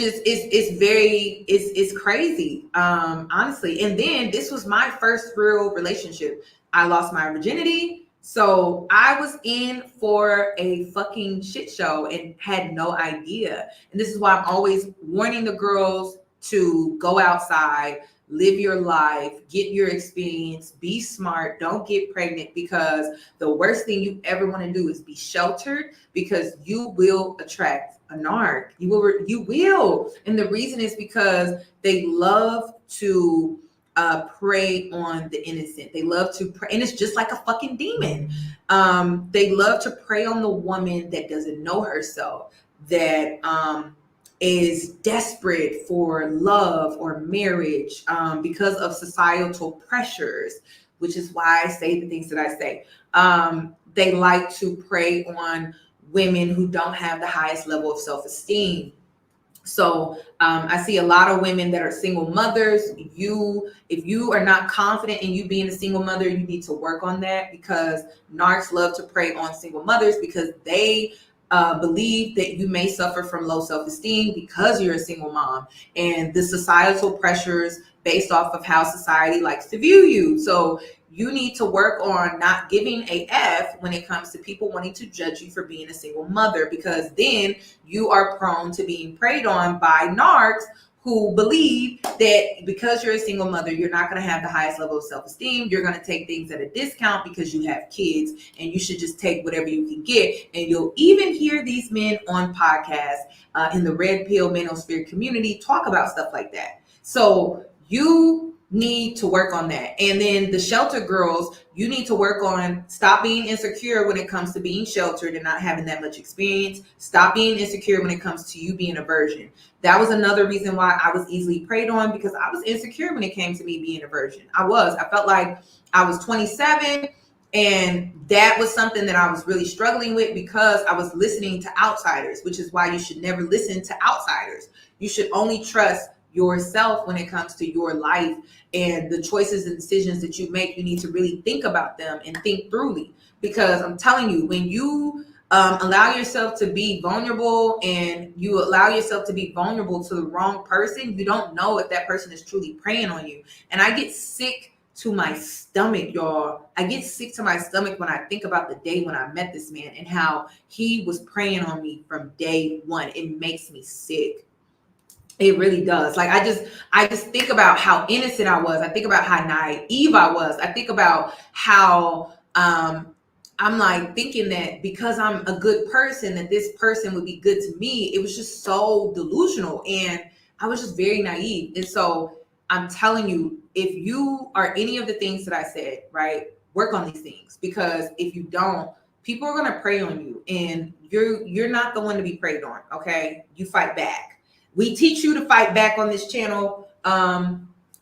crazy, honestly. And then this was my first real relationship. I lost my virginity, so I was in for a fucking shit show and had no idea. And this is why I'm always warning the girls to go outside, live your life, get your experience, be smart, don't get pregnant, because the worst thing you ever want to do is be sheltered, because you will attract a narc. You will. And the reason is because they love to prey on the innocent. They love to prey, and it's just like a fucking demon. They love to prey on the woman that doesn't know herself, that is desperate for love or marriage because of societal pressures, which is why I say the things that I say. They like to prey on women who don't have the highest level of self-esteem. So I see a lot of women that are single mothers. If you are not confident in you being a single mother, you need to work on that, because narcs love to prey on single mothers because they believe that you may suffer from low self-esteem because you're a single mom, and the societal pressures based off of how society likes to view you. So you need to work on not giving a F when it comes to people wanting to judge you for being a single mother, because then you are prone to being preyed on by narcs who believe that because you're a single mother, you're not going to have the highest level of self-esteem. You're going to take things at a discount because you have kids, and you should just take whatever you can get. And you'll even hear these men on podcasts in the red pill manosphere community talk about stuff like that. So you need to work on that. And then the shelter girls, you need to work on stop being insecure when it comes to being sheltered and not having that much experience. Stop being insecure when it comes to you being a virgin. That was another reason why I was easily preyed on, because I was insecure when it came to me being a virgin. I felt like I was 27, and that was something that I was really struggling with because I was listening to outsiders, which is why you should never listen to outsiders. You should only trust yourself when it comes to your life, and the choices and decisions that you make. You need to really think about them and think thoroughly, because I'm telling you, when you allow yourself to be vulnerable, and you allow yourself to be vulnerable to the wrong person, you don't know if that person is truly preying on you. And I get sick to my stomach, y'all. I get sick to my stomach when I think about the day when I met this man and how he was preying on me from day one. It makes me sick. It really does. Like, I just think about how innocent I was. I think about how naive I was. I think about how I'm like thinking that because I'm a good person, that this person would be good to me. It was just so delusional, and I was just very naive. And so I'm telling you, if you are any of the things that I said, right, work on these things, because if you don't, people are going to prey on you, and you're not the one to be preyed on. Okay, you fight back. We teach you to fight back on this channel.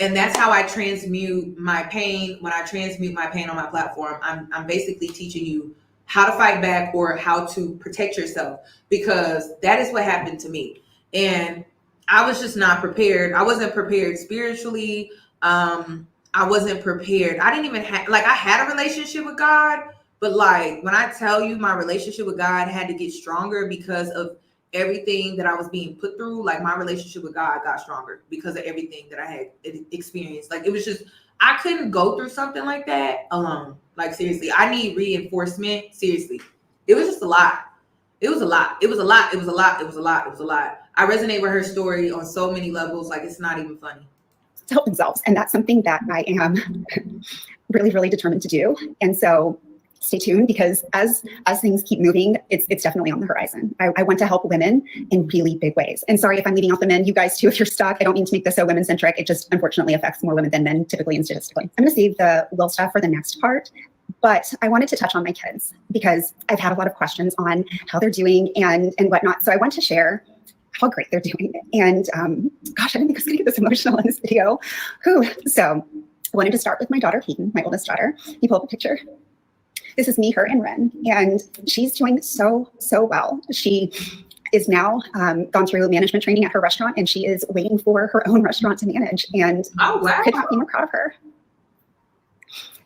And that's how I transmute my pain. When I transmute my pain on my platform, I'm basically teaching you how to fight back or how to protect yourself, because that is what happened to me. And I was just not prepared. I wasn't prepared spiritually. I wasn't prepared. I didn't even have, like, I had a relationship with God, but like, when I tell you my relationship with God had to get stronger because of everything that I was being put through. Like, my relationship with God got stronger because of everything that I had experienced. Like, it was just, I couldn't go through something like that alone. Like, seriously, I need reinforcement. Seriously. It was just a lot. It was a lot. It was a lot. It was a lot. It was a lot. It was a lot. I resonate with her story on so many levels. Like, it's not even funny. To help themselves. And that's something that I am really, really determined to do. And so stay tuned, because as things keep moving, it's definitely on the horizon. I want to help women in really big ways. And sorry if I'm leaving off the men, you guys too, if you're stuck. I don't mean to make this so women centric. It just unfortunately affects more women than men typically and statistically. I'm going to save the will stuff for the next part, but I wanted to touch on my kids because I've had a lot of questions on how they're doing and whatnot. So I want to share how great they're doing. And gosh, I didn't think I was going to get this emotional in this video. So I wanted to start with my daughter, Keaton, my oldest daughter. You pull up a picture. This is me, her, and Ren, and she's doing so well. She is now gone through management training at her restaurant, and she is waiting for her own restaurant to manage, and Oh, wow. could not be more proud of her.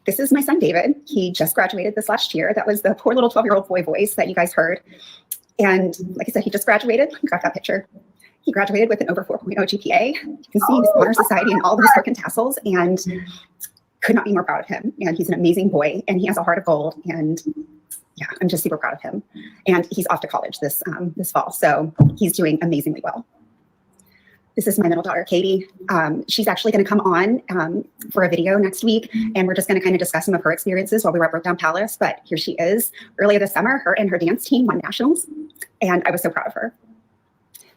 This is my son, David. He just graduated this last year. That was the poor little 12-year-old boy voice that you guys heard. And like I said, he just graduated. Grab that picture. He graduated with an over 4.0 GPA. You can see he's Honor Society and all those work and tassels, and could not be more proud of him. And he's an amazing boy, and he has a heart of gold. And yeah, I'm just super proud of him. And he's off to college this fall, so he's doing amazingly well. This is my middle daughter, Katie. She's actually going to come on for a video next week, and we're just going to kind of discuss some of her experiences while we were at Brokedown Palace. But here she is. Earlier this summer, her and her dance team won nationals, and I was so proud of her.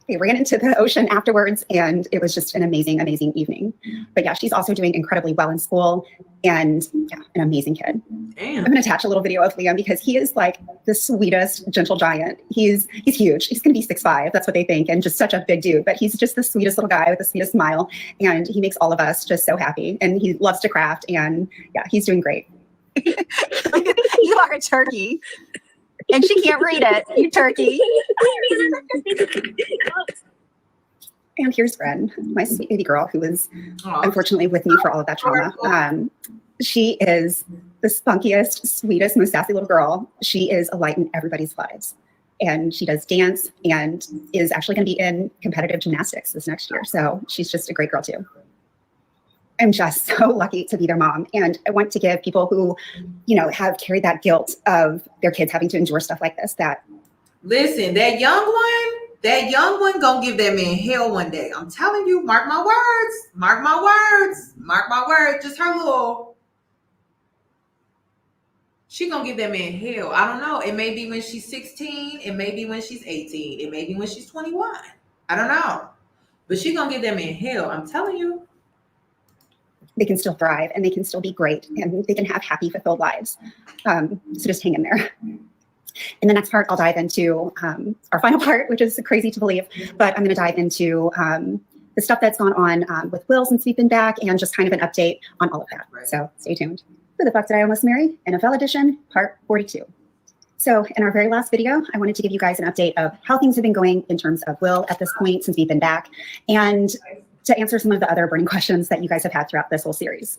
We ran into the ocean afterwards, and it was just an amazing, amazing evening. But yeah, she's also doing incredibly well in school, and yeah, an amazing kid. Damn. I'm going to attach a little video of Liam because he is like the sweetest, gentle giant. He's huge. He's going to be 6'5". That's what they think, and just such a big dude. But he's just the sweetest little guy with the sweetest smile, and he makes all of us just so happy. And he loves to craft, and yeah, he's doing great. You are a turkey. And she can't read it, you turkey. And here's Ren, my sweet baby girl, who is unfortunately with me for all of that trauma. She is the spunkiest, sweetest, most sassy little girl. She is a light in everybody's lives. And she does dance and is actually going to be in competitive gymnastics this next year. So she's just a great girl too. I'm just so lucky to be their mom. And I want to give people who, you know, have carried that guilt of their kids having to endure stuff like this, that Listen, that young one gonna give that man hell one day. I'm telling you, mark my words, mark my words, mark my words. Just her little, she gonna give that man hell. I don't know. It may be when she's 16. It may be when she's 18. It may be when she's 21. I don't know. But she gonna give that man hell. I'm telling you. they can still thrive and they can still be great and they can have happy, fulfilled lives. So just hang in there. In the next part, I'll dive into our final part, which is crazy to believe, but I'm going to dive into the stuff that's gone on with Will since we've been back and just kind of an update on all of that. Right. So stay tuned. Who the fuck did I almost marry? NFL edition, part 42. So in our very last video, I wanted to give you guys an update of how things have been going in terms of Will at this point since we've been back, and to answer some of the other burning questions that you guys have had throughout this whole series.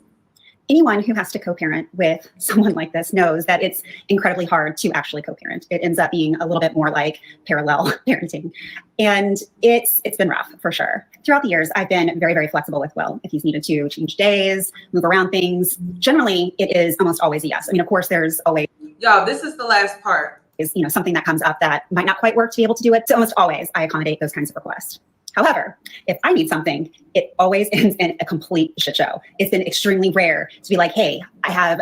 Anyone who has to co-parent with someone like this knows that it's incredibly hard to actually co-parent. It ends up being a little bit more like parallel parenting. And it's been rough for sure. Throughout the years, I've been very, very flexible with Will. If he's needed to change days, move around things, generally it is almost always a yes. I mean, of course, there's always, Y'all, this is the last part. something that comes up that might not quite work to be able to do it. So almost always I accommodate those kinds of requests. However, if I need something, it always ends in a complete shit show. It's been extremely rare to be like, hey, I have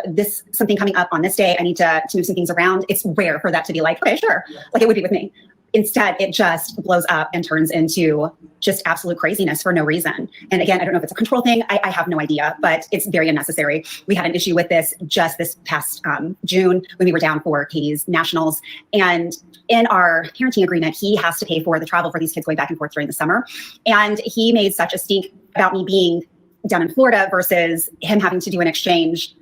something coming up on this day. I need to move some things around. It's rare for that to be like, okay, sure. Like it would be with me. Instead, it just blows up and turns into just absolute craziness for no reason. And again, I don't know if it's a control thing. I have no idea, but it's very unnecessary. We had an issue with this just this past June when we were down for Katie's nationals. And in our parenting agreement, he has to pay for the travel for these kids going back and forth during the summer. And he made such a stink about me being down in Florida versus him having to do an exchange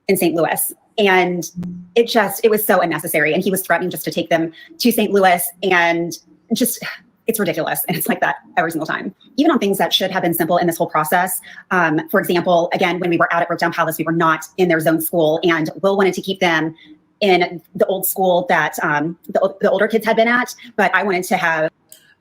in St. Louis. And it was so unnecessary. And he was threatening just to take them to St. Louis, and just, it's ridiculous. And it's like that every single time, even on things that should have been simple in this whole process. For example, again, when we were out at Brokedown Palace, we were not in their zone school, and Will wanted to keep them in the old school that the older kids had been at, but I wanted to have.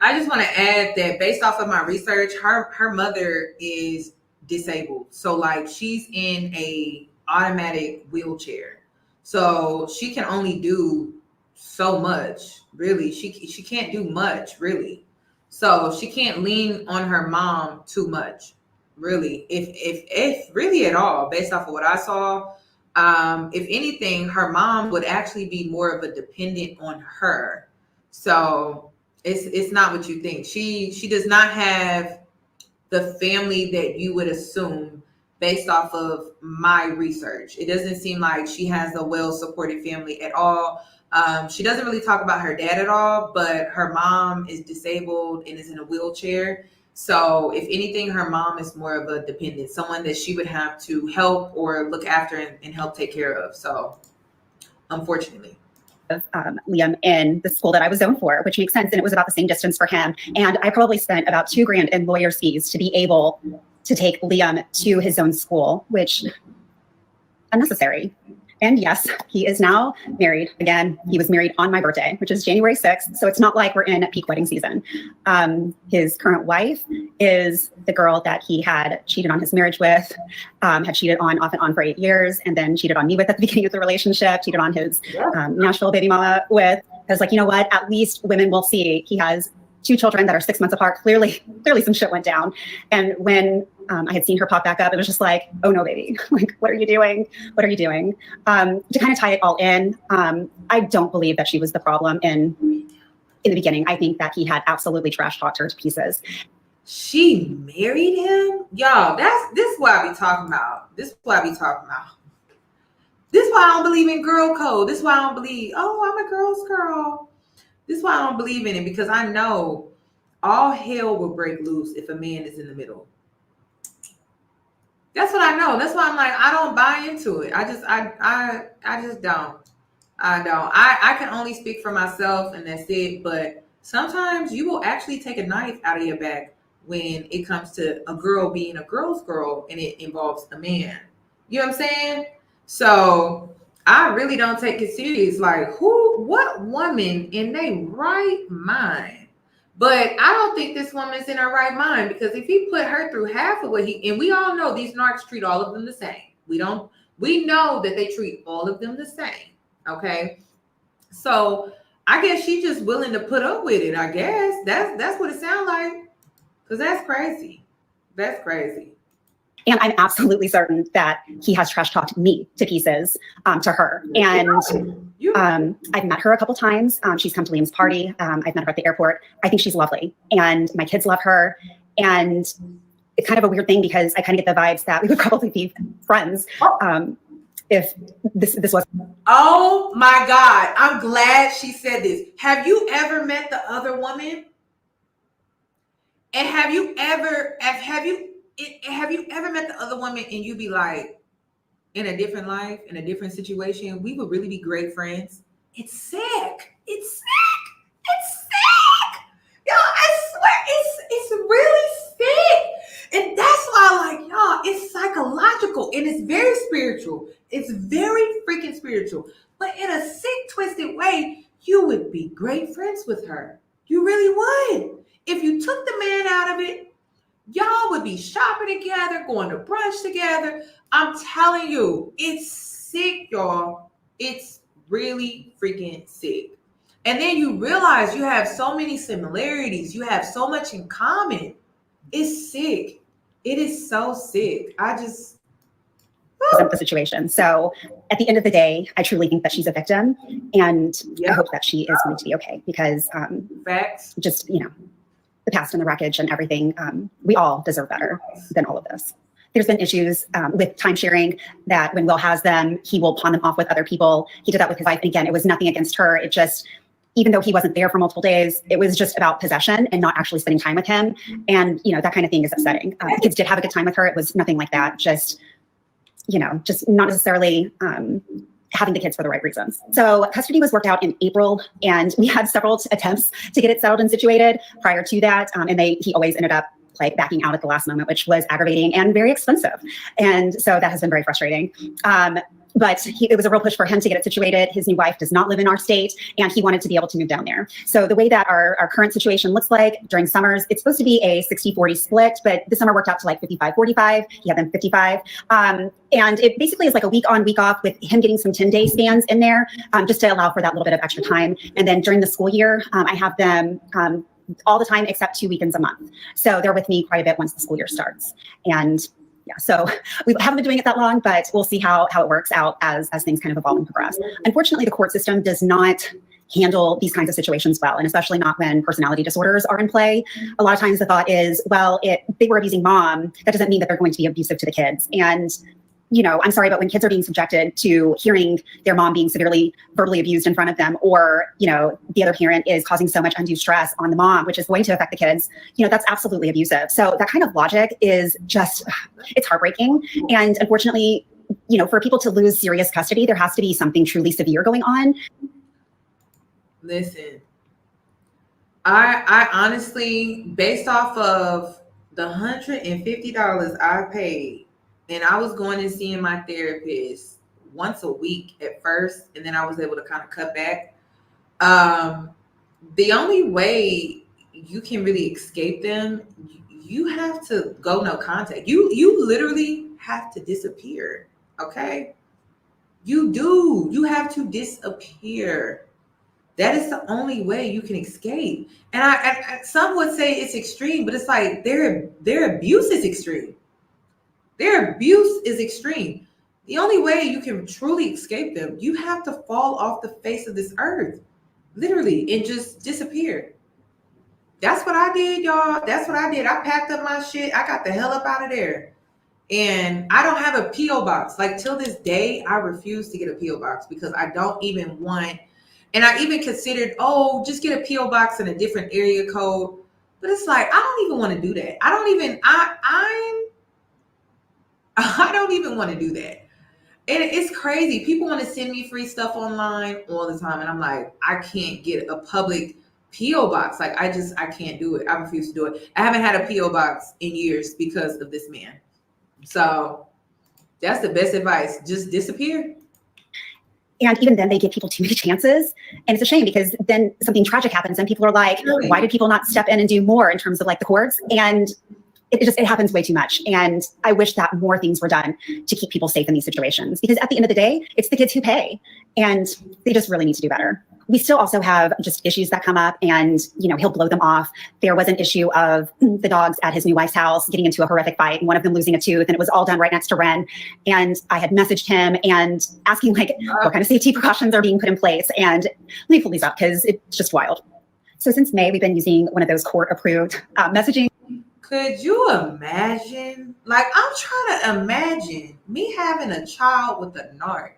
I just want to add that based off of my research, her mother is disabled. So like she's in a automatic wheelchair, so she can only do so much, really. She can't do much, really. So she can't lean on her mom too much, really, if really at all, based off of what I saw. If anything, her mom would actually be more of a dependent on her. So it's not what you think. She does not have the family that you would assume based off of my research. It doesn't seem like she has a well-supported family at all. She doesn't really talk about her dad at all, but her mom is disabled and is in a wheelchair. So if anything, her mom is more of a dependent, someone that she would have to help or look after and help take care of. So unfortunately. Liam in the school that I was zoned for, which makes sense. And it was about the same distance for him. And I probably spent about $2,000 in lawyer's fees to be able to take Liam to his own school, which unnecessary. And yes, he is now married. Again, he was married on my birthday, which is January 6th. So it's not like we're in peak wedding season. His current wife is the girl that he had cheated on his marriage with, had cheated on off and on for 8 years, and then cheated on me with at the beginning of the relationship, cheated on his Nashville baby mama with. I was like, you know what? At least women will see he has 2 children that are 6 months apart. Clearly some shit went down. And when I had seen her pop back up, it was just like, oh no, baby, like, what are you doing? What are you doing? To kind of tie it all in, I don't believe that she was the problem in the beginning. I think that he had absolutely trash talked her to pieces. She married him? Y'all, this is what I be talking about. This is why I don't believe in girl code. This is why I don't believe, oh, I'm a girl's girl. This is why I don't believe in it, because I know all hell will break loose if a man is in the middle. That's what I know. That's why I'm like, I don't buy into it. I just don't. I don't. I can only speak for myself, and that's it. But sometimes you will actually take a knife out of your back when it comes to a girl being a girl's girl and it involves a man. You know what I'm saying? So I really don't take it serious. Like, what woman in their right mind? But I don't think this woman's in her right mind, because if he put her through half of what and we all know these narcs treat all of them the same. We know that they treat all of them the same. Okay. So I guess she's just willing to put up with it. I guess that's what it sounds like. Because that's crazy. That's crazy. And I'm absolutely certain that he has trash talked me to pieces to her. And I've met her a couple times. She's come to Liam's party. I've met her at the airport. I think she's lovely. And my kids love her. And it's kind of a weird thing, because I kind of get the vibes that we would probably be friends if this was. Oh my God. I'm glad she said this. Have you ever met the other woman? And have you ever met the other woman and you be like, in a different life, in a different situation, we would really be great friends? It's sick. It's sick. It's sick. Yo, I swear, it's really sick. And that's why, like, y'all, it's psychological and it's very spiritual. It's very freaking spiritual. But in a sick, twisted way, you would be great friends with her. You really would. If you took the man out of it, y'all would be shopping together, going to brunch together. I'm telling you, it's sick, y'all. It's really freaking sick. And then you realize you have so many similarities. You have so much in common. It's sick. It is so sick. The situation. So at the end of the day, I truly think that she's a victim, and I hope that she is going to be okay, because facts. Just, the past and the wreckage and everything, we all deserve better than all of this. There's been issues with time sharing, that when Will has them, he will pawn them off with other people. He did that with his wife. And again, it was nothing against her. It just, even though he wasn't there for multiple days, it was just about possession and not actually spending time with him. And, that kind of thing is upsetting. The kids did have a good time with her. It was nothing like that. Just not necessarily having the kids for the right reasons. So custody was worked out in April, and we had several attempts to get it settled and situated prior to that. And he always ended up like backing out at the last moment, which was aggravating and very expensive. And so that has been very frustrating. But it was a real push for him to get it situated. His new wife does not live in our state, and he wanted to be able to move down there. So the way that our current situation looks like during summers, it's supposed to be a 60-40 split, but this summer worked out to like 55-45. He had them 55. And it basically is like a week on, week off, with him getting some 10-day spans in there, just to allow for that little bit of extra time. And then during the school year, I have them all the time except 2 weekends a month. So they're with me quite a bit once the school year starts. And yeah, so we haven't been doing it that long, but we'll see how it works out as things kind of evolve and progress. Unfortunately, the court system does not handle these kinds of situations well, and especially not when personality disorders are in play. A lot of times the thought is, well, if they were abusing mom, that doesn't mean that they're going to be abusive to the kids. And I'm sorry, but when kids are being subjected to hearing their mom being severely verbally abused in front of them, or, the other parent is causing so much undue stress on the mom, which is going to affect the kids, that's absolutely abusive. So that kind of logic is just, it's heartbreaking. And unfortunately, for people to lose serious custody, there has to be something truly severe going on. Listen, I honestly, based off of the $150 I paid, and I was going and seeing my therapist once a week at first, and then I was able to kind of cut back. The only way you can really escape them, you have to go no contact. You literally have to disappear. Okay, you do. You have to disappear. That is the only way you can escape. And I some would say it's extreme, but it's like their abuse is extreme. Their abuse is extreme. The only way you can truly escape them, you have to fall off the face of this earth, literally, and just disappear. That's what I did, y'all. That's what I did. I packed up my shit. I got the hell up out of there. And I don't have a P.O. box. Like, till this day, I refuse to get a P.O. box because I don't even want. And I even considered, just get a P.O. box in a different area code. But it's like, I don't even want to do that. I don't even want to do that. And it's crazy. People want to send me free stuff online all the time. And I'm like, I can't get a public P.O. box. Like, I can't do it. I refuse to do it. I haven't had a P.O. box in years because of this man. So that's the best advice. Just disappear. And even then, they give people too many chances. And it's a shame because then something tragic happens and people are like, Really? Why did people not step in and do more in terms of like the courts? And it happens way too much. And I wish that more things were done to keep people safe in these situations, because at the end of the day, it's the kids who pay, and they just really need to do better. We still also have just issues that come up, and he'll blow them off. There was an issue of the dogs at his new wife's house getting into a horrific fight, and one of them losing a tooth, and it was all done right next to Ren. And I had messaged him and asking what kind of safety precautions are being put in place. And let me pull these up because it's just wild. So since May, we've been using one of those court-approved messaging. Could you imagine? Like, I'm trying to imagine me having a child with a narc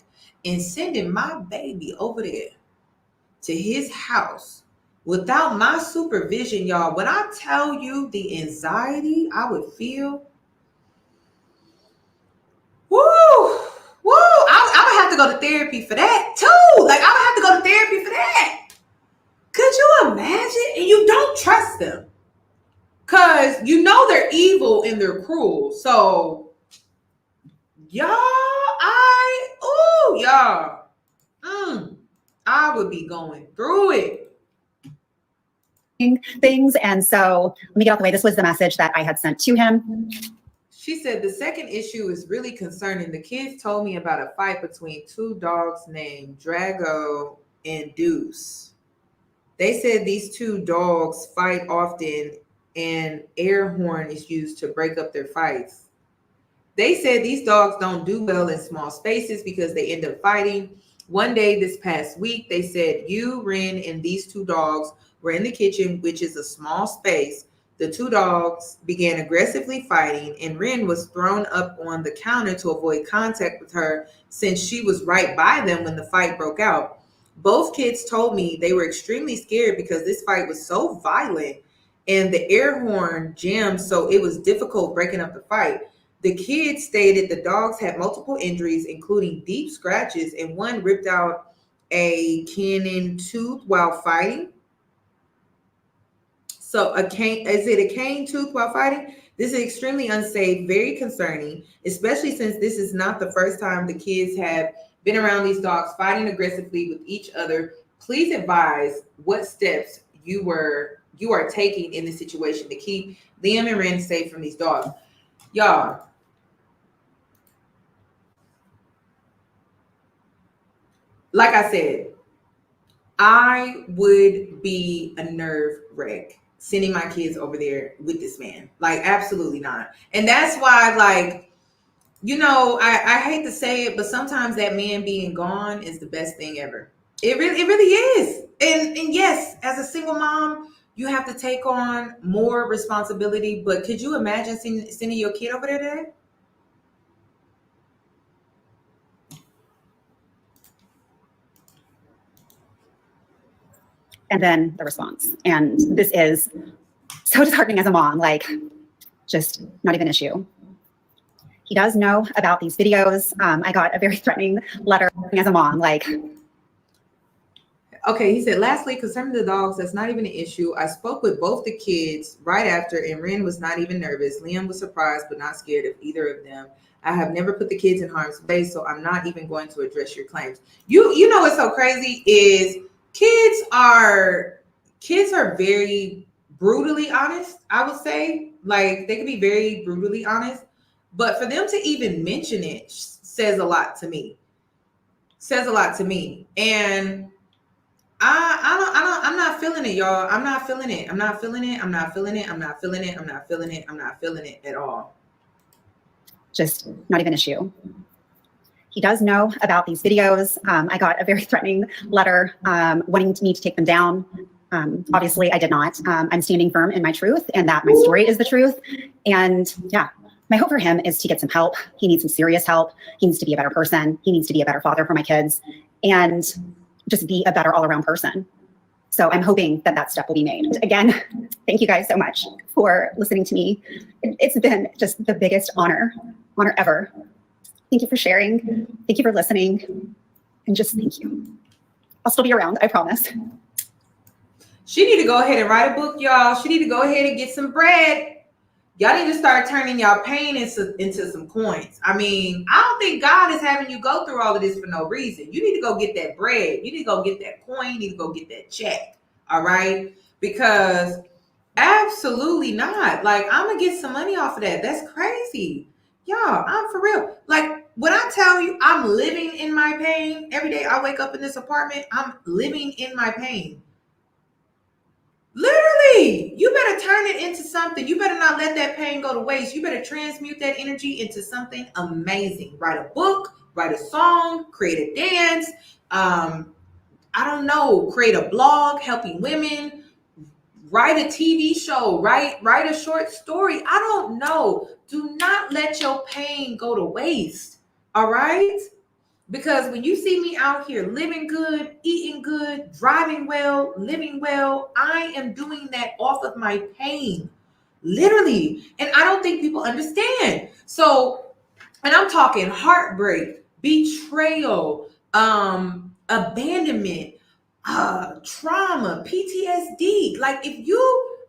and sending my baby over there to his house without my supervision, y'all. When I tell you the anxiety I would feel, I would have to go to therapy for that too. Like, I would have to go to therapy for that. Could you imagine? And you don't trust them. Because they're evil and they're cruel. So, I would be going through it. Things. And so let me get out the way. This was the message that I had sent to him. She said, the second issue is really concerning. The kids told me about a fight between two dogs named Drago and Deuce. They said these two dogs fight often, and air horn is used to break up their fights. They said these dogs don't do well in small spaces because they end up fighting. One day this past week, they said you, Ren, and these two dogs were in the kitchen, which is a small space. The two dogs began aggressively fighting, and Ren was thrown up on the counter to avoid contact with her since she was right by them when the fight broke out. Both kids told me they were extremely scared because this fight was so violent and the air horn jammed, so it was difficult breaking up the fight. The kids stated the dogs had multiple injuries, including deep scratches, and one ripped out a canine tooth while fighting. So is it a cane tooth while fighting? This is extremely unsafe, very concerning, especially since this is not the first time the kids have been around these dogs fighting aggressively with each other. Please advise what steps you are taking in this situation to keep Liam and Ren safe from these dogs. Y'all, like I said, I would be a nerve wreck sending my kids over there with this man. Like, absolutely not. And that's why, like, I hate to say it, but sometimes that man being gone is the best thing ever. It really is. And yes, as a single mom, you have to take on more responsibility. But could you imagine sending your kid over there today? And then the response. And this is so disheartening as a mom, like, just not even an issue. He does know about these videos. I got a very threatening letter as a mom, like, Okay, he said, lastly, concerning the dogs, that's not even an issue. I spoke with both the kids right after, and Ren was not even nervous. Liam was surprised, but not scared of either of them. I have never put the kids in harm's way, so I'm not even going to address your claims. You know what's so crazy is kids are very brutally honest, I would say. Like, they can be very brutally honest, but for them to even mention it says a lot to me. Says a lot to me. And I'm not feeling it, y'all. I'm not feeling it. I'm not feeling it. I'm not feeling it. I'm not feeling it. I'm not feeling it. I'm not feeling it at all. just not even an issue. He does know about these videos. I got a very threatening letter wanting me to take them down. Obviously, I did not. I'm standing firm in my truth and that my story is the truth. And yeah, my hope for him is to get some help. He needs some serious help. He needs to be a better person. He needs to be a better father for my kids and just be a better all-around person. So I'm hoping that that step will be made. Again, thank you guys so much for listening to me. It's been just the biggest honor ever. Thank you for sharing. Thank you for listening. And just thank you. I'll still be around, I promise. She need to go ahead and write a book, y'all. She need to go ahead and get some bread. Y'all need to start turning y'all pain into some coins. I mean, I don't think God is having you go through all of this for no reason. You need to go get that bread. You need to go get that coin. You need to go get that check. All right? Because absolutely not. Like, I'm going to get some money off of that. That's crazy. Y'all, I'm for real. Like, when I tell you I'm living in my pain, every day I wake up in this apartment, I'm living in my pain. Literally, you better turn it into something. You better not let that pain go to waste. You better transmute that energy into something amazing. Write a book, write a song, create a dance. I don't know, create a blog helping women, write a TV show, write a short story. I don't know. Do not let your pain go to waste. All right? Because when you see me out here living good, eating good, driving well, living well, I am doing that off of my pain. Literally. And I don't think people understand. So, and I'm talking heartbreak, betrayal, abandonment, trauma, PTSD. Like,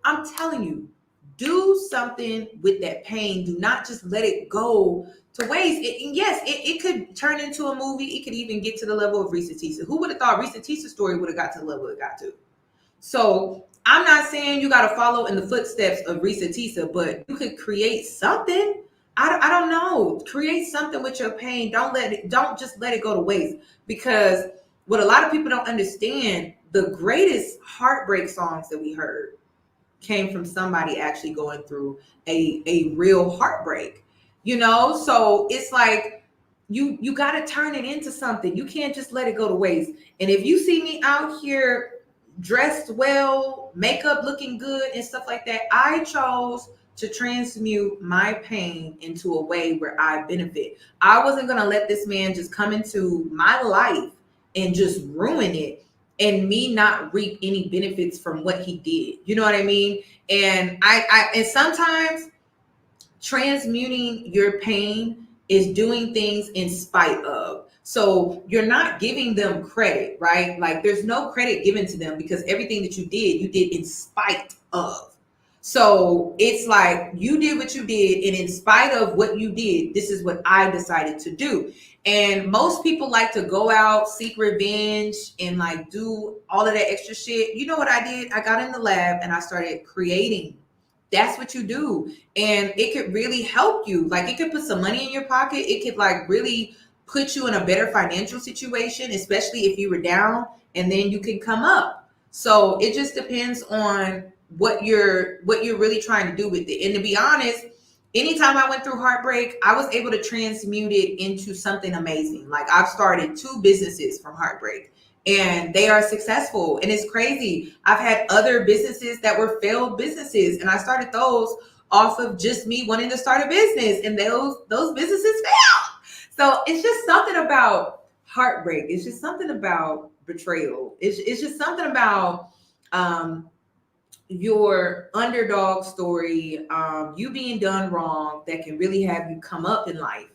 I'm telling you, do something with that pain. Do not just let it go to waste. It could turn into a movie. It could even get to the level of Risa Tisa. Who would have thought Risa Tisa's story would have got to the level it got to? So I'm not saying you got to follow in the footsteps of Risa Tisa, but you could create something. I don't know. Create something with your pain. Don't just let it go to waste. Because what a lot of people don't understand, the greatest heartbreak songs that we heard came from somebody actually going through a real heartbreak. So it's like you got to turn it into something. You can't just let it go to waste. And if you see me out here dressed well, makeup looking good and stuff like that, I chose to transmute my pain into a way where I benefit. I wasn't going to let this man just come into my life and just ruin it and me not reap any benefits from what he did. You know what I mean? And and sometimes transmuting your pain is doing things in spite of. So you're not giving them credit, right? Like, there's no credit given to them because everything that you did in spite of. So it's like you did what you did, and in spite of what you did, this is what I decided to do. And most people like to go out, seek revenge, and like do all of that extra shit. You know what I did? I got in the lab and I started creating. That's what you do. And it could really help you. Like, it could put some money in your pocket. It could like really put you in a better financial situation, especially if you were down, and then you can come up. So it just depends on what you're really trying to do with it. And to be honest, anytime I went through heartbreak, I was able to transmute it into something amazing. Like, I've started 2 businesses from heartbreak, and they are successful. And it's crazy. I've had other businesses that were failed businesses, and I started those off of just me wanting to start a business, and those businesses failed. So it's just something about heartbreak. It's just something about betrayal. It's just something about your underdog story, you being done wrong, that can really have you come up in life.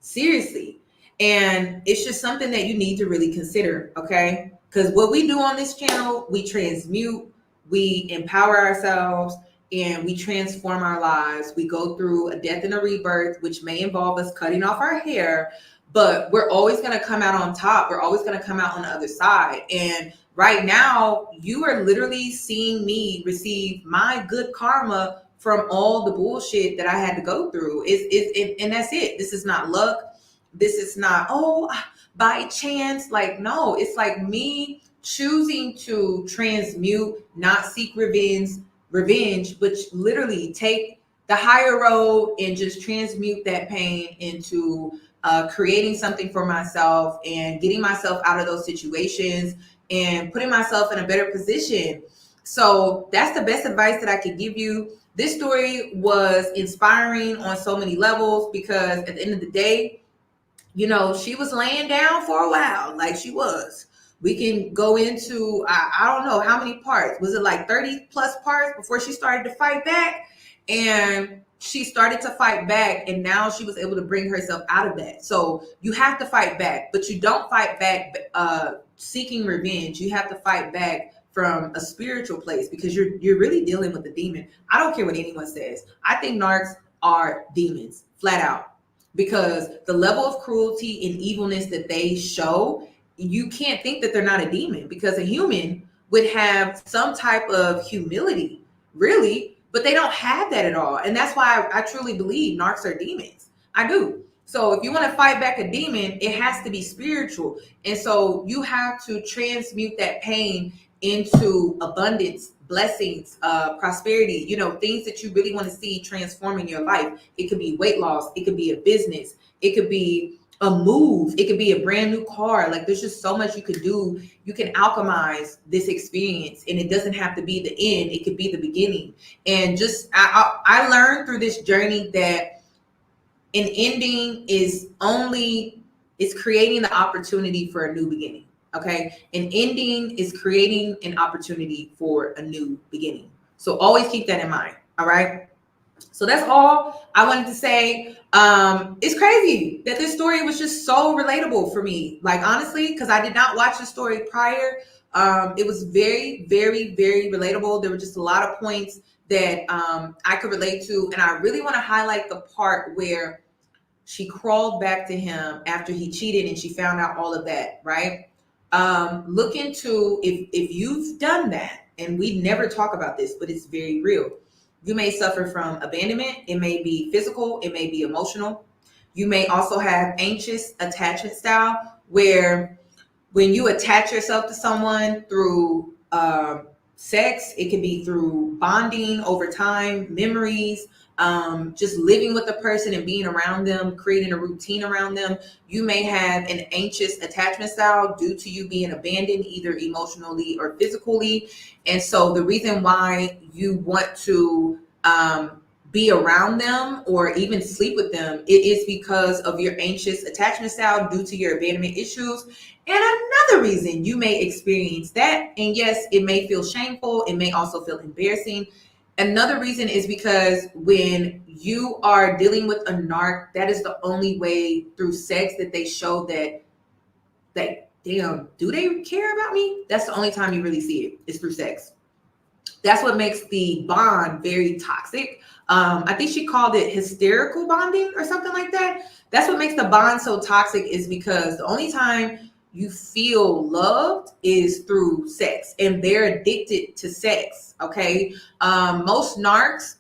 Seriously. And it's just something that you need to really consider, okay? Because what we do on this channel, we transmute, we empower ourselves, and we transform our lives. We go through a death and a rebirth, which may involve us cutting off our hair, but we're always going to come out on top. We're always going to come out on the other side. And right now, you are literally seeing me receive my good karma from all the bullshit that I had to go through. And that's it. This is not luck. This is not, oh, by chance. Like, no, it's like me choosing to transmute, not seek revenge, but literally take the higher road and just transmute that pain into creating something for myself and getting myself out of those situations and putting myself in a better position. So that's the best advice that I could give you. This story was inspiring on so many levels because at the end of the day, you know, she was laying down for a while, like she was. We can go into, I don't know how many parts. Was it like 30 plus parts before she started to fight back? And she started to fight back, and now she was able to bring herself out of that. So you have to fight back, but you don't fight back seeking revenge. You have to fight back from a spiritual place because you're really dealing with a demon. I don't care what anyone says. I think narcs are demons, flat out. Because the level of cruelty and evilness that they show, you can't think that they're not a demon, because a human would have some type of humility, really, but they don't have that at all. And that's why I truly believe narcs are demons. I do. So if you want to fight back a demon, it has to be spiritual. And so you have to transmute that pain into abundance, blessings, prosperity, you know, things that you really want to see transform in your life. It could be weight loss. It could be a business. It could be a move. It could be a brand new car. Like, there's just so much you could do. You can alchemize this experience, and it doesn't have to be the end. It could be the beginning. And just, I learned through this journey that an ending is creating the opportunity for a new beginning. Okay. An ending is creating an opportunity for a new beginning. So always keep that in mind. All right. So that's all I wanted to say. It's crazy that this story was just so relatable for me. Like, honestly, because I did not watch the story prior. It was very, very, very relatable. There were just a lot of points that I could relate to. And I really want to highlight the part where she crawled back to him after he cheated and she found out all of that. Right. Look into if you've done that, and we never talk about this, but it's very real. You may suffer from abandonment. It may be physical. It may be emotional. You may also have anxious attachment style, where when you attach yourself to someone through sex, it can be through bonding over time, memories, just living with the person and being around them, creating a routine around them. You may have an anxious attachment style due to you being abandoned, either emotionally or physically. And so the reason why you want to be around them or even sleep with them, it is because of your anxious attachment style due to your abandonment issues. And another reason you may experience that, and yes, it may feel shameful, it may also feel embarrassing. Another reason is because when you are dealing with a narc, that is the only way through sex that they show that damn, do they care about me? That's the only time you really see it, is through sex. That's what makes the bond very toxic. I think she called it hysterical bonding or something like that. That's what makes the bond so toxic, is because the only time you feel loved is through sex, and they're addicted to sex. Okay. Most narcs,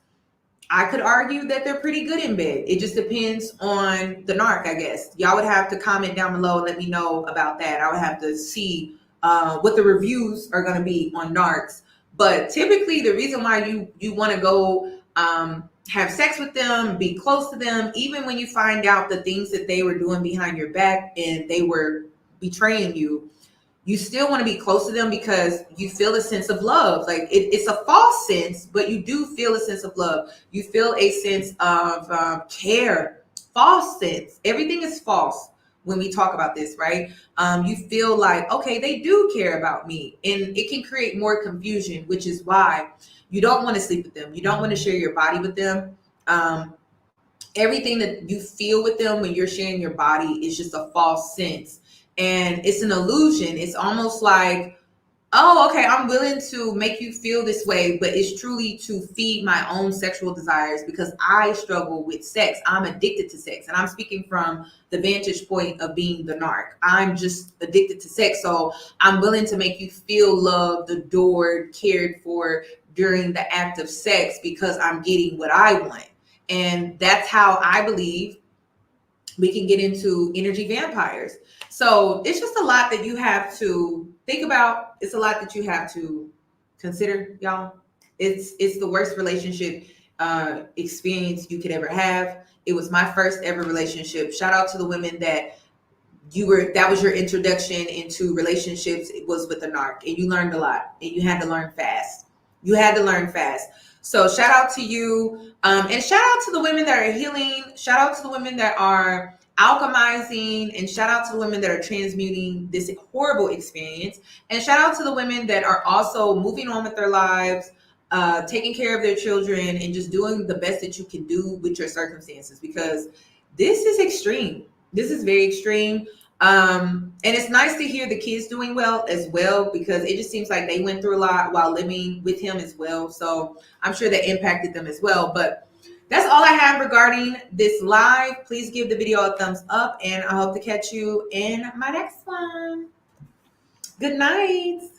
I could argue that they're pretty good in bed. It just depends on the narc, I guess. Y'all would have to comment down below and let me know about that. I would have to see what the reviews are going to be on narcs. But typically the reason why you want to go have sex with them, be close to them, even when you find out the things that they were doing behind your back and they were betraying you, you still want to be close to them because you feel a sense of love. Like, it's a false sense, but you do feel a sense of love. You feel a sense of care. False sense. Everything is false when we talk about this, right? You feel like, okay, they do care about me. And it can create more confusion, which is why you don't want to sleep with them. You don't want to share your body with them. Everything that you feel with them when you're sharing your body is just a false sense. And it's an illusion. It's almost like, oh, okay, I'm willing to make you feel this way, but it's truly to feed my own sexual desires because I struggle with sex. I'm addicted to sex. And I'm speaking from the vantage point of being the narc. I'm just addicted to sex. So I'm willing to make you feel loved, adored, cared for during the act of sex because I'm getting what I want. And that's how I believe we can get into energy vampires. So it's just a lot that you have to think about. It's a lot that you have to consider, y'all. It's the worst relationship experience you could ever have. It was my first ever relationship. Shout out to the women that was your introduction into relationships. It was with a narc, and you learned a lot, and you had to learn fast. So shout out to you. And shout out to the women that are healing. Shout out to the women that are alchemizing, and shout out to the women that are transmuting this horrible experience. And shout out to the women that are also moving on with their lives, taking care of their children, and just doing the best that you can do with your circumstances, because this is extreme. This is very extreme. And it's nice to hear the kids doing well as well, because it just seems like they went through a lot while living with him as well. So I'm sure that impacted them as well. But that's all I have regarding this live. Please give the video a thumbs up, and I hope to catch you in my next one. Good night.